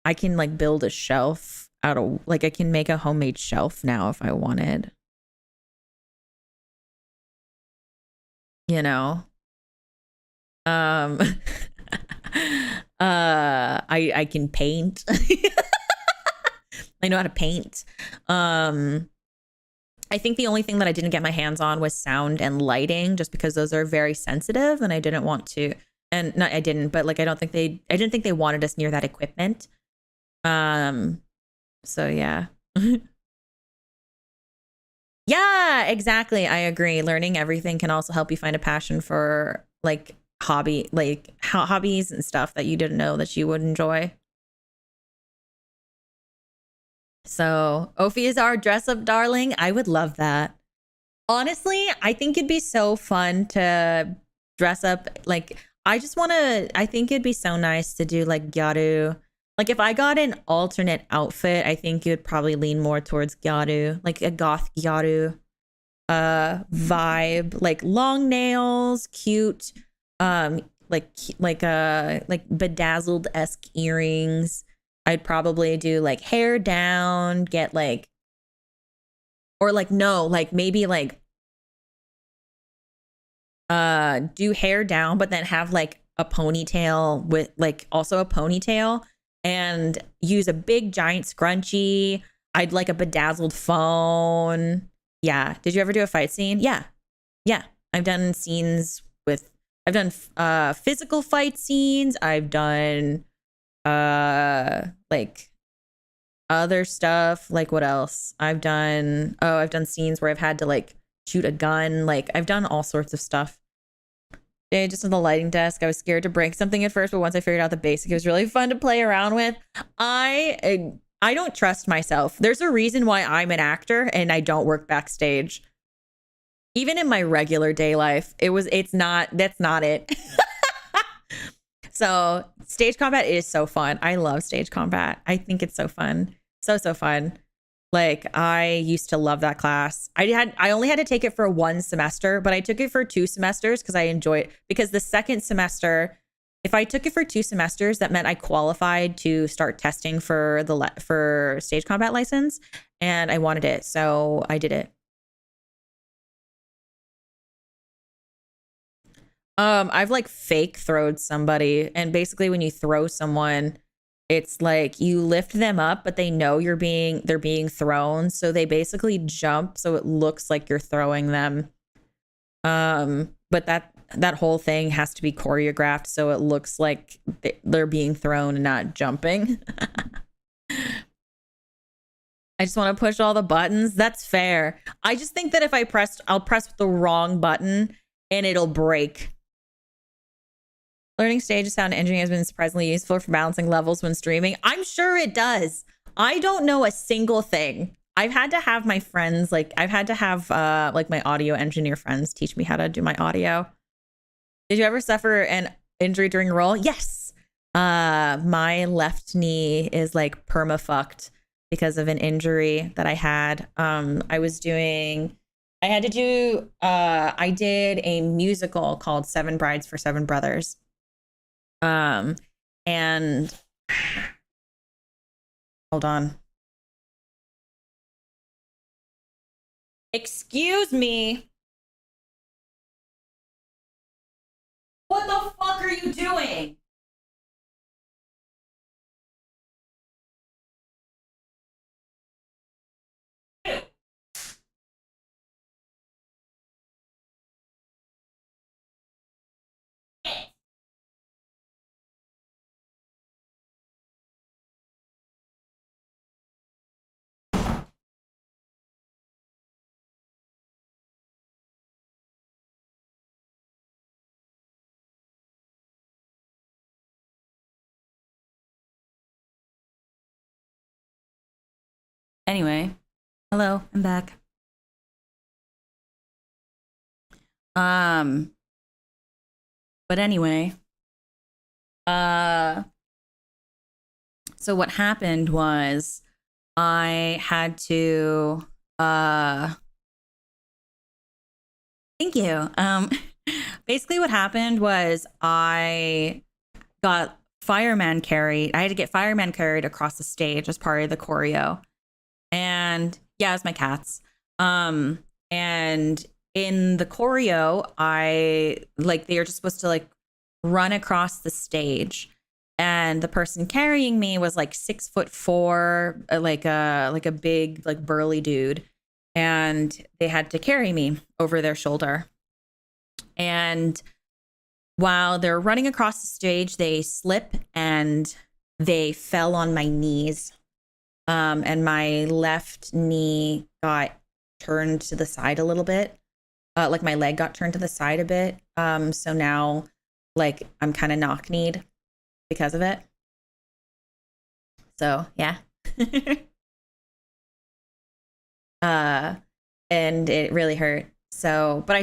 I can build a shelf out of I can make a homemade shelf now if I wanted. You know? I can paint. I know how to paint. I think the only thing that I didn't get my hands on was sound and lighting, just because those are very sensitive and I didn't want to, and not I didn't, but I didn't think they wanted us near that equipment. So yeah. Yeah, exactly. I agree. Learning everything can also help you find a passion for hobbies and stuff that you didn't know that you would enjoy. So, Ophi is our dress up darling. I would love that. Honestly, I think it'd be so fun to dress up. I think it'd be so nice to do gyaru. If I got an alternate outfit, I think it would probably lean more towards gyaru, like a goth gyaru vibe, like long nails, cute like bedazzled-esque earrings. I'd probably do like hair down, get like, or like no, like maybe like do hair down, but then have like a ponytail with like also a ponytail, and use a big giant scrunchie. I'd like a bedazzled phone. Yeah. Did you ever do a fight scene? Yeah. Yeah. I've done scenes with, I've done physical fight scenes. I've done like other stuff. Like what else? I've done scenes where I've had to like shoot a gun. Like I've done all sorts of stuff. Just on the lighting desk, I was scared to break something at first, but once I figured out the basic, it was really fun to play around with. I don't trust myself. There's a reason why I'm an actor and I don't work backstage. Even in my regular day life, that's not it. So stage combat is so fun. I love stage combat. I think it's so fun. So fun. Like I used to love that class. I only had to take it for 1 semester, but I took it for 2 semesters because I enjoy it. Because the second semester, if I took it for 2 semesters, that meant I qualified to start testing for for stage combat license, and I wanted it, so I did it. I've like fake throwed somebody, and basically when you throw someone, it's like you lift them up, but they know they're being thrown, so they basically jump so it looks like you're throwing them. But that whole thing has to be choreographed so it looks like they're being thrown and not jumping. I just want to push all the buttons. That's fair. I just think that if I'll press the wrong button and it'll break. Learning stage sound engineering has been surprisingly useful for balancing levels when streaming. I'm sure it does. I don't know a single thing. I've had to have my friends, like I've had to have like my audio engineer friends teach me how to do my audio. Did you ever suffer an injury during a role? Yes. My left knee is like perma-fucked because of an injury that I had. I did a musical called Seven Brides for Seven Brothers. And hold on. Excuse me. What the fuck are you doing? Anyway, hello, I'm back. But anyway, so what happened was I had to thank you. Basically what happened was I got fireman carried. I had to get fireman carried across the stage as part of the choreo. And yeah, it's my cats. And in the choreo, they are just supposed to like run across the stage. And the person carrying me was like 6'4", like a big, like burly dude. And they had to carry me over their shoulder. And while they're running across the stage, they slip and they fell on my knees. And my left knee got turned to the side a little bit. Like my leg got turned to the side a bit. So now like I'm kind of knock-kneed because of it. So yeah. And it really hurt. So, but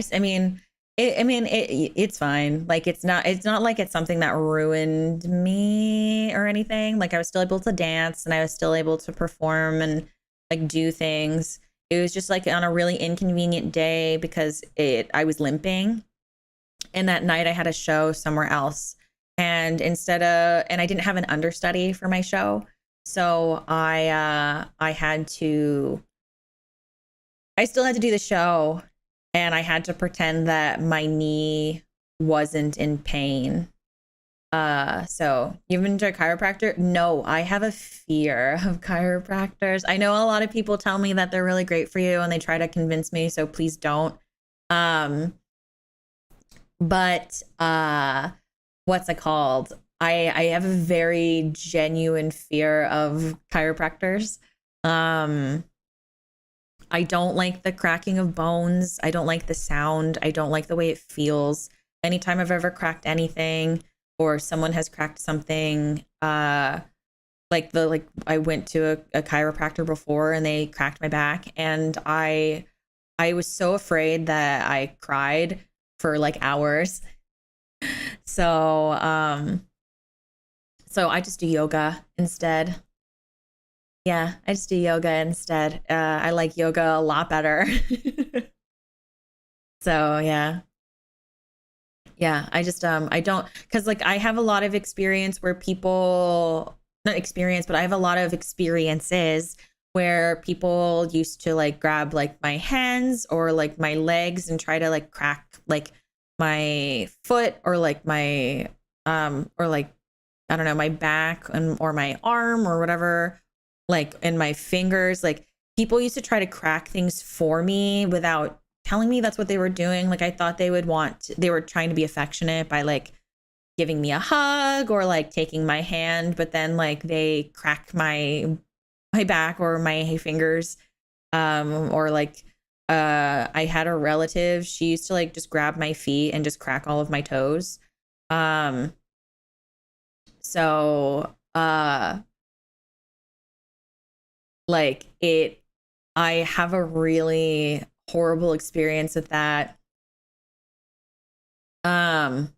it's fine. Like it's not like it's something that ruined me or anything. Like I was still able to dance and I was still able to perform and like do things. It was just like on a really inconvenient day because I was limping and that night I had a show somewhere else. And and I didn't have an understudy for my show. So I still had to do the show, and I had to pretend that my knee wasn't in pain. So you've been to a chiropractor? No, I have a fear of chiropractors. I know a lot of people tell me that they're really great for you and they try to convince me, so please don't. But what's it called? I have a very genuine fear of chiropractors. I don't like the cracking of bones. I don't like the sound. I don't like the way it feels. Anytime I've ever cracked anything or someone has cracked something, I went to a chiropractor before and they cracked my back, and I was so afraid that I cried for like hours. So I just do yoga instead. Yeah, I just do yoga instead. I like yoga a lot better. So yeah. Yeah, I just I don't, because like I have a lot of experience where people, not experience, but I have a lot of experiences where people used to like grab like my hands or like my legs and try to like crack like my foot or like my or like, I don't know, my back and or my arm or whatever, like in my fingers. Like people used to try to crack things for me without telling me that's what they were doing. Like I thought they were trying to be affectionate by like giving me a hug or like taking my hand, but then like they crack my back or my fingers. Or like I had a relative, she used to like just grab my feet and just crack all of my toes. So like I have a really horrible experience with that. And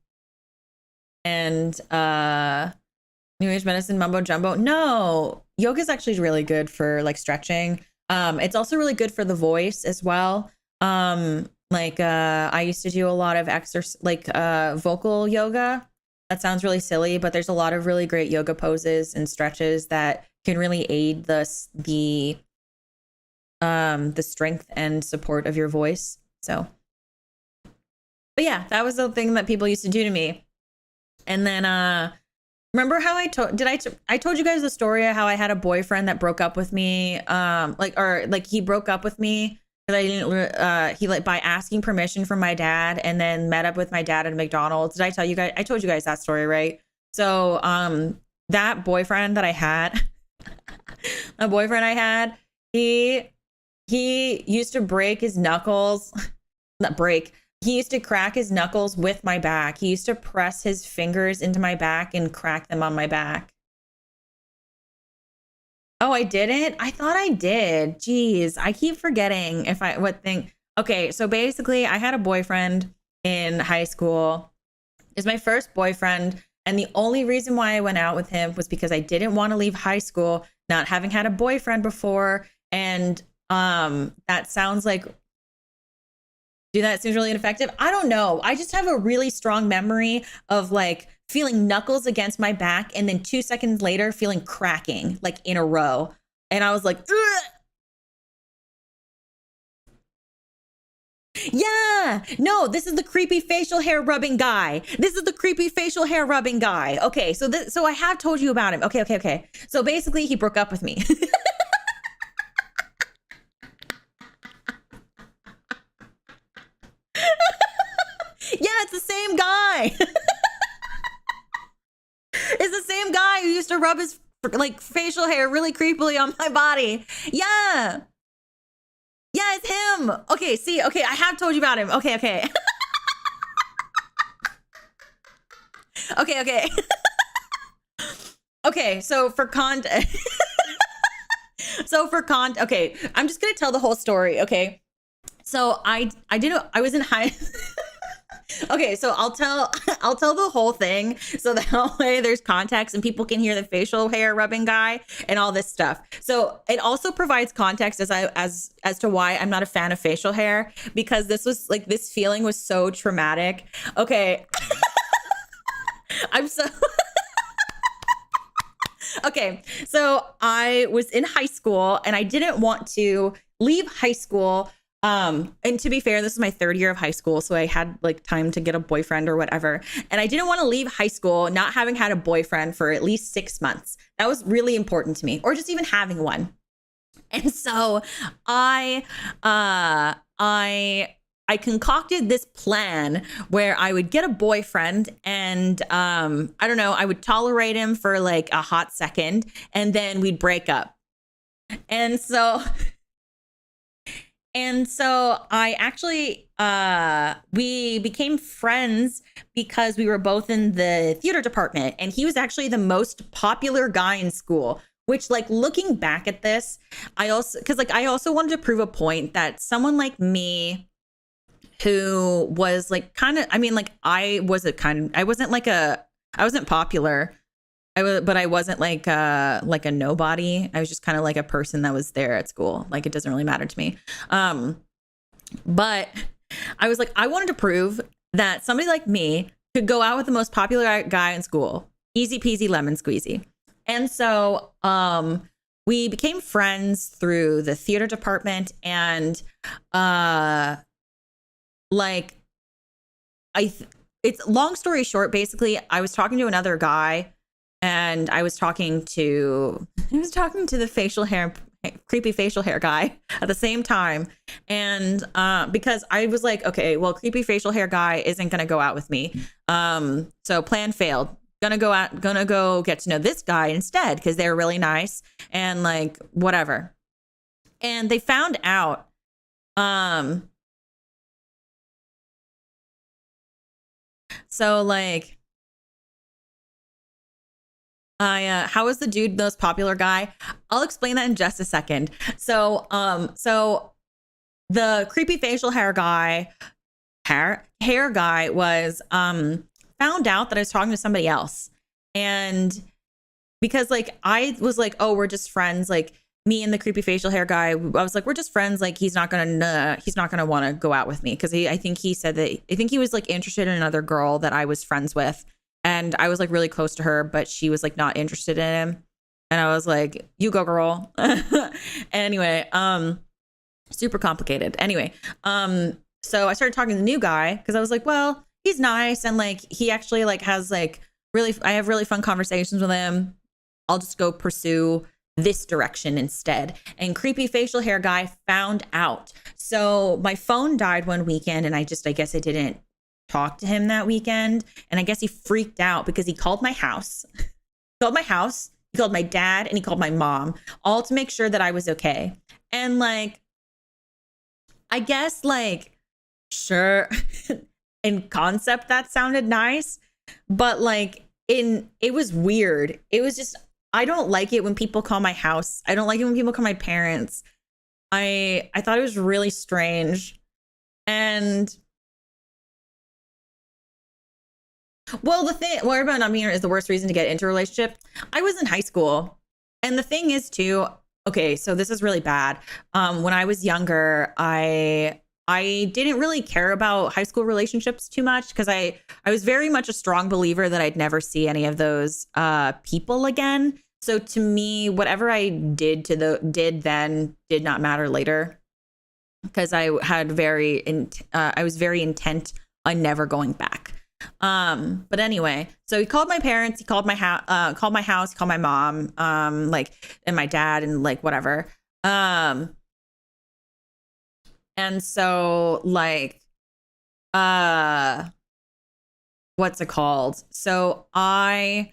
New Age medicine mumbo jumbo. No, yoga is actually really good for like stretching. It's also really good for the voice as well. I used to do a lot of vocal yoga. That sounds really silly, but there's a lot of really great yoga poses and stretches that can really aid the strength and support of your voice. So, but yeah, that was the thing that people used to do to me. And then remember how I told you guys the story of how I had a boyfriend that broke up with me, he broke up with me because I didn't he like by asking permission from my dad, and then met up with my dad at McDonald's. Did I tell you guys? I told you guys that story, right? So that boyfriend that I had he used to break his knuckles. He used to crack his knuckles with my back. He used to press his fingers into my back and crack them on my back. Oh, I didn't? I thought I did. Jeez, I keep forgetting what thing. Okay, so basically I had a boyfriend in high school. It was my first boyfriend. And the only reason why I went out with him was because I didn't want to leave high school, not having had a boyfriend before. And that sounds like, that seems really ineffective. I don't know. I just have a really strong memory of like feeling knuckles against my back and then 2 seconds later feeling cracking like in a row. And I was like, ugh! Yeah, no, this is the creepy facial hair rubbing guy. Okay, so I have told you about him. Okay. So basically he broke up with me. Yeah, it's the same guy. It's the same guy who used to rub his like facial hair really creepily on my body. Yeah, it's him. Okay, I have told you about him. Okay. Okay. Okay, so for context. Okay, I'm just gonna tell the whole story. Okay, so I was in high Okay, so I'll tell the whole thing so that way there's context and people can hear the facial hair rubbing guy and all this stuff. So it also provides context as to why I'm not a fan of facial hair, because this feeling was so traumatic. Okay. I'm so Okay, so I was in high school and I didn't want to leave high school. And to be fair, this is my third year of high school, so I had like time to get a boyfriend or whatever. And I didn't want to leave high school not having had a boyfriend for at least 6 months. That was really important to me, or just even having one. And so I concocted this plan where I would get a boyfriend and I don't know, I would tolerate him for like a hot second and then we'd break up. And so I actually we became friends because we were both in the theater department, and he was actually the most popular guy in school. Which, like, looking back at this, I also wanted to prove a point that someone like me, who was like kind of, I mean, like I wasn't popular. But I wasn't like a nobody. I was just kind of like a person that was there at school. Like, it doesn't really matter to me. But I was like, I wanted to prove that somebody like me could go out with the most popular guy in school. Easy peasy lemon squeezy. And so we became friends through the theater department, and it's long story short, basically, I was talking to another guy, and I was talking to the creepy facial hair guy at the same time. And because I was like, okay, well, creepy facial hair guy isn't going to go out with me. So plan failed. Gonna go get to know this guy instead, because they're really nice and like whatever. And they found out so like how was the dude the most popular guy? I'll explain that in just a second. So the creepy facial hair guy was found out that I was talking to somebody else. And because like I was like, oh, we're just friends, like me and the creepy facial hair guy, I was like, we're just friends, like he's not gonna want to go out with me, because I think he was like interested in another girl that I was friends with. And I was like really close to her, but she was like not interested in him. And I was like, you go, girl. Anyway, super complicated. Anyway, so I started talking to the new guy because I was like, well, he's nice. And like, he actually like has like I have really fun conversations with him. I'll just go pursue this direction instead. And creepy facial hair guy found out. So my phone died one weekend, and I guess I didn't talk to him that weekend. And I guess he freaked out because he called my house. He called my dad, and he called my mom, all to make sure that I was okay. And like, I guess like, sure, in concept that sounded nice, but like it was weird. It was just, I don't like it when people call my house. I don't like it when people call my parents. I thought it was really strange. And well, the thing, worry about not being is the worst reason to get into a relationship. I was in high school. And the thing is too, okay, so this is really bad. When I was younger, I didn't really care about high school relationships too much, because I was very much a strong believer that I'd never see any of those people again. So to me, whatever I did then did not matter later, because I was very intent on never going back. But anyway, so he called my parents, he called my house, he called my mom, like, and my dad, and like whatever. And so like, what's it called? So I'm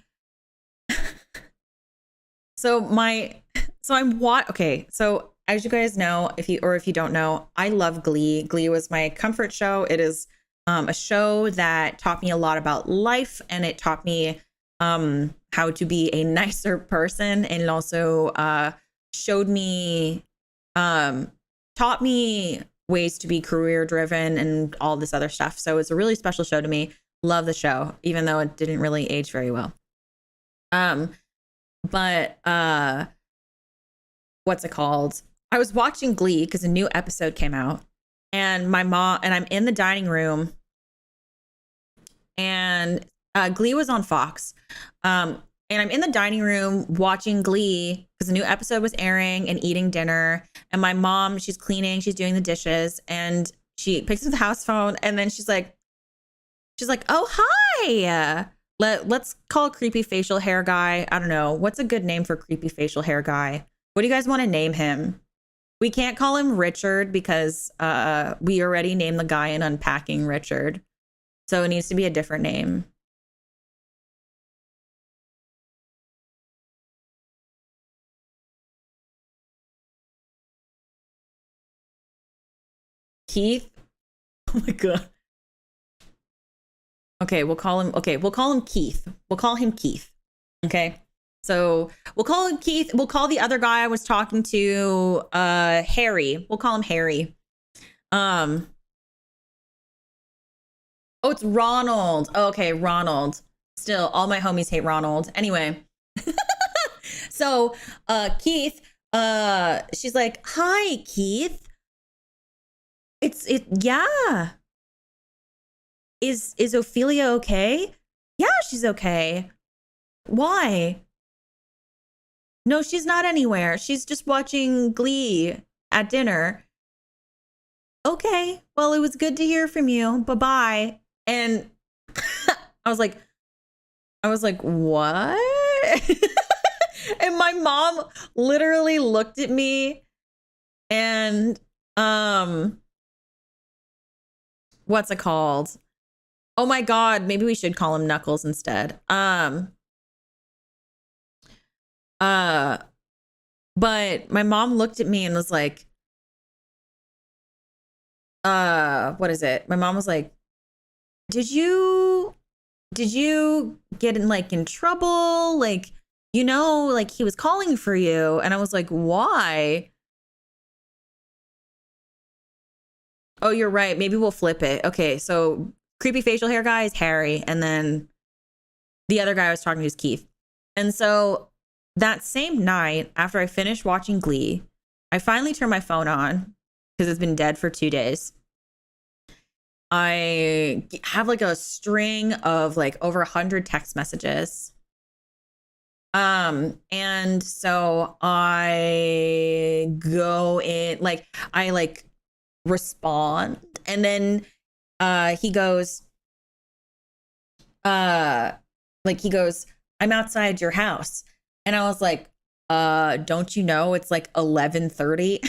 okay. So as you guys know, if you don't know, I love Glee. Glee was my comfort show. It is a show that taught me a lot about life, and it taught me how to be a nicer person, and it also taught me ways to be career driven and all this other stuff. So it's a really special show to me. Love the show, even though it didn't really age very well. But what's it called? I was watching Glee because a new episode came out, and my mom and I'm in the dining room, and Glee was on Fox. And I'm in the dining room watching Glee because a new episode was airing and eating dinner. And my mom, she's cleaning, she's doing the dishes, and she picks up the house phone, and then she's like, "Oh, hi. Let's call creepy facial hair guy. I don't know. What's a good name for creepy facial hair guy? What do you guys want to name him? We can't call him Richard because we already named the guy in Unpacking Richard. So it needs to be a different name." Keith? Oh my god. Okay, we'll call him Keith. We'll call him Keith. Okay. So we'll call him Keith. We'll call the other guy I was talking to Harry. We'll call him Harry. Oh, it's Ronald. Okay, Ronald. Still, all my homies hate Ronald. Anyway. So Keith, she's like, "Hi, Keith. Yeah. Is Ophelia okay?" "Yeah, she's okay." "Why?" "No, she's not anywhere. She's just watching Glee at dinner." "Okay, well, it was good to hear from you. Bye-bye." And I was like, "What?" And my mom literally looked at me and what's it called? Oh my god, maybe we should call him Knuckles instead. But my mom looked at me and was like, what is it? My mom was like, did you get in trouble? Like, like he was calling for you. And I was like, why? Oh, you're right. Maybe we'll flip it. Okay, so creepy facial hair guy is Harry, and then the other guy I was talking to is Keith. And so that same night, after I finished watching Glee, I finally turned my phone on because it's been dead for 2 days. I have like a string of like over 100 text messages. And so I go in, like, I like respond, and then he goes, "I'm outside your house." And I was like, don't you know it's like 11:30?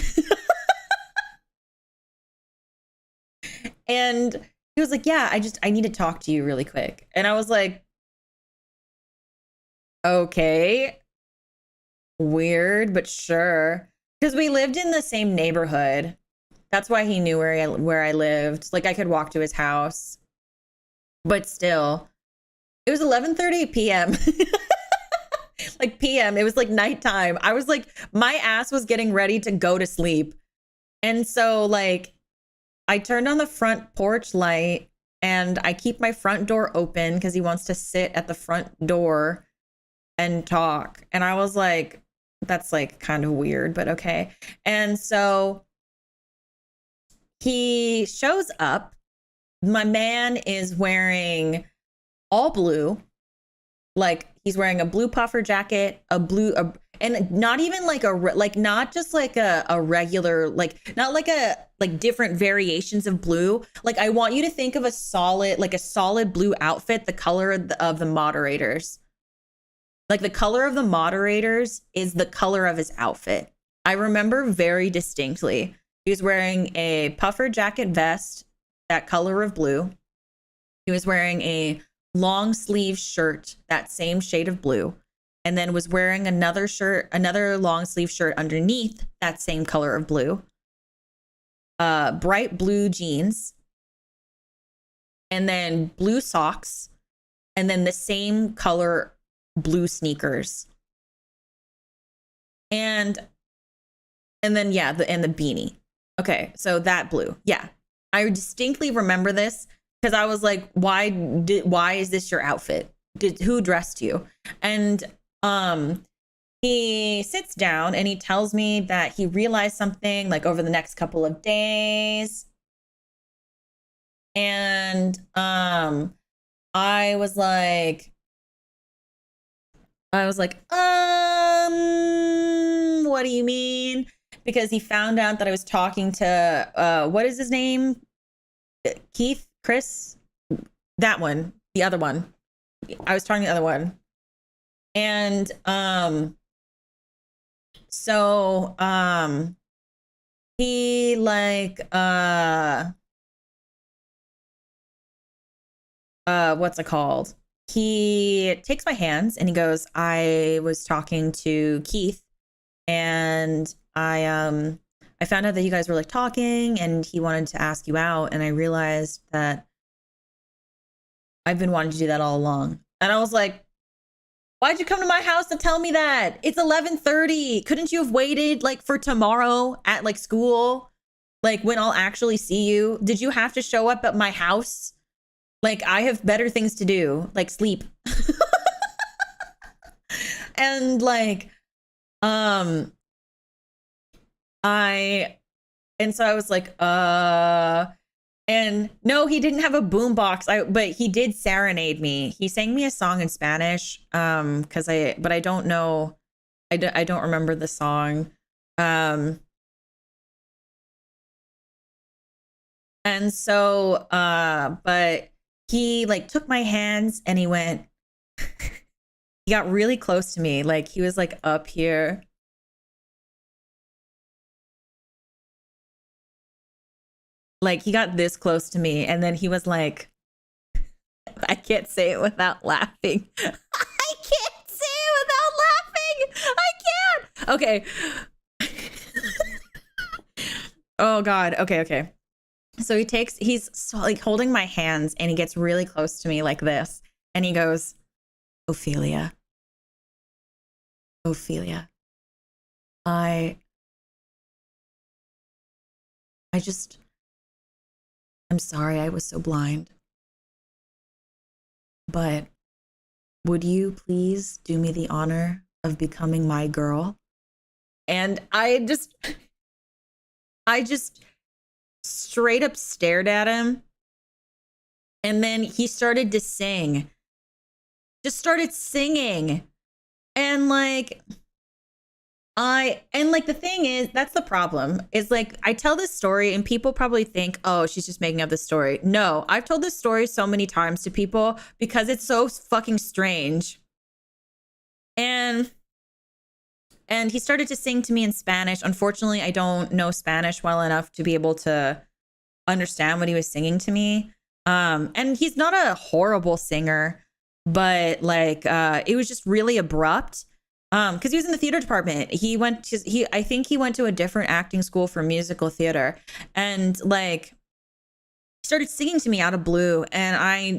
And he was like, "Yeah, I need to talk to you really quick." And I was like, okay, weird, but sure. Because we lived in the same neighborhood. That's why he knew where I lived. Like, I could walk to his house. But still, it was 11:30 p.m. Like p.m. It was like nighttime. I was like, my ass was getting ready to go to sleep. And so like I turned on the front porch light, and I keep my front door open because he wants to sit at the front door and talk. And I was like, that's like kind of weird, but okay. And so he shows up. My man is wearing all blue. Like, he's wearing a blue puffer jacket, and not even like not just like a regular, like not like different variations of blue. Like, I want you to think of a solid blue outfit, the color of the moderators. Like, the color of the moderators is the color of his outfit. I remember very distinctly. He was wearing a puffer jacket vest, that color of blue. He was wearing a long sleeve shirt, that same shade of blue, and then was wearing another long sleeve shirt underneath, that same color of blue. Bright blue jeans, and then blue socks, and then the same color blue sneakers. And then the beanie. Okay, so that blue. Yeah. I distinctly remember this because I was like, why is this your outfit? Who dressed you? And he sits down and he tells me that he realized something like over the next couple of days. And I was like, what do you mean? Because he found out that I was talking to what is his name? Keith, Chris, that one, the other one. I was talking to the other one. And so he like what's it called? He takes my hands and he goes, I was talking to Keith and I found out that you guys were like talking and he wanted to ask you out, and I realized that I've been wanting to do that all along. And I was like, why'd you come to my house to tell me that? It's 11:30. Couldn't you have waited like for tomorrow at like school? Like when I'll actually see you? Did you have to show up at my house? Like I have better things to do, like sleep. And like so I was like, and no, he didn't have a boombox. But he did serenade me. He sang me a song in Spanish. But I don't know. I don't remember the song. And so, but he like took my hands and he went, he got really close to me. Like he was like up here. Like he got this close to me and then he was like, I can't say it without laughing. I can't say it without laughing. I can't. Okay. Oh God. Okay. So he's so, like holding my hands and he gets really close to me like this. And he goes, Ophelia, I'm sorry I was so blind. But would you please do me the honor of becoming my girl? And I just straight up stared at him. And then he started to sing. Just started singing. And like the thing is, that's the problem. Is like I tell this story and people probably think, oh, she's just making up this story. No, I've told this story so many times to people because it's so fucking strange. And he started to sing to me in Spanish. Unfortunately, I don't know Spanish well enough to be able to understand what he was singing to me. And he's not a horrible singer, but like it was just really abrupt. Because he was in the theater department. I think he went to a different acting school for musical theater, and like he started singing to me out of blue, and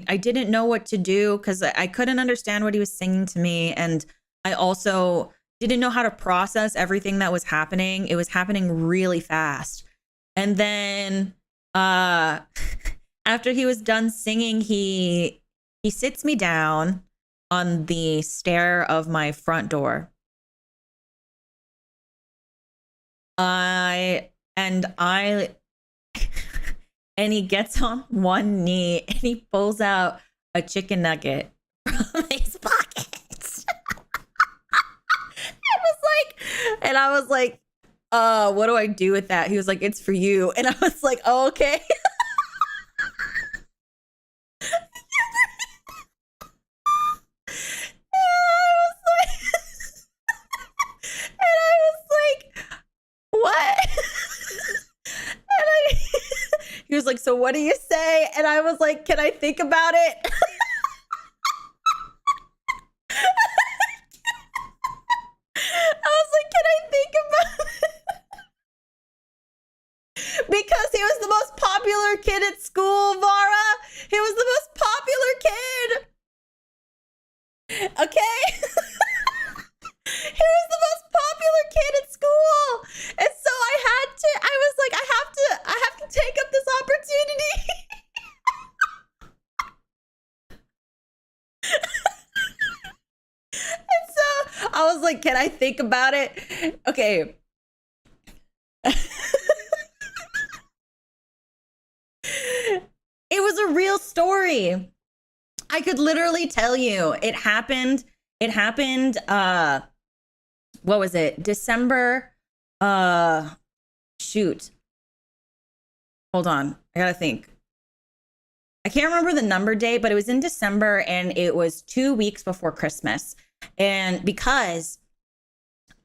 I didn't know what to do because I couldn't understand what he was singing to me, and I also didn't know how to process everything that was happening. It was happening really fast, and then after he was done singing, he sits me down on the stair of my front door. And he gets on one knee and he pulls out a chicken nugget from his pockets. And I was like, what do I do with that? He was like, it's for you. And I was like, oh, okay. What? He was like, so what do you say? And I was like, can I think about it? I was like, can I think about it? Because he was the most popular kid at school, Vara. He was the most popular kid. Okay? He was the most popular kid at school. And so I was like, I have was like, can I think about it? Okay. It was a real story. I could literally tell you it happened. It happened. What was it? December. Shoot. Hold on. I gotta think. I can't remember the number date, but it was in December and it was 2 weeks before Christmas. And because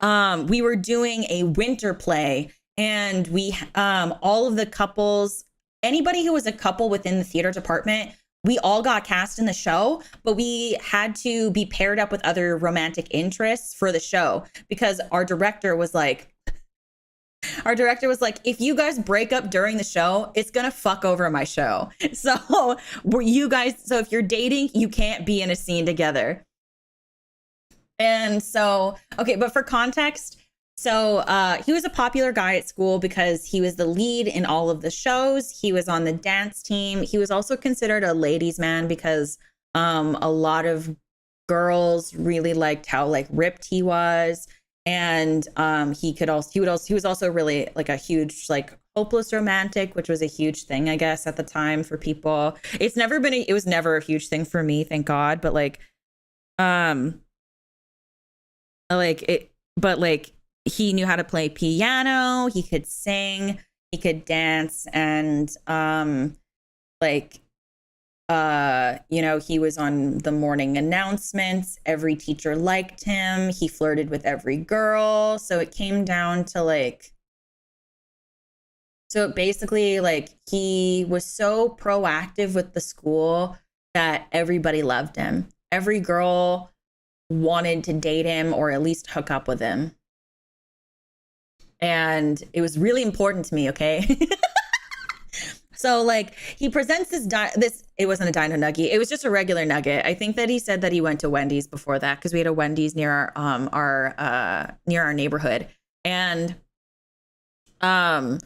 we were doing a winter play and we all of the couples, anybody who was a couple within the theater department, we all got cast in the show, but we had to be paired up with other romantic interests for the show because our director was like, if you guys break up during the show, it's going to fuck over my show. So if you're dating, you can't be in a scene together. And so, okay, but for context, so he was a popular guy at school because he was the lead in all of the shows. He was on the dance team. He was also considered a ladies' man because a lot of girls really liked how like ripped he was. And he was also really like a huge like hopeless romantic, which was a huge thing, I guess, at the time for people. It was never a huge thing for me, thank God. But he knew how to play piano, he could sing, he could dance, and he was on the morning announcements. Every teacher liked him. He flirted with every girl. So it came down to he was so proactive with the school that everybody loved him. Every girl wanted to date him or at least hook up with him. And it was really important to me, okay? So he presents this, it wasn't a dino nugget. It was just a regular nugget. I think that he said that he went to Wendy's before that because we had a Wendy's near our neighborhood. And I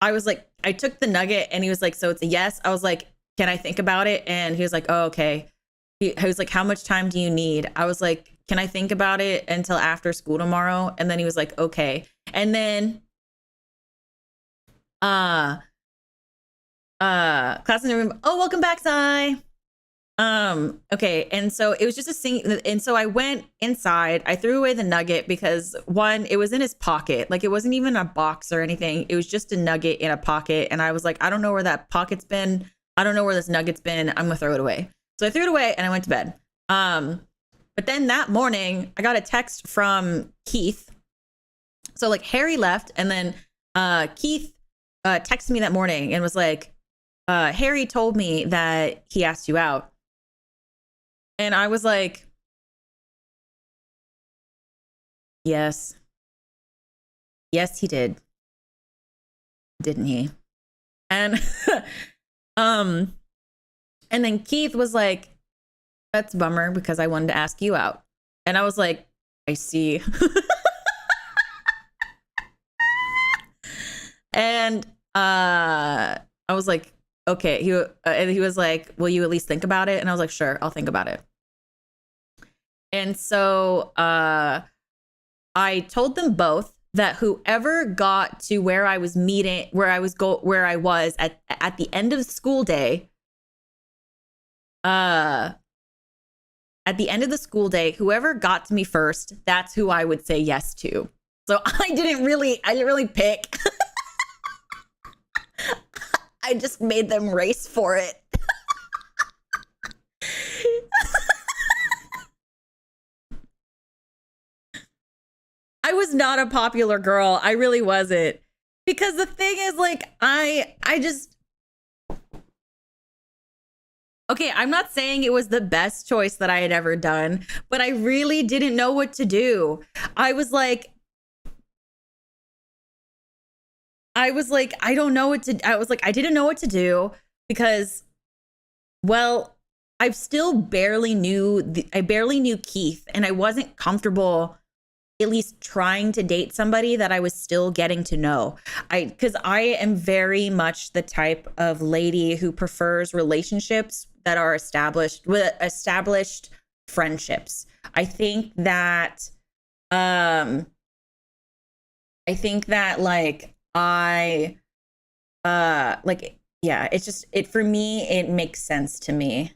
was like, I took the nugget and he was like, so it's a yes. I was like, can I think about it? And he was like, oh, okay. He was like, how much time do you need? I was like, can I think about it until after school tomorrow? And then he was like, okay. And then class in the room. Oh, welcome back, Sai. Okay. And so it was just a sing. And so I went inside. I threw away the nugget because one, it was in his pocket. Like it wasn't even a box or anything. It was just a nugget in a pocket. And I was like, I don't know where that pocket's been. I don't know where this nugget's been. I'm gonna throw it away. So I threw it away and I went to bed. But then that morning I got a text from Keith. So Harry left and then Keith texted me that morning and was like, Harry told me that he asked you out. And I was like, yes. Yes, he did. Didn't he? And and then Keith was like, that's a bummer because I wanted to ask you out. And I was like, I see. And I was like, okay. And he was like, will you at least think about it? And I was like, sure, I'll think about it. And so I told them both that whoever got to where I was at the end of the school day, whoever got to me first, that's who I would say yes to. So I didn't really pick. I just made them race for it. I was not a popular girl. I really wasn't. Because the thing is, okay, I'm not saying it was the best choice that I had ever done, but I really didn't know what to do. I was like, I didn't know what to do because, well, I barely knew Keith, and I wasn't comfortable at least trying to date somebody that I was still getting to know. Because I am very much the type of lady who prefers relationships that are established with established friendships. I think that like like, yeah, it's just, it, for me, it makes sense to me.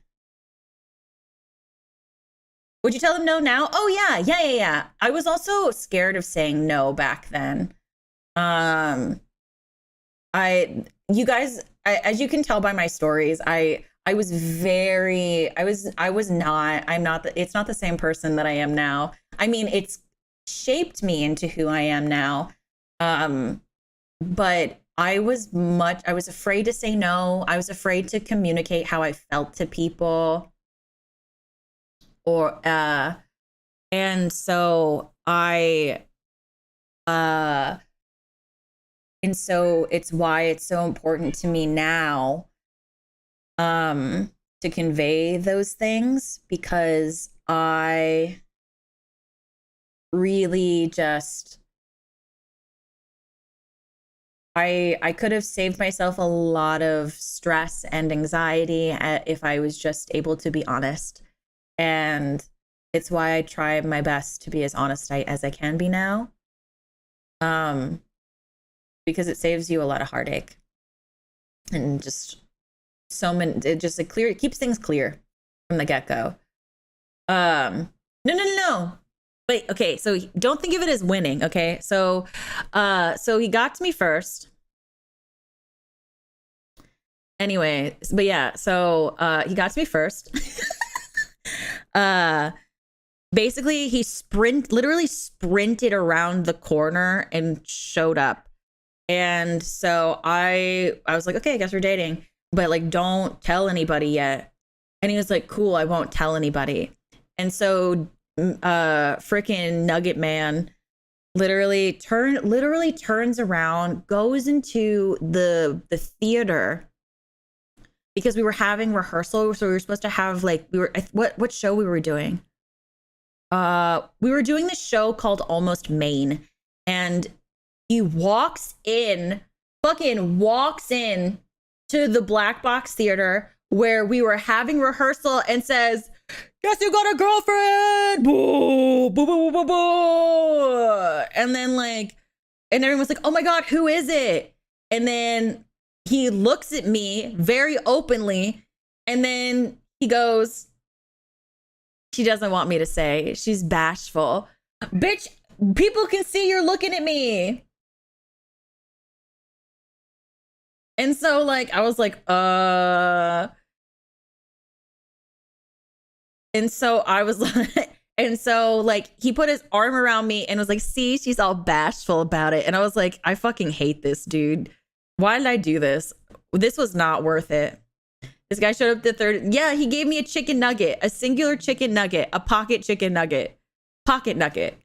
Would you tell them no now? Oh yeah. I was also scared of saying no back then. You guys, as you can tell by my stories, I'm not, it's not the same person that I am now. I mean, it's shaped me into who I am now. But I was afraid to say no. I was afraid to communicate how I felt to people. And so it's why it's so important to me now, to convey those things, because I really just, I could have saved myself a lot of stress and anxiety if I was just able to be honest. And it's why I try my best to be as honest as I can be now. Because it saves you a lot of heartache. And just it keeps things clear from the get-go. No. Wait, okay, so don't think of it as winning, okay? So he got to me first. Anyway, but yeah, so he got to me first. Basically he literally sprinted around the corner and showed up. And so I was like, okay, I guess we're dating, but like, don't tell anybody yet. And he was like, cool, I won't tell anybody. And so freaking Nugget Man literally turns around, goes into the theater, because we were having rehearsal. So we were supposed to have like, what show we were doing? We were doing this show called Almost Maine, and he fucking walks in to the black box theater where we were having rehearsal and says, guess you got a girlfriend. Boo, boo, boo, boo, boo. And then like, and everyone was like, oh my God, who is it? And then he looks at me very openly, and then he goes, she doesn't want me to say. She's bashful. Bitch, people can see you're looking at me. And so like, I was like, and so I was like, and so like, he put his arm around me and was like, see, she's all bashful about it. And I was like, I fucking hate this dude. Why did I do this? This was not worth it. This guy showed up the third. Yeah, he gave me a chicken nugget, a singular chicken nugget, a pocket chicken nugget, pocket nugget.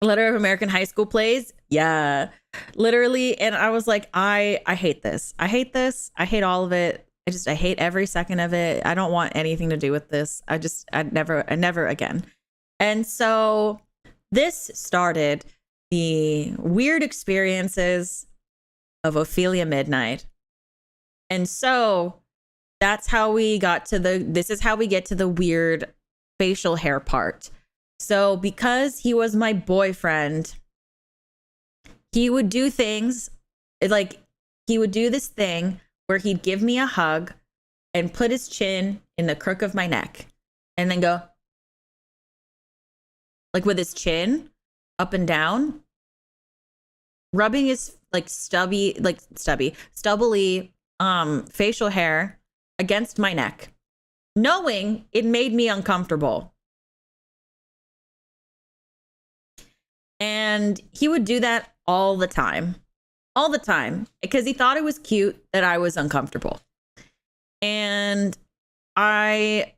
Letter of American High School plays. Yeah, literally. And I was like, I hate this. I hate this. I hate all of it. I hate every second of it. I don't want anything to do with this. I never again. And so this started the weird experiences of Ophelia Midnight. And so that's how we got to this is how we get to the weird facial hair part. So because he was my boyfriend, he would do things like, he would do this thing where he'd give me a hug and put his chin in the crook of my neck and then go like with his chin up and down, rubbing his like stubbly facial hair against my neck, knowing it made me uncomfortable. And he would do that all the time, because he thought it was cute that I was uncomfortable. And it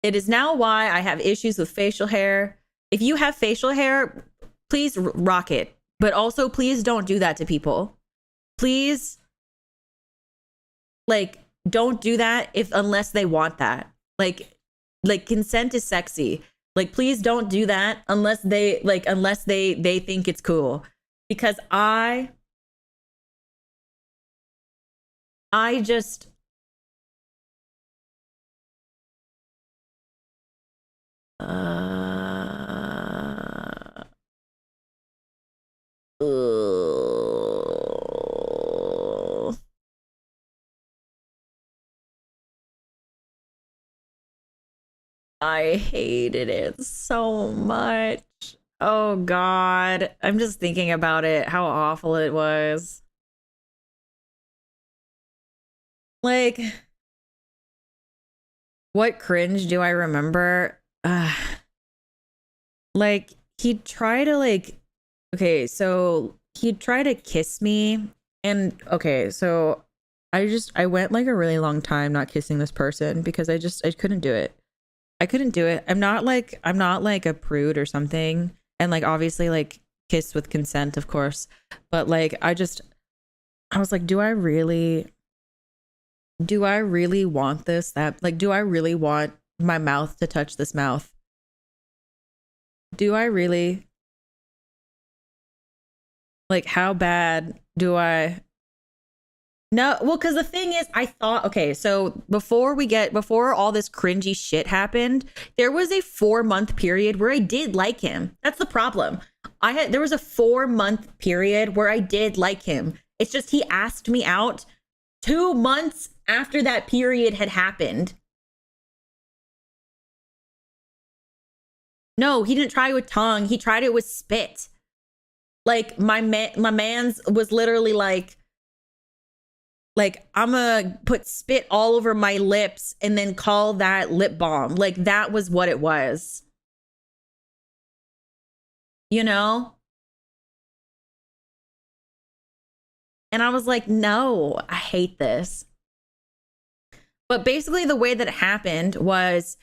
is now why I have issues with facial hair. If you have facial hair, please rock it. But also, please don't do that to people. Please, like, don't do that unless they want that. Like consent is sexy. Like, please don't do that unless they think it's cool. Because I just I hated it so much. Oh God. I'm just thinking about it, how awful it was. Like, what cringe do I remember? Like, he'd try to like, okay, so he'd try to kiss me. And okay, so I went like a really long time not kissing this person because I couldn't do it. I couldn't do it. I'm not like a prude or something. And like obviously like kiss with consent, of course. But like I was like, do I really want this? That like, do I really want my mouth to touch this mouth? Do I really? Like, how bad do I? No, well, because the thing is, I thought, okay, so before all this cringy shit happened, there was a 4-month period where I did like him. That's the problem. There was a 4-month period where I did like him. It's just he asked me out 2 months after that period had happened. No, he didn't try with tongue. He tried it with spit. Like my man's was literally like I'm gonna put spit all over my lips and then call that lip balm. Like that was what it was. You know? And I was like, no, I hate this. But basically the way that it happened was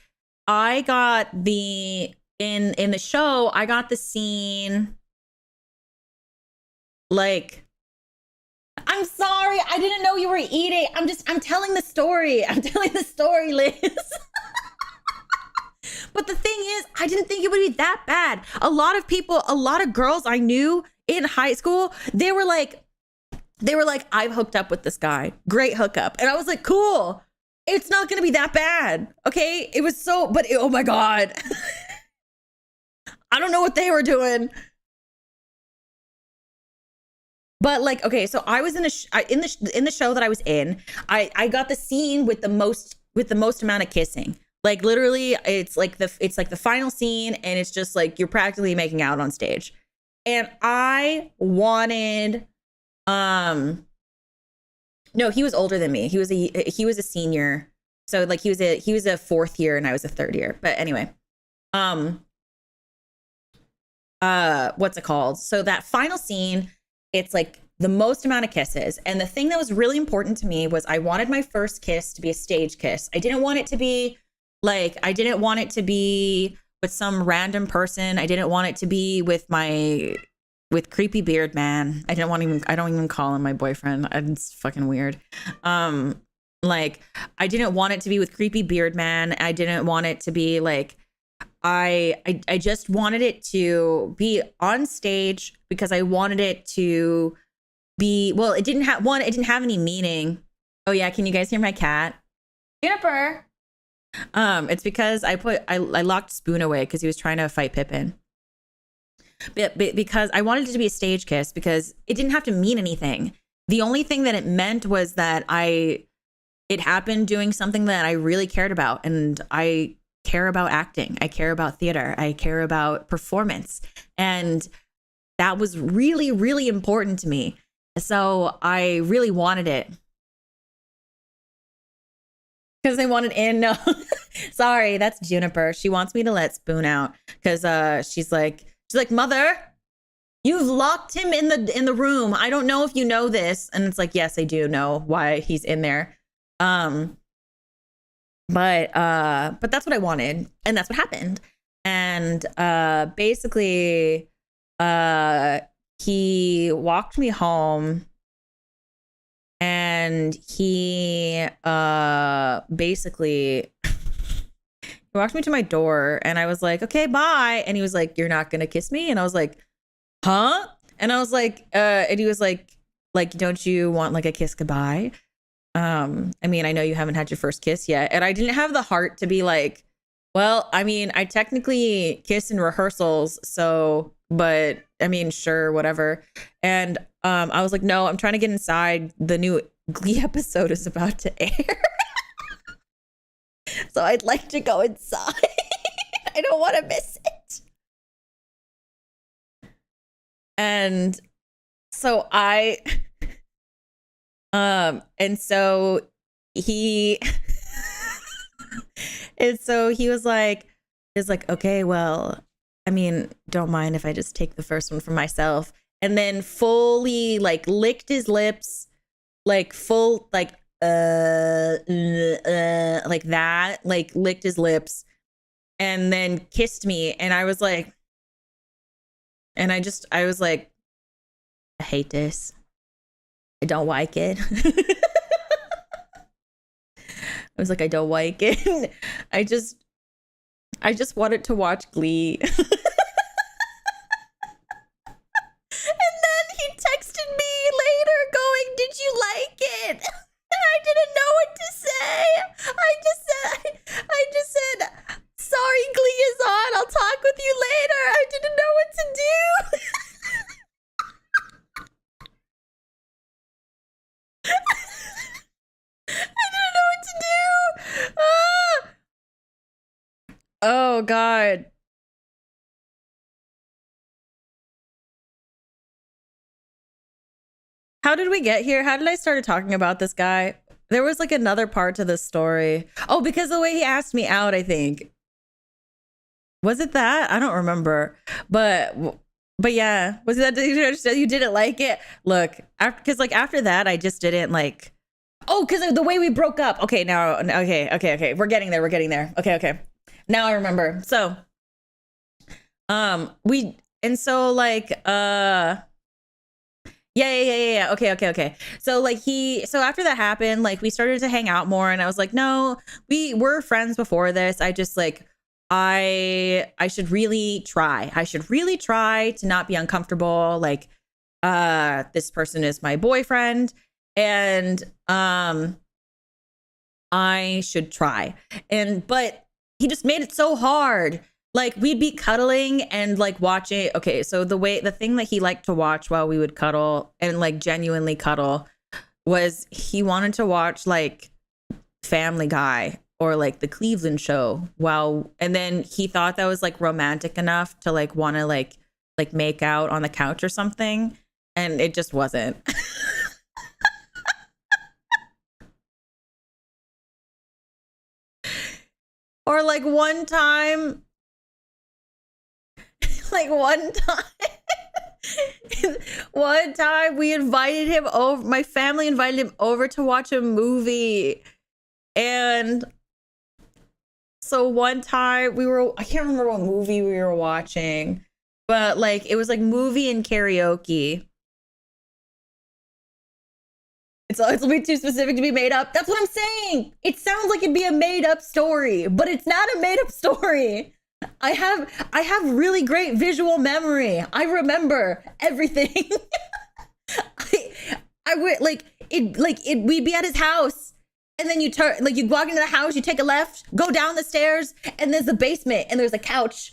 I got the in the show, I got the scene like I'm sorry, I didn't know you were eating. I'm telling the story. I'm telling the story, Liz. But the thing is, I didn't think it would be that bad. A lot of girls I knew in high school, they were like, I've hooked up with this guy. Great hookup. And I was like, cool. It's not going to be that bad. Okay. It was oh my God. I don't know what they were doing. But like, okay, so I was in the show that I was in. I got the scene with the most amount of kissing. Like literally, it's like the final scene, and it's just like you're practically making out on stage. And I wanted, no, he was older than me. He was a senior, so like he was a 4th year, and I was a 3rd year. But anyway, what's it called? So that final scene, it's like the most amount of kisses. And the thing that was really important to me was I wanted my first kiss to be a stage kiss. I didn't want it to be with some random person. I didn't want it to be with creepy beard man. I don't even call him my boyfriend. It's fucking weird. Like I didn't want it to be with creepy beard man. I didn't want it to be like, I just wanted it to be on stage because I wanted it to be, well, it didn't have any meaning. Oh yeah, can you guys hear my cat? Juniper. It's because I locked Spoon away because he was trying to fight Pippin. Because I wanted it to be a stage kiss because it didn't have to mean anything. The only thing that it meant was that it happened doing something that I really cared about, and I care about acting. I care about theater. I care about performance. And that was really, really important to me. So I really wanted it. Because they wanted in. No, sorry, that's Juniper. She wants me to let Spoon out because she's like, mother, you've locked him in the room. I don't know if you know this. And it's like, yes, I do know why he's in there. But that's what I wanted, and that's what happened. And basically he walked me home, and he basically he walked me to my door, and I was like, okay, bye. And he was like, you're not gonna kiss me? And I was like, huh? And I was like, and he was like, don't you want like a kiss goodbye? I mean, I know you haven't had your first kiss yet, and I didn't have the heart to be like, well, I mean, I technically kiss in rehearsals, so, but I mean, sure, whatever. And I was like, no, I'm trying to get inside. The new Glee episode is about to air. So I'd like to go inside. I don't want to miss it. And so and so he and so he was like, okay, well, I mean, don't mind if I just take the first one for myself. And then fully like licked his lips, like full, like that, like licked his lips, and then kissed me. And I was like, I was like, I hate this. I don't like it. I was like, I don't like it. I just wanted to watch Glee. And then he texted me later going, did you like it? And I didn't know what to say. I just said, sorry, Glee is on. I'll talk with you later. I didn't know what to do. I didn't know what to do. Ah! Oh, God. How did we get here? How did I start talking about this guy? There was like another part to this story. Oh, because the way he asked me out, I think. Was it that? I don't remember. But yeah, was it that you didn't like it? Look, because like after that, I just didn't like. Oh, because the way we broke up. Okay, now, okay. We're getting there. Okay. Now I remember. So, yeah. Okay. So like so after that happened, like we started to hang out more, and I was like, no, we were friends before this. I just like, I should really try. I should really try to not be uncomfortable. Like, this person is my boyfriend, and I should try. But he just made it so hard. Like we'd be cuddling and like watching. Okay, so the thing that he liked to watch while we would cuddle and like genuinely cuddle was he wanted to watch like Family Guy or like the Cleveland Show and then he thought that was like romantic enough to like want to like make out on the couch or something, and it just wasn't. Or like one time one time we invited him over, my family invited him over to watch a movie. And so one time I can't remember what movie we were watching, but like it was like movie and karaoke. It's a bit too specific to be made up. That's what I'm saying. It sounds like it'd be a made up story, but it's not a made up story. I have really great visual memory. I remember everything. I would we'd be at his house, and then you walk into the house, you take a left, go down the stairs, and there's the basement, and there's a couch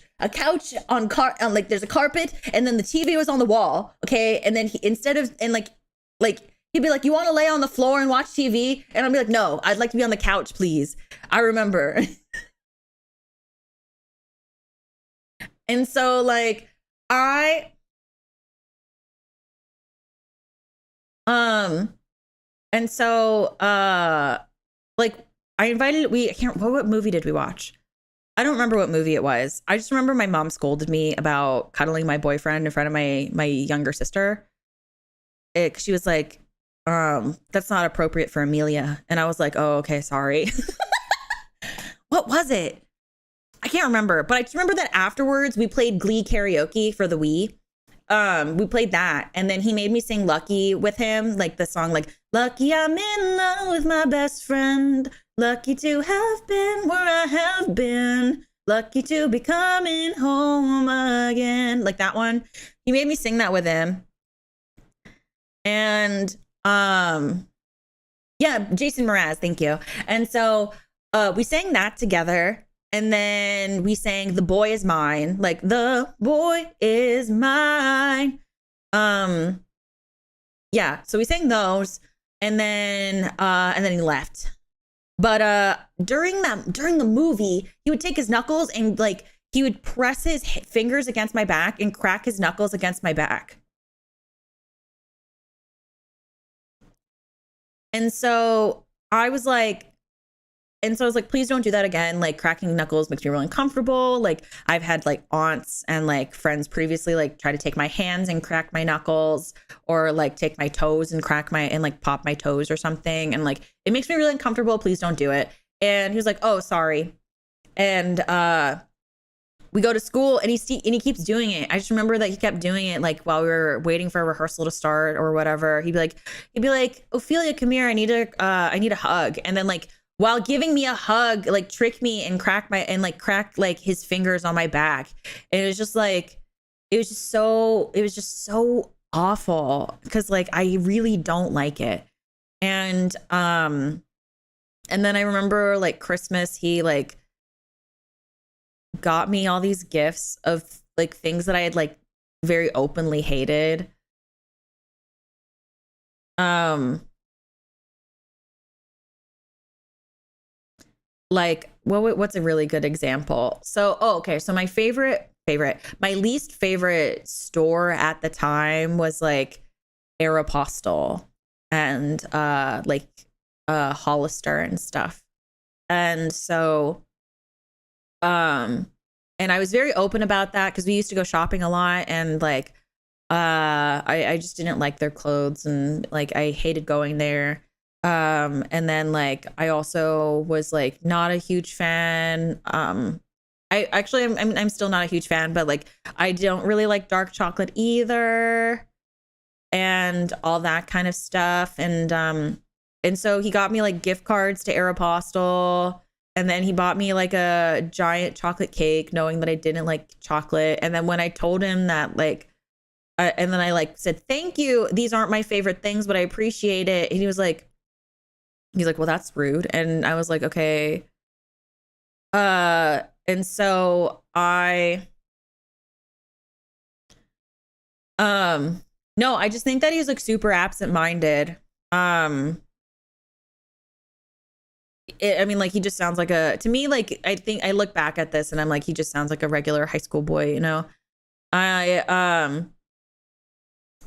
on like there's a carpet, and then the TV was on the wall. Okay, and then he'd be like, you want to lay on the floor and watch TV? And I'd be like, no, I'd like to be on the couch, please. I remember. And so like like what movie did we watch? I don't remember what movie it was. I just remember my mom scolded me about cuddling my boyfriend in front of my younger sister. She was like, that's not appropriate for Amelia. And I was like, oh, okay, sorry. What was it? I can't remember, but I just remember that afterwards we played Glee karaoke for the Wii. We played that, and then he made me sing Lucky with him, like the song like Lucky I'm in love with my best friend, lucky to have been where I have been, lucky to be coming home again, like that one. He made me sing that with him. And Yeah, Jason Mraz, thank you. And so we sang that together. And then we sang The Boy Is Mine, like The Boy Is Mine. Yeah, so we sang those, and then he left. But during the movie, he would take his knuckles and like he would press his fingers against my back and crack his knuckles against my back. And so I was like, please don't do that again. Like cracking knuckles makes me really uncomfortable. Like I've had like aunts and like friends previously like try to take my hands and crack my knuckles, or like take my toes and like pop my toes or something. And like, it makes me really uncomfortable. Please don't do it. And he was like, oh, sorry. And we go to school and he keeps doing it. I just remember that he kept doing it like while we were waiting for a rehearsal to start or whatever. He'd be like, Ophelia, come here. I need a hug. And then like, while giving me a hug, like trick me and crack like his fingers on my back. And it was just so awful because like I really don't like it. And then I remember like Christmas, he like got me all these gifts of like things that I had like very openly hated. Like what's a really good example? So, okay. So my my least favorite store at the time was like Aeropostale and like Hollister and stuff. And so and I was very open about that because we used to go shopping a lot, and like I just didn't like their clothes, and like I hated going there. And then like I also was like not a huge fan. I'm still not a huge fan, but like I don't really like dark chocolate either, and all that kind of stuff. And so he got me like gift cards to Aeropostale, and then he bought me like a giant chocolate cake, knowing that I didn't like chocolate. And then when I told him that like and then I like said, thank you, these aren't my favorite things, but I appreciate it. And he's like, well, that's rude. And I was like, okay. And so I no, I just think that he's like super absent-minded. I mean, like he just sounds like to me, like I think I look back at this and I'm like, he just sounds like a regular high school boy, you know?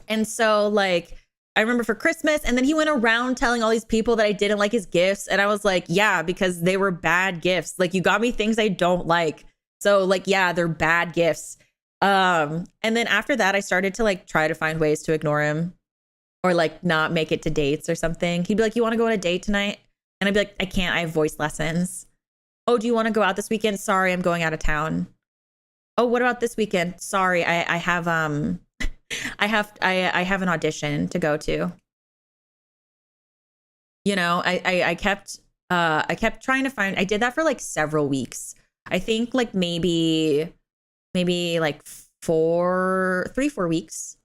And so like I remember for Christmas, and then he went around telling all these people that I didn't like his gifts. And I was like, yeah, because they were bad gifts. Like you got me things I don't like. So like, yeah, they're bad gifts. And then after that, I started to like try to find ways to ignore him, or like not make it to dates or something. He'd be like, you want to go on a date tonight? And I'd be like, I can't, I have voice lessons. Oh, do you want to go out this weekend? Sorry, I'm going out of town. Oh, what about this weekend? Sorry, I have I have an audition to go to. You know, I kept trying to find. I did that for like several weeks. I think like maybe like 4 weeks.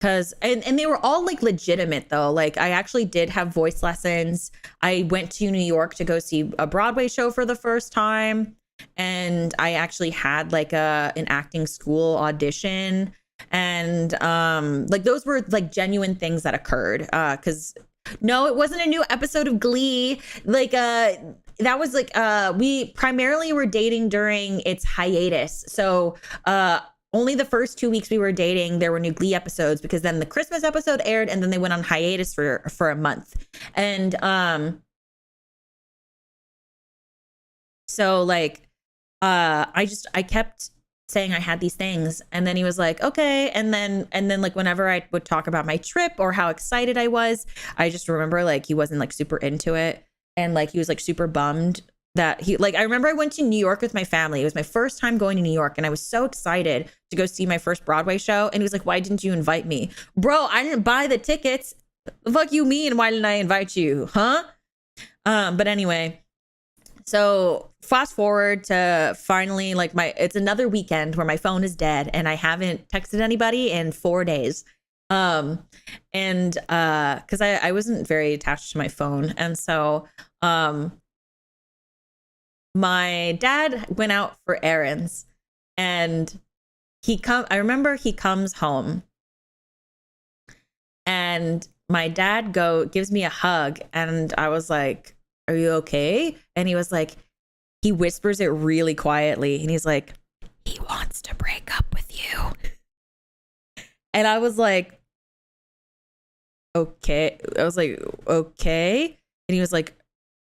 Cause and they were all like legitimate though. Like I actually did have voice lessons. I went to New York to go see a Broadway show for the first time, and I actually had like an acting school audition. And like those were like genuine things that occurred. Because no, it wasn't a new episode of Glee. Like that was like we primarily were dating during its hiatus. So only the first 2 weeks we were dating, there were new Glee episodes, because then the Christmas episode aired, and then they went on hiatus for a month. And so like I kept saying I had these things, and then he was like, okay. And then like whenever I would talk about my trip or how excited I was, I just remember like he wasn't like super into it, and like he was like super bummed that he like I remember I went to New York with my family. It was my first time going to New York, and I was so excited to go see my first Broadway show, and he was like, why didn't you invite me? Bro, I didn't buy the tickets. The fuck you mean, why didn't I invite you? Huh? But anyway, so fast forward to finally like it's another weekend where my phone is dead and I haven't texted anybody in 4 days. And because I wasn't very attached to my phone, and so my dad went out for errands, and I remember he comes home, and my dad gives me a hug, and I was like, "Are you okay?" And he was like, he whispers it really quietly, and he's like, "He wants to break up with you." And I was like, "Okay." I was like, "Okay." And he was like,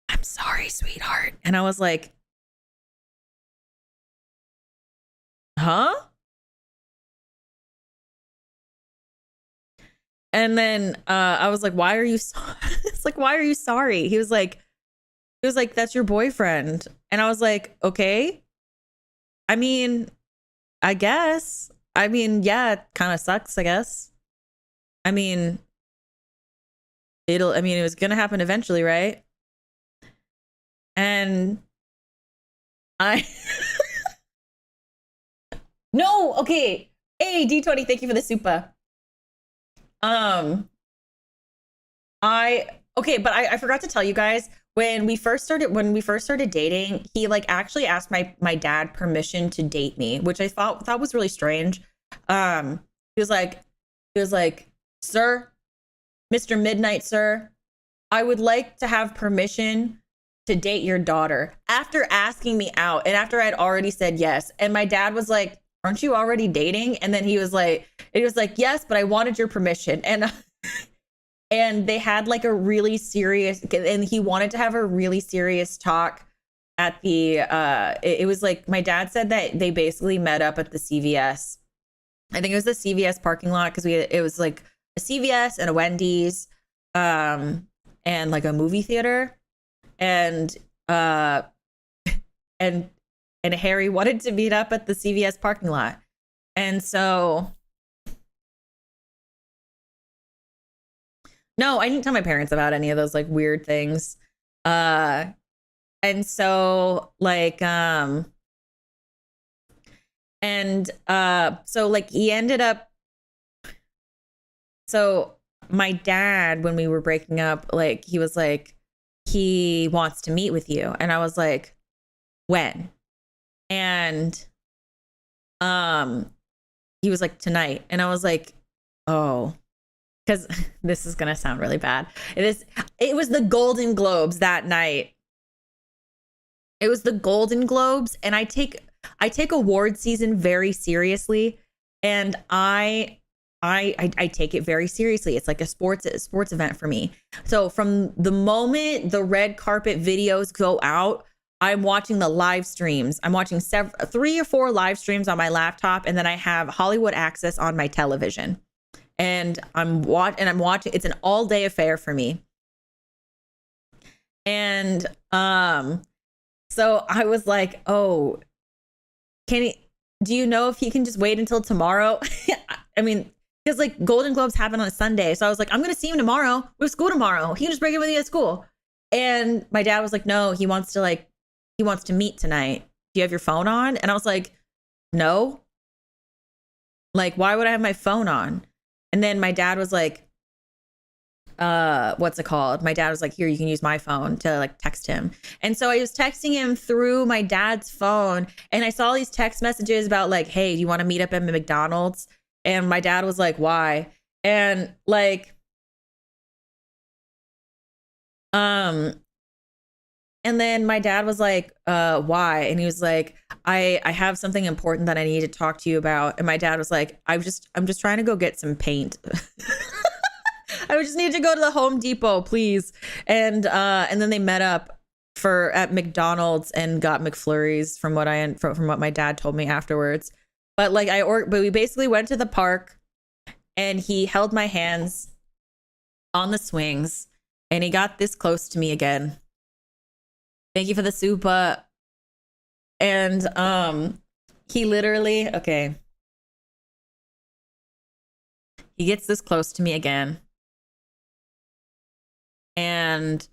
"I'm sorry, sweetheart." And I was like, "Huh?" And then I was like, "Why are you it's like, "Why are you sorry?" He was like, "That's your boyfriend." And I was like, "Okay. I mean, I guess. I mean, yeah, it kind of sucks, I guess. I mean, it was going to happen eventually, right?" And I No, okay. Hey, D20, thank you for the super. Um I okay, but I forgot to tell you guys, when we first started dating, he like actually asked my dad permission to date me, which I thought was really strange. Um he was like he was like, "Sir, Mr. Midnight, sir, I would like to have permission to date your daughter," after asking me out and after I'd already said yes. And my dad was like, "Aren't you already dating?" And then he was like, "Yes, but I wanted your permission." And they had like a really serious, and he wanted to have a really serious talk at the it was like, my dad said that they basically met up at the CVS. I think it was the CVS parking lot, because it was like a CVS and a Wendy's, and like a movie theater. And uh and Harry wanted to meet up at the CVS parking lot. And so no, I didn't tell my parents about any of those like weird things. Uh and so like so like he ended up so my dad, when we were breaking up, like he was like, he wants to meet with you. And I was like, "When?" And he was like, "Tonight." And I was like, "Oh," because this is gonna sound really bad. It was the Golden Globes that night. It was the Golden Globes, and I take award season very seriously, and I take it very seriously. It's like a sports event for me. So from the moment the red carpet videos go out, I'm watching the live streams. I'm watching 3 or 4 live streams on my laptop, and then I have Hollywood Access on my television. And I'm watching. It's an all day affair for me. And so I was like, "Oh, do you know if he can just wait until tomorrow?" I mean, because like Golden Globes happen on a Sunday. So I was like, "I'm going to see him tomorrow. We have school tomorrow. He can just break it with me at school." And my dad was like, "No, he wants to meet tonight. Do you have your phone on?" And I was like, "No. Like, why would I have my phone on?" And then my dad was like, what's it called? My dad was like, "Here, you can use my phone to like text him." And so I was texting him through my dad's phone, and I saw these text messages about like, "Hey, do you want to meet up at McDonald's?" And my dad was like, "Why?" And like, and then my dad was like, "Why?" And he was like, I have something important that I need to talk to you about." And my dad was like, I'm just trying to go get some paint." "I just need to go to the Home Depot, please." And then they met up at McDonald's and got McFlurries, from what my dad told me afterwards. But like but we basically went to the park, and he held my hands on the swings, and he got this close to me again. Thank you for the super. And he literally, okay. He gets this close to me again. And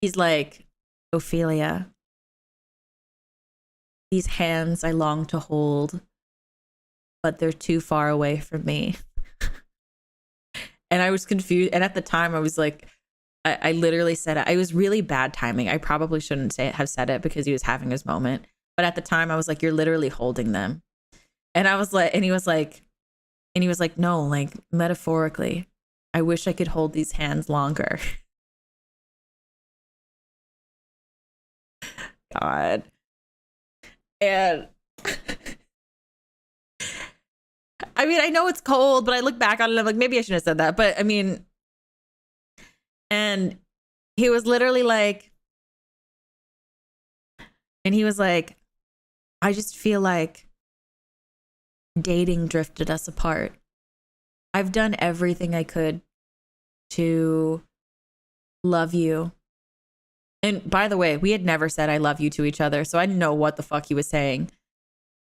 he's like, "Ophelia, these hands I long to hold, but they're too far away from me." And I was confused. And at the time, I was like, I literally said it. It was really bad timing. I probably shouldn't have said it because he was having his moment. But at the time, I was like, you're literally holding them. And I was like, and he was like, no, like metaphorically, I wish I could hold these hands longer. God. And I mean, I know it's cold, but I look back on it, I'm like, maybe I shouldn't have said that. But I mean, and he was literally like, I just feel like dating drifted us apart. I've done everything I could to love you. And by the way, we had never said I love you to each other, so I didn't know what the fuck he was saying.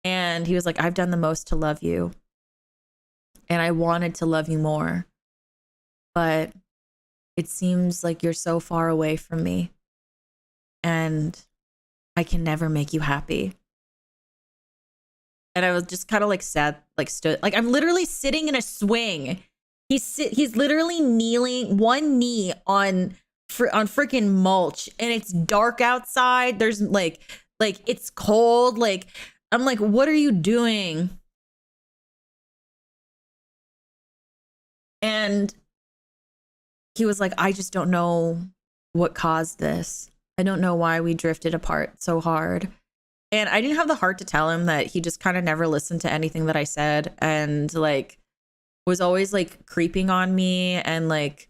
And he was like, I've done the most to love you. And I wanted to love you more. But it seems like you're so far away from me. And I can never make you happy. And I was just kind of like sad, like stood, like I'm literally sitting in a swing. He's literally kneeling, one knee on freaking mulch, and it's dark outside. There's like it's cold. Like I'm like, what are you doing? And he was like, I just don't know what caused this. I don't know why we drifted apart so hard. And I didn't have the heart to tell him that he just kind of never listened to anything that I said, and like was always like creeping on me. And like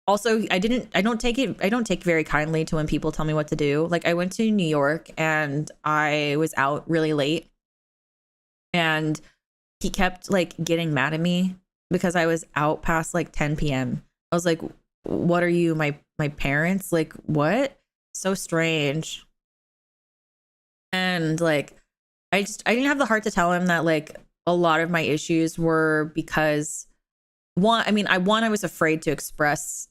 also I don't take very kindly to when people tell me what to do. Like I went to New York and I was out really late, and he kept like getting mad at me because I was out past like 10 p.m. I was like, what are you, my parents? Like what? So strange. And like I didn't have the heart to tell him that like a lot of my issues were because I was afraid to express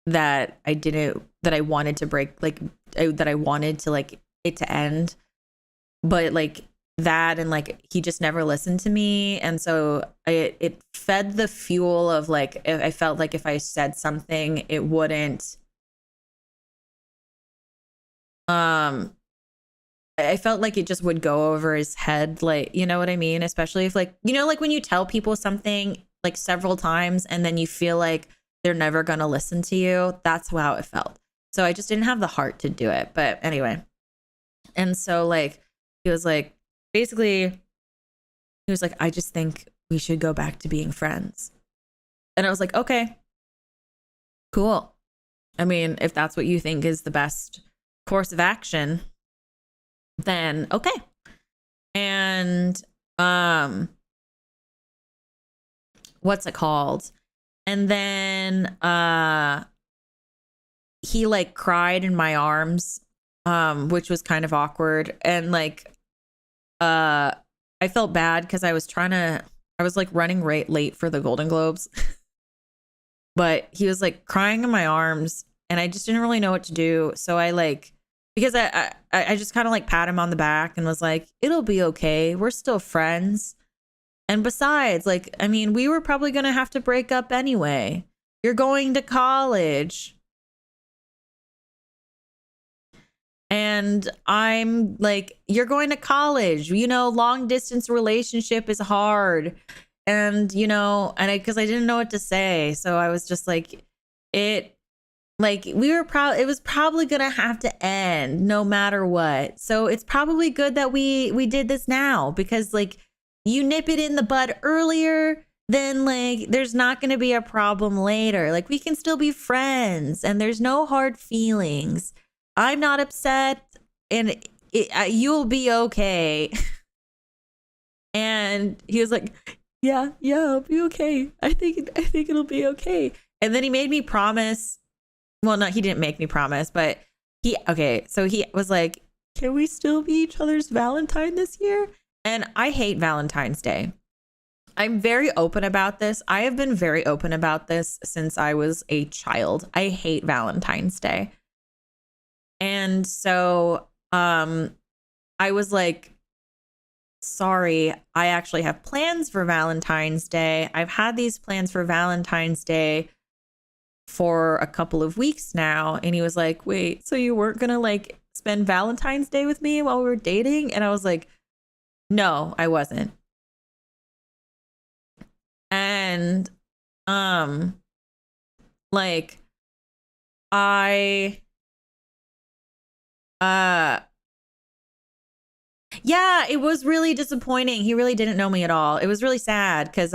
that I wanted to break, like that I wanted to like it to end. But like that, and like he just never listened to me. And so it fed the fuel of like, I felt like if I said something, it wouldn't I felt like it just would go over his head, like, you know what I mean? Especially if like, you know, like when you tell people something like several times and then you feel like they're never going to listen to you. That's how it felt. So I just didn't have the heart to do it. But anyway. And so like, he was like, basically, he was like, I just think we should go back to being friends. And I was like, okay, cool. I mean, if that's what you think is the best course of action, then okay. And what's it called? And then he like cried in my arms, which was kind of awkward. And like I felt bad because I was like running late for the Golden Globes. But he was like crying in my arms and I just didn't really know what to do. So I like, because I just kind of like pat him on the back and was like, it'll be okay. We're still friends. And besides, like, I mean, we were probably going to have to break up anyway. You're going to college. And I'm like, you're going to college. You know, long distance relationship is hard. And, you know, and because I didn't know what to say. So I was just like, it was probably going to have to end no matter what. So it's probably good that we did this now, because like you nip it in the bud earlier, then like there's not going to be a problem later. Like we can still be friends and there's no hard feelings. I'm not upset and you'll be okay. And he was like, yeah, I'll be okay. I think it'll be okay. And then he made me promise. Well, no, he didn't make me promise, but so he was like, can we still be each other's Valentine this year? And I hate Valentine's Day. I'm very open about this. I have been very open about this since I was a child. I hate Valentine's Day. And so I was like, sorry, I actually have plans for Valentine's Day. I've had these plans for Valentine's Day for a couple of weeks now. And he was like, wait, so you weren't gonna like spend Valentine's Day with me while we were dating? And I was like, no, I wasn't. And like I yeah, it was really disappointing. He really didn't know me at all. It was really sad because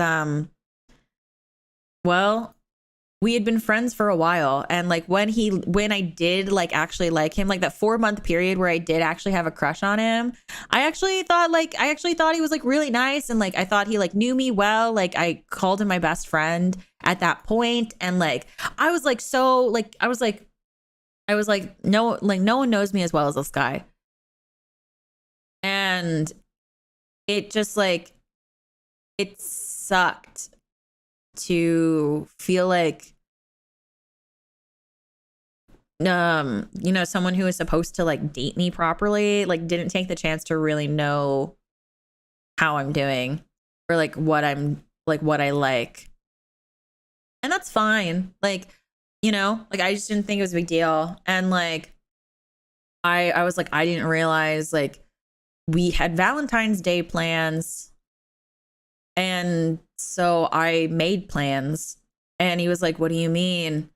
well, we had been friends for a while, and like when I did like actually like him, like that 4-month period where I did actually have a crush on him, I actually thought he was like really nice, and like I thought he like knew me well. Like I called him my best friend at that point, and like I was like so like I was like no, like no one knows me as well as this guy. And it just like it sucked to feel like you know, someone who was supposed to like date me properly like didn't take the chance to really know how I'm doing or like what I like. And that's fine. Like, you know, like I just didn't think it was a big deal. And like I was like, I didn't realize like we had Valentine's Day plans. And so I made plans, and he was like, what do you mean?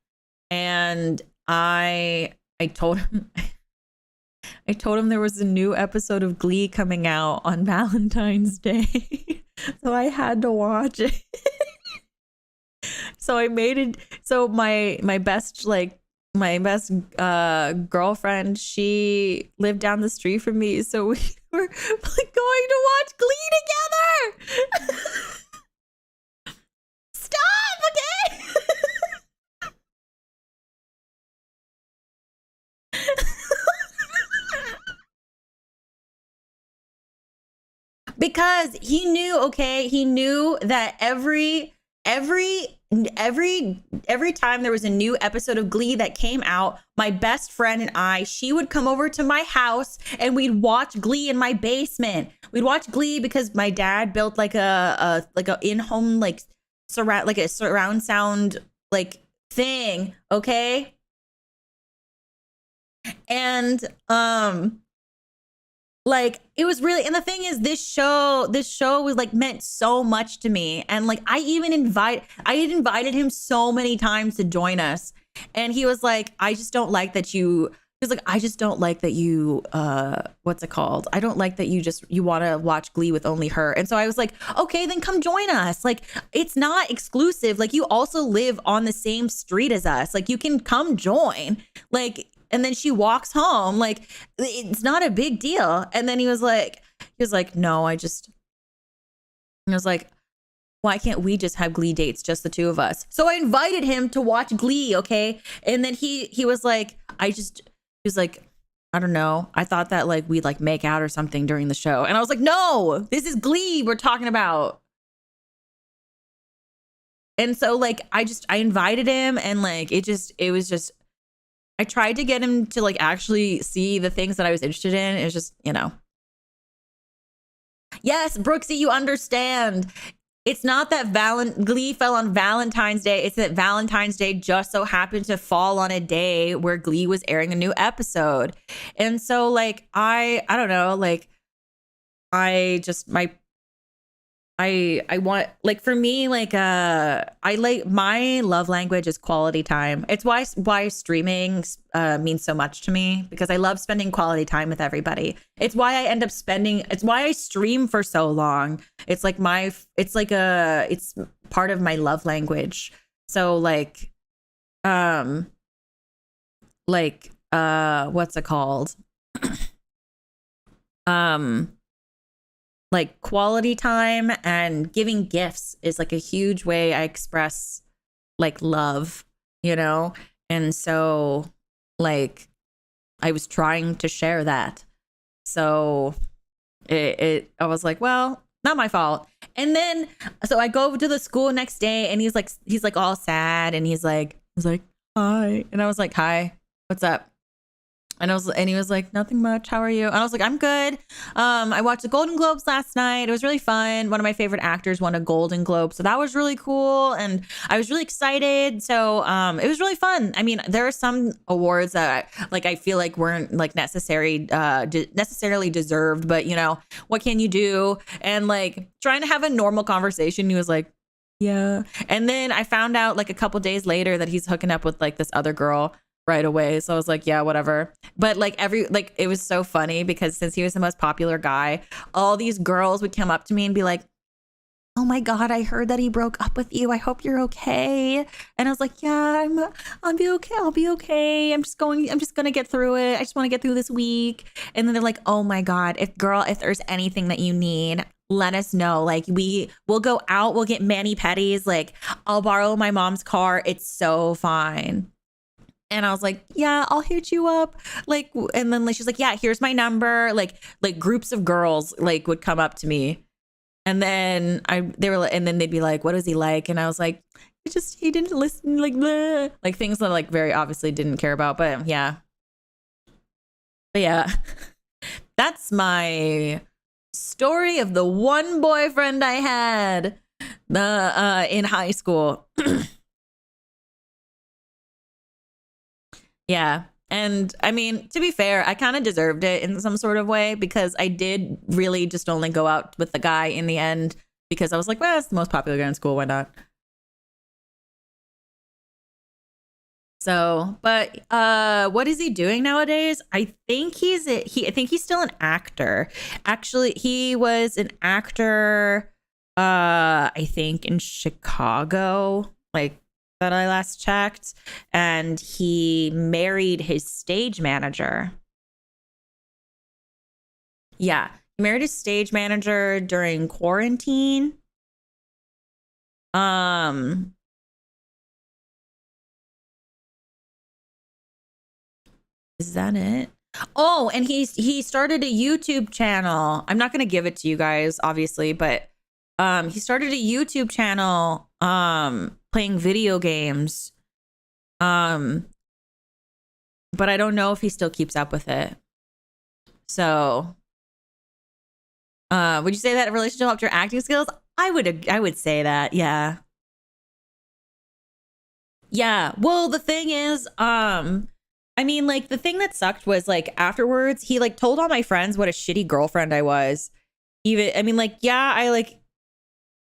And I told him I told him there was a new episode of Glee coming out on Valentine's Day. So I had to watch it. So I made it. So my best girlfriend, she lived down the street from me, so we were like going to watch Glee together. Stop, okay? Because he knew that every time there was a new episode of Glee that came out, my best friend and she would come over to my house and we'd watch Glee in my basement. We'd watch Glee because my dad built like a in-home like surround sound like thing, okay? And like it was really, and the thing is this show was like meant so much to me, and like I had invited him so many times to join us, and he was like, I just don't like that you what's it called, I don't like that you want to watch Glee with only her. And so I was like, okay, then come join us. Like it's not exclusive, like you also live on the same street as us, like you can come join. Like, and then she walks home, like it's not a big deal. And then he was like, no, I was like, why can't we just have Glee dates, just the two of us? So I invited him to watch Glee, okay? And then he was like, he was like, I don't know, I thought that like we'd like make out or something during the show. And I was like, no, this is Glee we're talking about. And so like I invited him, and like it was just I tried to get him to like actually see the things that I was interested in. It's just, you know. Yes, Brooksy, you understand. It's not that Glee fell on Valentine's Day. It's that Valentine's Day just so happened to fall on a day where Glee was airing a new episode. And so like, I don't know, like I want, like, for me, like, I like, my love language is quality time. It's why streaming means so much to me, because I love spending quality time with everybody. It's why I stream for so long. It's like it's part of my love language. So like, what's it called? Like quality time and giving gifts is like a huge way I express like love, you know? And so like I was trying to share that. So I was like, well, not my fault. And then so I go to the school next day, and he's like all sad, and he's like, hi. And I was like, hi, what's up? And he was like, nothing much. How are you? And I was like, I'm good. I watched the Golden Globes last night. It was really fun. One of my favorite actors won a Golden Globe. So that was really cool. And I was really excited. So it was really fun. I mean, there are some awards that I feel like weren't like necessarily deserved, but you know, what can you do? And like trying to have a normal conversation, he was like, yeah. And then I found out like a couple days later that he's hooking up with like this other girl right away. So I was like, yeah, whatever. But like it was so funny because since he was the most popular guy, all these girls would come up to me and be like, oh my God, I heard that he broke up with you. I hope you're okay. And I was like, yeah, I'll be okay. I'll be okay. I'm just going to get through it. I just want to get through this week. And then they're like, oh my God, if there's anything that you need, let us know. Like we'll go out, we'll get mani-pedis. Like I'll borrow my mom's car. It's so fine. And I was like, yeah, I'll hit you up. Like, and then she's like, yeah, here's my number. Like groups of girls like would come up to me. And then and then they'd be like, what is he like? And I was like, he didn't listen, like, bleh. Like things that like very obviously didn't care about. But yeah. That's my story of the one boyfriend I had in high school. Yeah. And I mean, to be fair, I kind of deserved it in some sort of way because I did really just only go out with the guy in the end because I was like, well, it's the most popular guy in school. Why not? So, but what is he doing nowadays? I think I think he's still an actor. Actually, he was an actor, I think in Chicago, like that I last checked, and he married his stage manager. Yeah, he married his stage manager during quarantine. Is that it? Oh, and he started a YouTube channel. I'm not going to give it to you guys obviously, but he started a YouTube channel playing video games. But I don't know if he still keeps up with it. So, would you say that a relationship helped your acting skills? I would say that. Yeah. Yeah. Well, the thing is, I mean, like the thing that sucked was like afterwards, he like told all my friends what a shitty girlfriend I was. Even, I mean, like, yeah, I like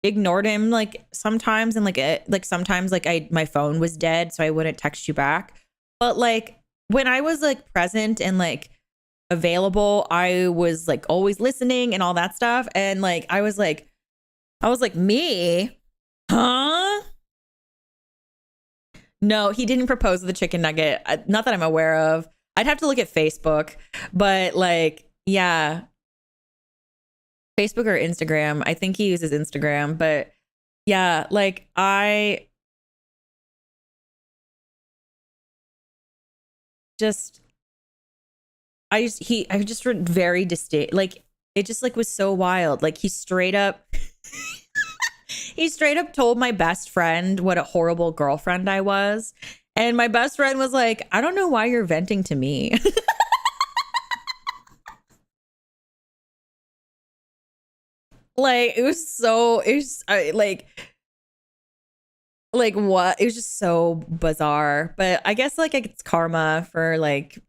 ignored him like sometimes, and like sometimes like my phone was dead, so I wouldn't text you back. But like when I was like present and like available, I was like always listening and all that stuff. And like I was like, me? Huh? No, he didn't propose with the chicken nugget. Not that I'm aware of. I'd have to look at Facebook, but like, yeah. Facebook or Instagram. I think he uses Instagram, but yeah, like I just very distinct. Like it just like was so wild. Like he straight up told my best friend what a horrible girlfriend I was. And my best friend was like, I don't know why you're venting to me. Like it was like what? It was just so bizarre. But I guess like it's karma for like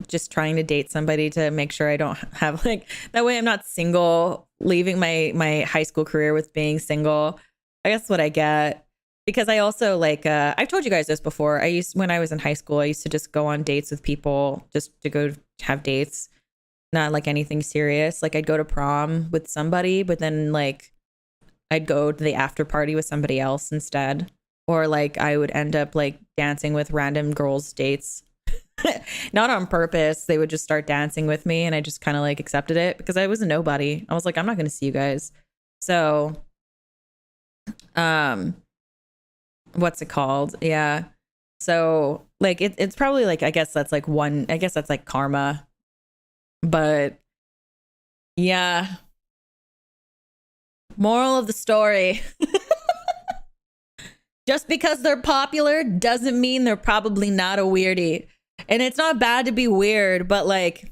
just trying to date somebody to make sure I don't have like that way I'm not single, leaving my high school career with being single. I guess what I get. Because I also like I've told you guys this before. When I was in high school, I used to just go on dates with people just to go have dates. Not like anything serious. Like I'd go to prom with somebody, but then like I'd go to the after party with somebody else instead. Or like I would end up like dancing with random girls' dates. Not on purpose. They would just start dancing with me and I just kind of like accepted it because I was a nobody. I was like, I'm not going to see you guys. So, what's it called? Yeah. So like it's probably like, I guess that's like karma. But yeah. Moral of the story. Just because they're popular doesn't mean they're probably not a weirdie. And it's not bad to be weird, but like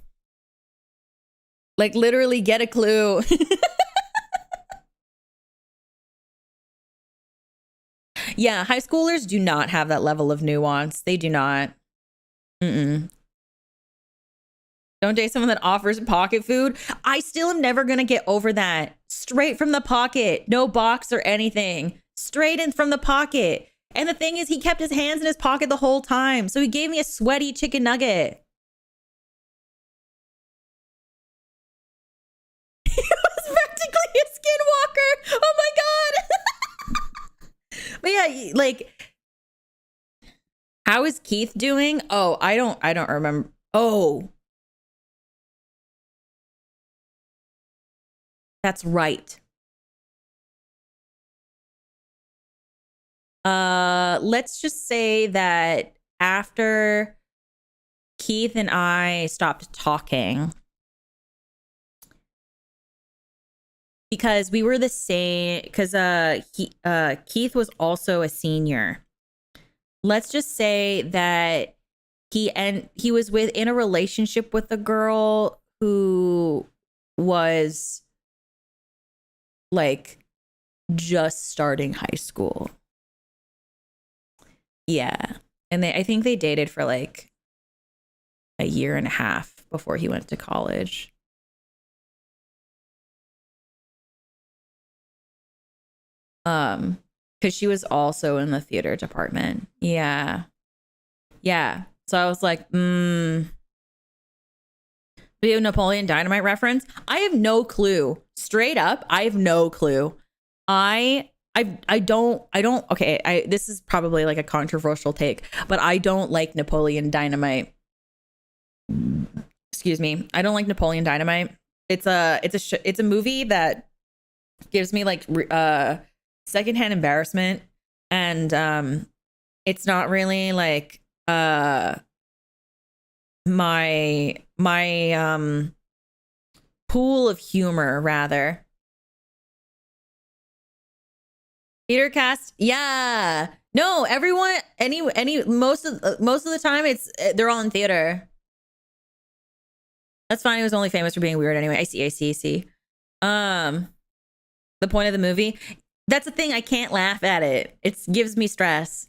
literally get a clue. Yeah, high schoolers do not have that level of nuance. They do not. Mm-mm. Don't date someone that offers pocket food. I still am never going to get over that. Straight from the pocket. No box or anything. Straight in from the pocket. And the thing is, he kept his hands in his pocket the whole time. So he gave me a sweaty chicken nugget. He was practically a skinwalker. Oh my God. But yeah, like, how is Keith doing? Oh, I don't remember. Oh, that's right. Let's just say that after Keith and I stopped talking, because we were the same, because Keith was also a senior. Let's just say that he was in a relationship with a girl who was like just starting high school. Yeah. And I think they dated for like a year and a half before he went to college. Because she was also in the theater department. Yeah. Yeah. So I was like, we have Napoleon Dynamite reference. I have no clue. Straight up, I have no clue. I don't okay, this is probably like a controversial take, but I don't like Napoleon Dynamite. Excuse me. I don't like Napoleon Dynamite. It's a movie that gives me like secondhand embarrassment, and it's not really like my pool of humor, rather. Theater cast, yeah. No, everyone, most of the time, they're all in theater. That's fine. He was only famous for being weird anyway. I see. The point of the movie. That's the thing. I can't laugh at it. It gives me stress.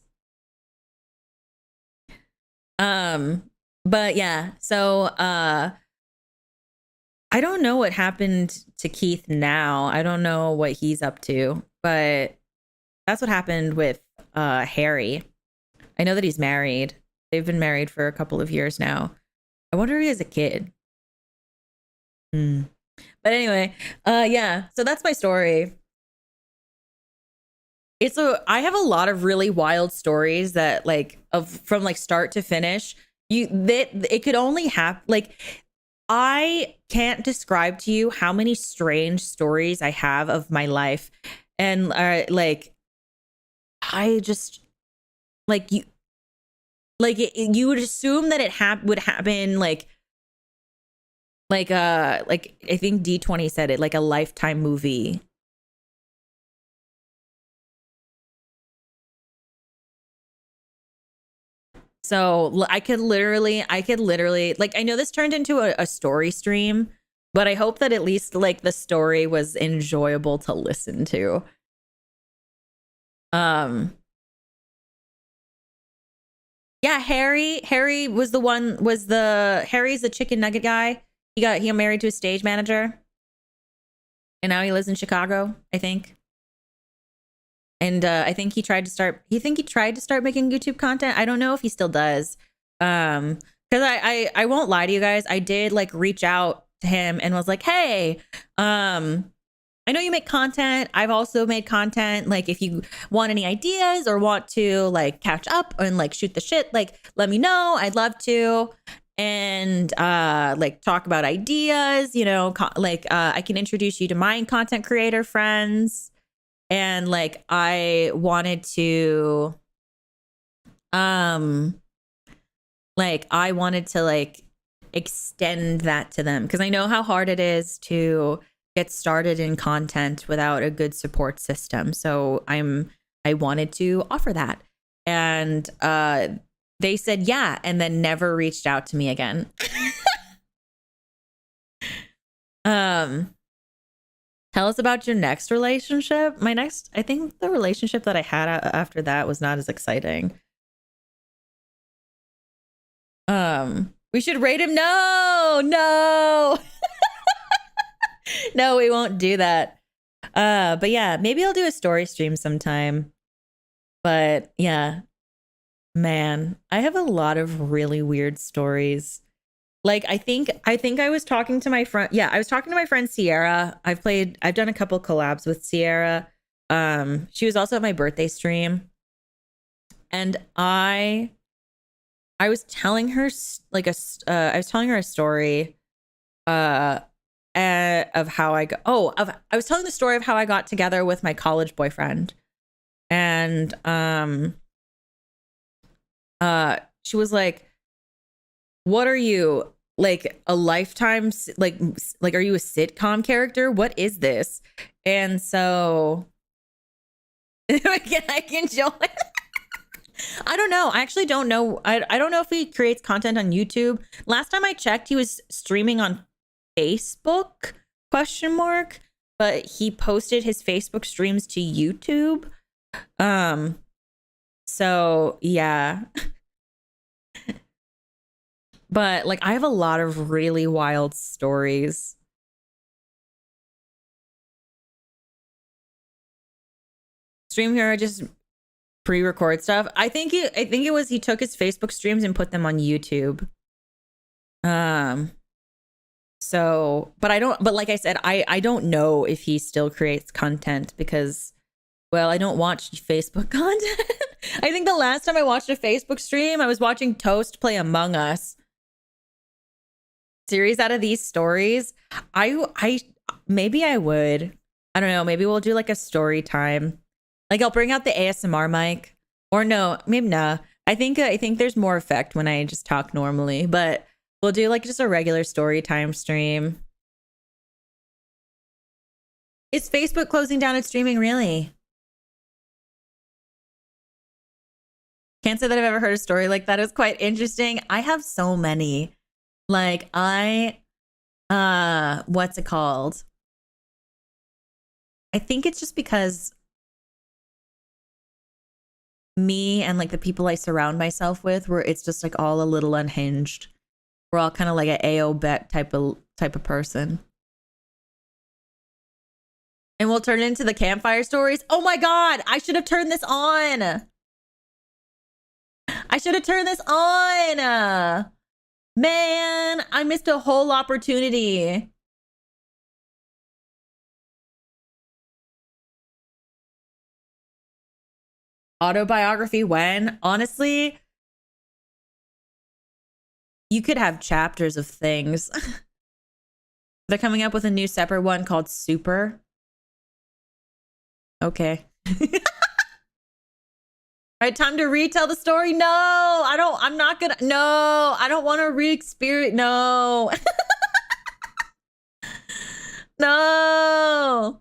But yeah, so I don't know what happened to Keith now. I don't know what he's up to, but that's what happened with Harry. I know that he's married. They've been married for a couple of years now. I wonder if he has a kid. But anyway, yeah, so that's my story. I have a lot of really wild stories that from like start to finish. It could only happen, like, I can't describe to you how many strange stories I have of my life. And like, I just you would assume that it would happen like I think D20 said it, like a Lifetime movie. So I could literally, like, I know this turned into a story stream, but I hope that at least like the story was enjoyable to listen to. Yeah, Harry was Harry's the chicken nugget guy. He got married to a stage manager, and now he lives in Chicago, I think. And I think he tried to start making YouTube content. I don't know if he still does. Because I won't lie to you guys, I did like reach out to him and was like, hey, I know you make content. I've also made content. Like, if you want any ideas or want to like catch up and like shoot the shit, like let me know. I'd love to. And like talk about ideas, you know, I can introduce you to my content creator friends. And like I wanted to extend that to them, because I know how hard it is to get started in content without a good support system. So I wanted to offer that. And they said yeah, and then never reached out to me again. Tell us about your next relationship. I think the relationship that I had after that was not as exciting. We should rate him. No. No, we won't do that. But yeah, maybe I'll do a story stream sometime. But yeah, man, I have a lot of really weird stories. Like, I think I was talking to my friend. Yeah, I was talking to my friend Sierra. I've done a couple collabs with Sierra. She was also at my birthday stream. And I was telling her I was telling her a story of how I was telling the story of how I got together with my college boyfriend. And she was like, what are you, like a lifetime, like are you a sitcom character? What is this? And so I can join. I don't know. I actually don't know. I don't know if he creates content on YouTube. Last time I checked, he was streaming on Facebook, ? But he posted his Facebook streams to YouTube. So yeah. But like, I have a lot of really wild stories. Stream here, just pre-record stuff. I think it was he took his Facebook streams and put them on YouTube. So, but like I said, I don't know if he still creates content because, well, I don't watch Facebook content. I think the last time I watched a Facebook stream, I was watching Toast play Among Us. Series out of these stories, maybe I would. I don't know. Maybe we'll do like a story time. Like I'll bring out the ASMR mic, or no, maybe not. I think there's more effect when I just talk normally, but we'll do like just a regular story time stream. Is Facebook closing down its streaming? Really? Can't say that I've ever heard a story like that. It's quite interesting. I have so many. Like what's it called? I think it's just because me and like the people I surround myself with, where it's just like all a little unhinged. We're all kind of like an AO bet type of person. And we'll turn it into the campfire stories. Oh my God, I should have turned this on. Man, I missed a whole opportunity. Autobiography when? Honestly, you could have chapters of things. They're coming up with a new separate one called Super. Okay. All right, time to retell the story. No, I don't want to re-experience. No. No.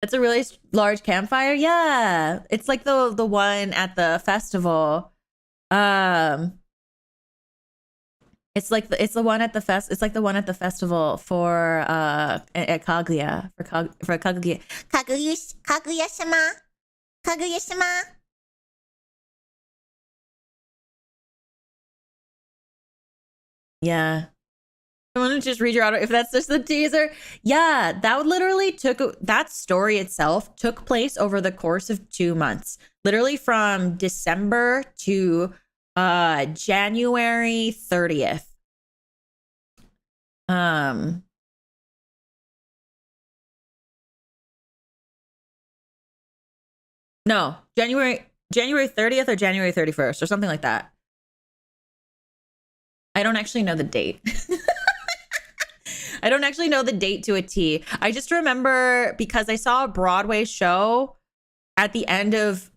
It's a really large campfire. Yeah. It's like the one at the festival. It's like the one at the festival for at Kaguya for Kaguya. Kaguya-sama. Kaguya-sama. Yeah. I want to just read your auto if that's just the teaser. Yeah, that story itself took place over the course of 2 months. Literally from December to January 30th. No, January 30th or January 31st or something like that. I don't actually know the date. I don't actually know the date to a T. I just remember because I saw a Broadway show at the end of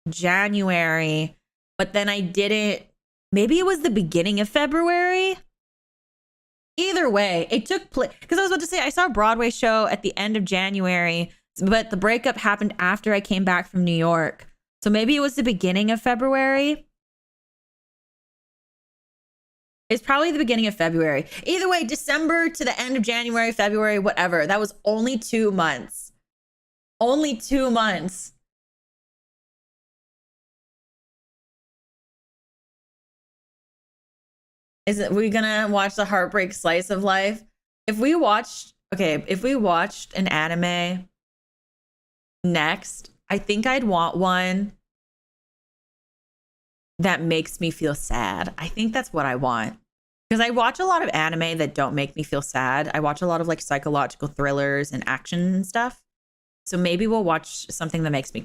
January, but then I didn't. Maybe it was the beginning of February. Either way, it took place because I was about to say I saw a Broadway show at the end of January, but the breakup happened after I came back from New York. So So maybe it was the beginning of February. It's probably the beginning of February. Either way, December to the end of January, February, whatever. That was only 2 months. Only 2 months. Is it we gonna watch the heartbreak slice of life? If we watched an anime next, I think I'd want one that makes me feel sad. I think that's what I want. Because I watch a lot of anime that don't make me feel sad. I watch a lot of like psychological thrillers and action and stuff. So maybe we'll watch something that makes me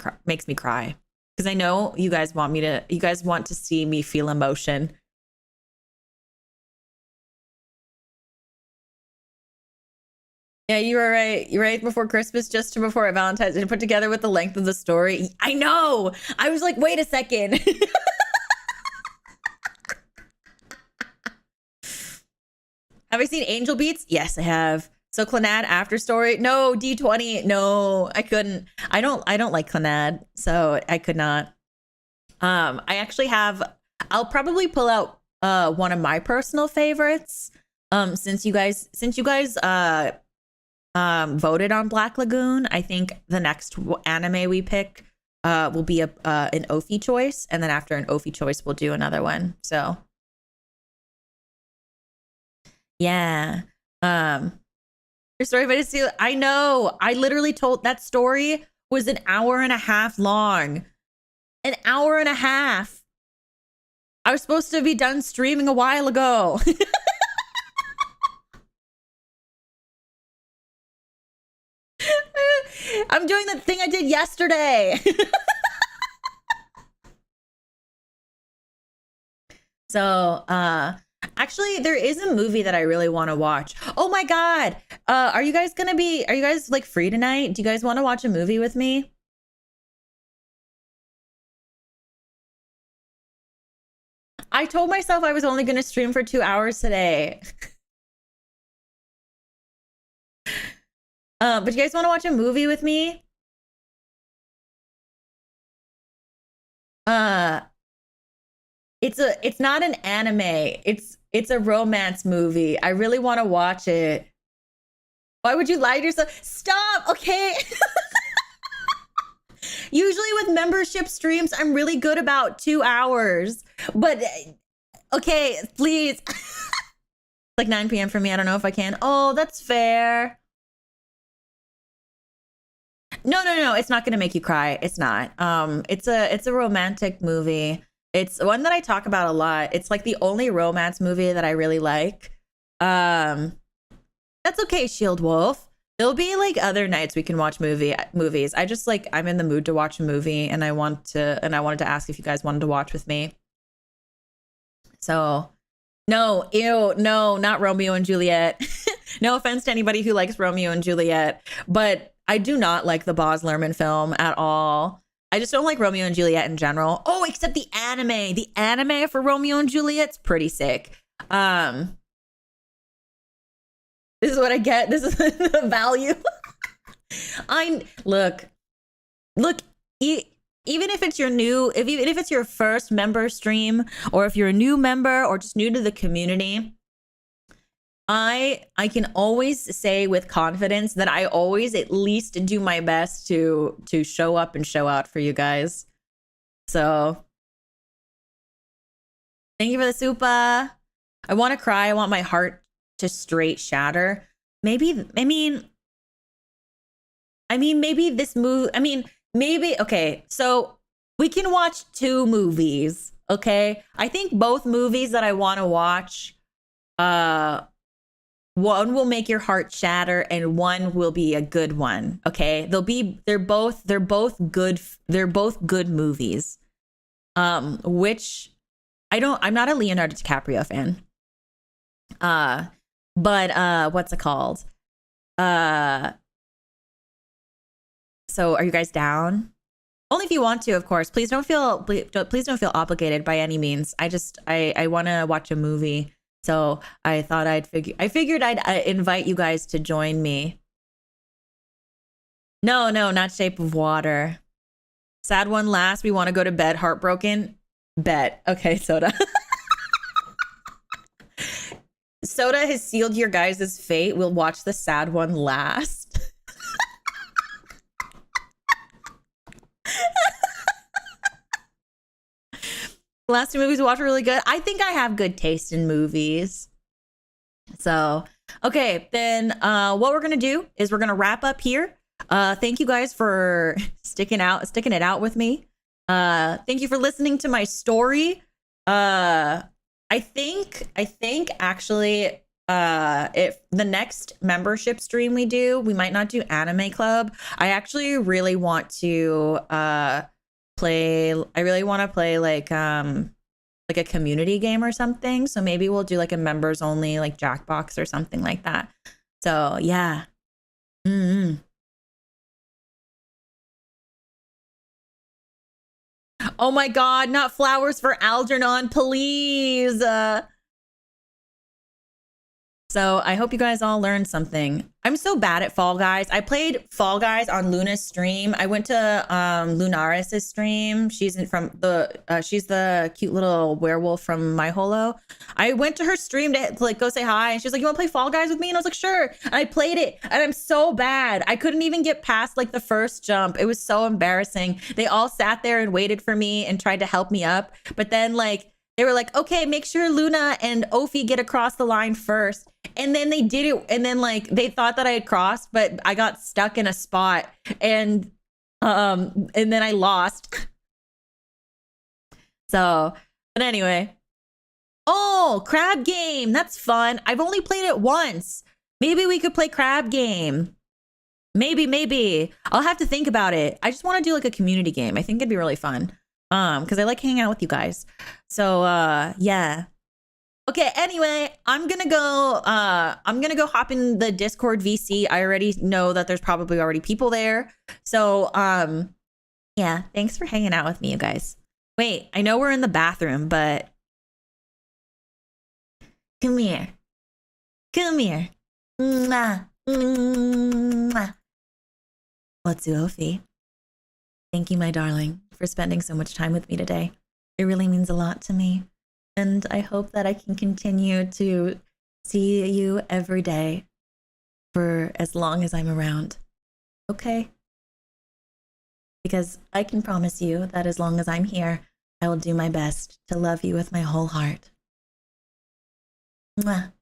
cry. Because I know you guys want to see me feel emotion. Yeah, you were right. You're right before Christmas, just before Valentine's Day, put together with the length of the story. I know. I was like, wait a second. Have I seen Angel Beats? Yes, I have. So Clannad after story? No. D20? No, I couldn't. I don't like Clannad, so I could not. I actually have. I'll probably pull out one of my personal favorites. Since you guys voted on Black Lagoon, I think the next anime we pick will be an Ophi choice, and then after an Ophi choice, we'll do another one. So yeah. Your story, but I know. I literally told that story was an hour and a half long. An hour and a half. I was supposed to be done streaming a while ago. I'm doing the thing I did yesterday. So, actually, there is a movie that I really want to watch. Oh my God. Are you guys like free tonight? Do you guys want to watch a movie with me? I told myself I was only going to stream for 2 hours today. But you guys want to watch a movie with me? It's not an anime. It's a romance movie. I really want to watch it. Why would you lie to yourself? Stop. Okay. Usually with membership streams, I'm really good about 2 hours. But okay, please. Like 9 p.m. for me. I don't know if I can. Oh, that's fair. No. It's not gonna make you cry. It's not. It's a romantic movie. It's one that I talk about a lot. It's like the only romance movie that I really like. That's okay, Shield Wolf. There'll be like other nights we can watch movies. I just like I'm in the mood to watch a movie, and I wanted to ask if you guys wanted to watch with me. So, no, not Romeo and Juliet. No offense to anybody who likes Romeo and Juliet, but I do not like the Baz Luhrmann film at all. I just don't like Romeo and Juliet in general. Oh, except the anime. The anime for Romeo and Juliet's pretty sick. This is what I get. This is the value. Look. Even if it's even if it's your first member stream, or if you're a new member or just new to the community, I can always say with confidence that I always at least do my best to show up and show out for you guys. So thank you for the super. I want to cry. I want my heart to straight shatter. Maybe this movie. Maybe okay. So we can watch 2 movies. Okay, I think both movies that I want to watch. One will make your heart shatter, and one will be a good one. Okay, they're both good. They're both good movies. Which I'm not a Leonardo DiCaprio fan. But what's it called? So are you guys down? Only if you want to, of course. Please don't feel obligated by any means. I want to watch a movie. So I thought I figured I'd invite you guys to join me. No, not Shape of Water. Sad one last. We want to go to bed heartbroken. Bet. Okay, Soda. Soda has sealed your guys' fate. We'll watch the sad one last. Last two movies we watched were really good. I think I have good taste in movies. So, okay, then what we're going to do is we're going to wrap up here. Thank you guys for sticking it out with me. Thank you for listening to my story. I think actually if the next membership stream we do, we might not do anime club. I actually really want to play like a community game or something. So maybe we'll do like a members only like Jackbox or something like that. So yeah. Oh my God, not flowers for Algernon, please. So I hope you guys all learned something. I'm so bad at Fall Guys. I played Fall Guys on Luna's stream. I went to Lunaris's stream. She's she's the cute little werewolf from My Holo. I went to her stream to like go say hi, and she's like, "You want to play Fall Guys with me?" And I was like, "Sure." And I played it, and I'm so bad. I couldn't even get past like the first jump. It was so embarrassing. They all sat there and waited for me and tried to help me up, but then like they were like, "Okay, make sure Luna and Ophi get across the line first." And then they did it, and then like they thought that I had crossed, but I got stuck in a spot, and then I lost. So, but anyway. Oh, crab game. That's fun. I've only played it once. Maybe we could play crab game. Maybe. I'll have to think about it. I just want to do like a community game. I think it'd be really fun. Because I like hanging out with you guys. So yeah. Okay, anyway, I'm gonna go hop in the Discord VC. I already know that there's probably already people there. So yeah, thanks for hanging out with me, you guys. Wait, I know we're in the bathroom, but come here. Mwah. Mwah. What's Ophi? Thank you, my darling, for spending so much time with me today. It really means a lot to me. And I hope that I can continue to see you every day for as long as I'm around. Okay? Because I can promise you that as long as I'm here, I will do my best to love you with my whole heart. Mwah.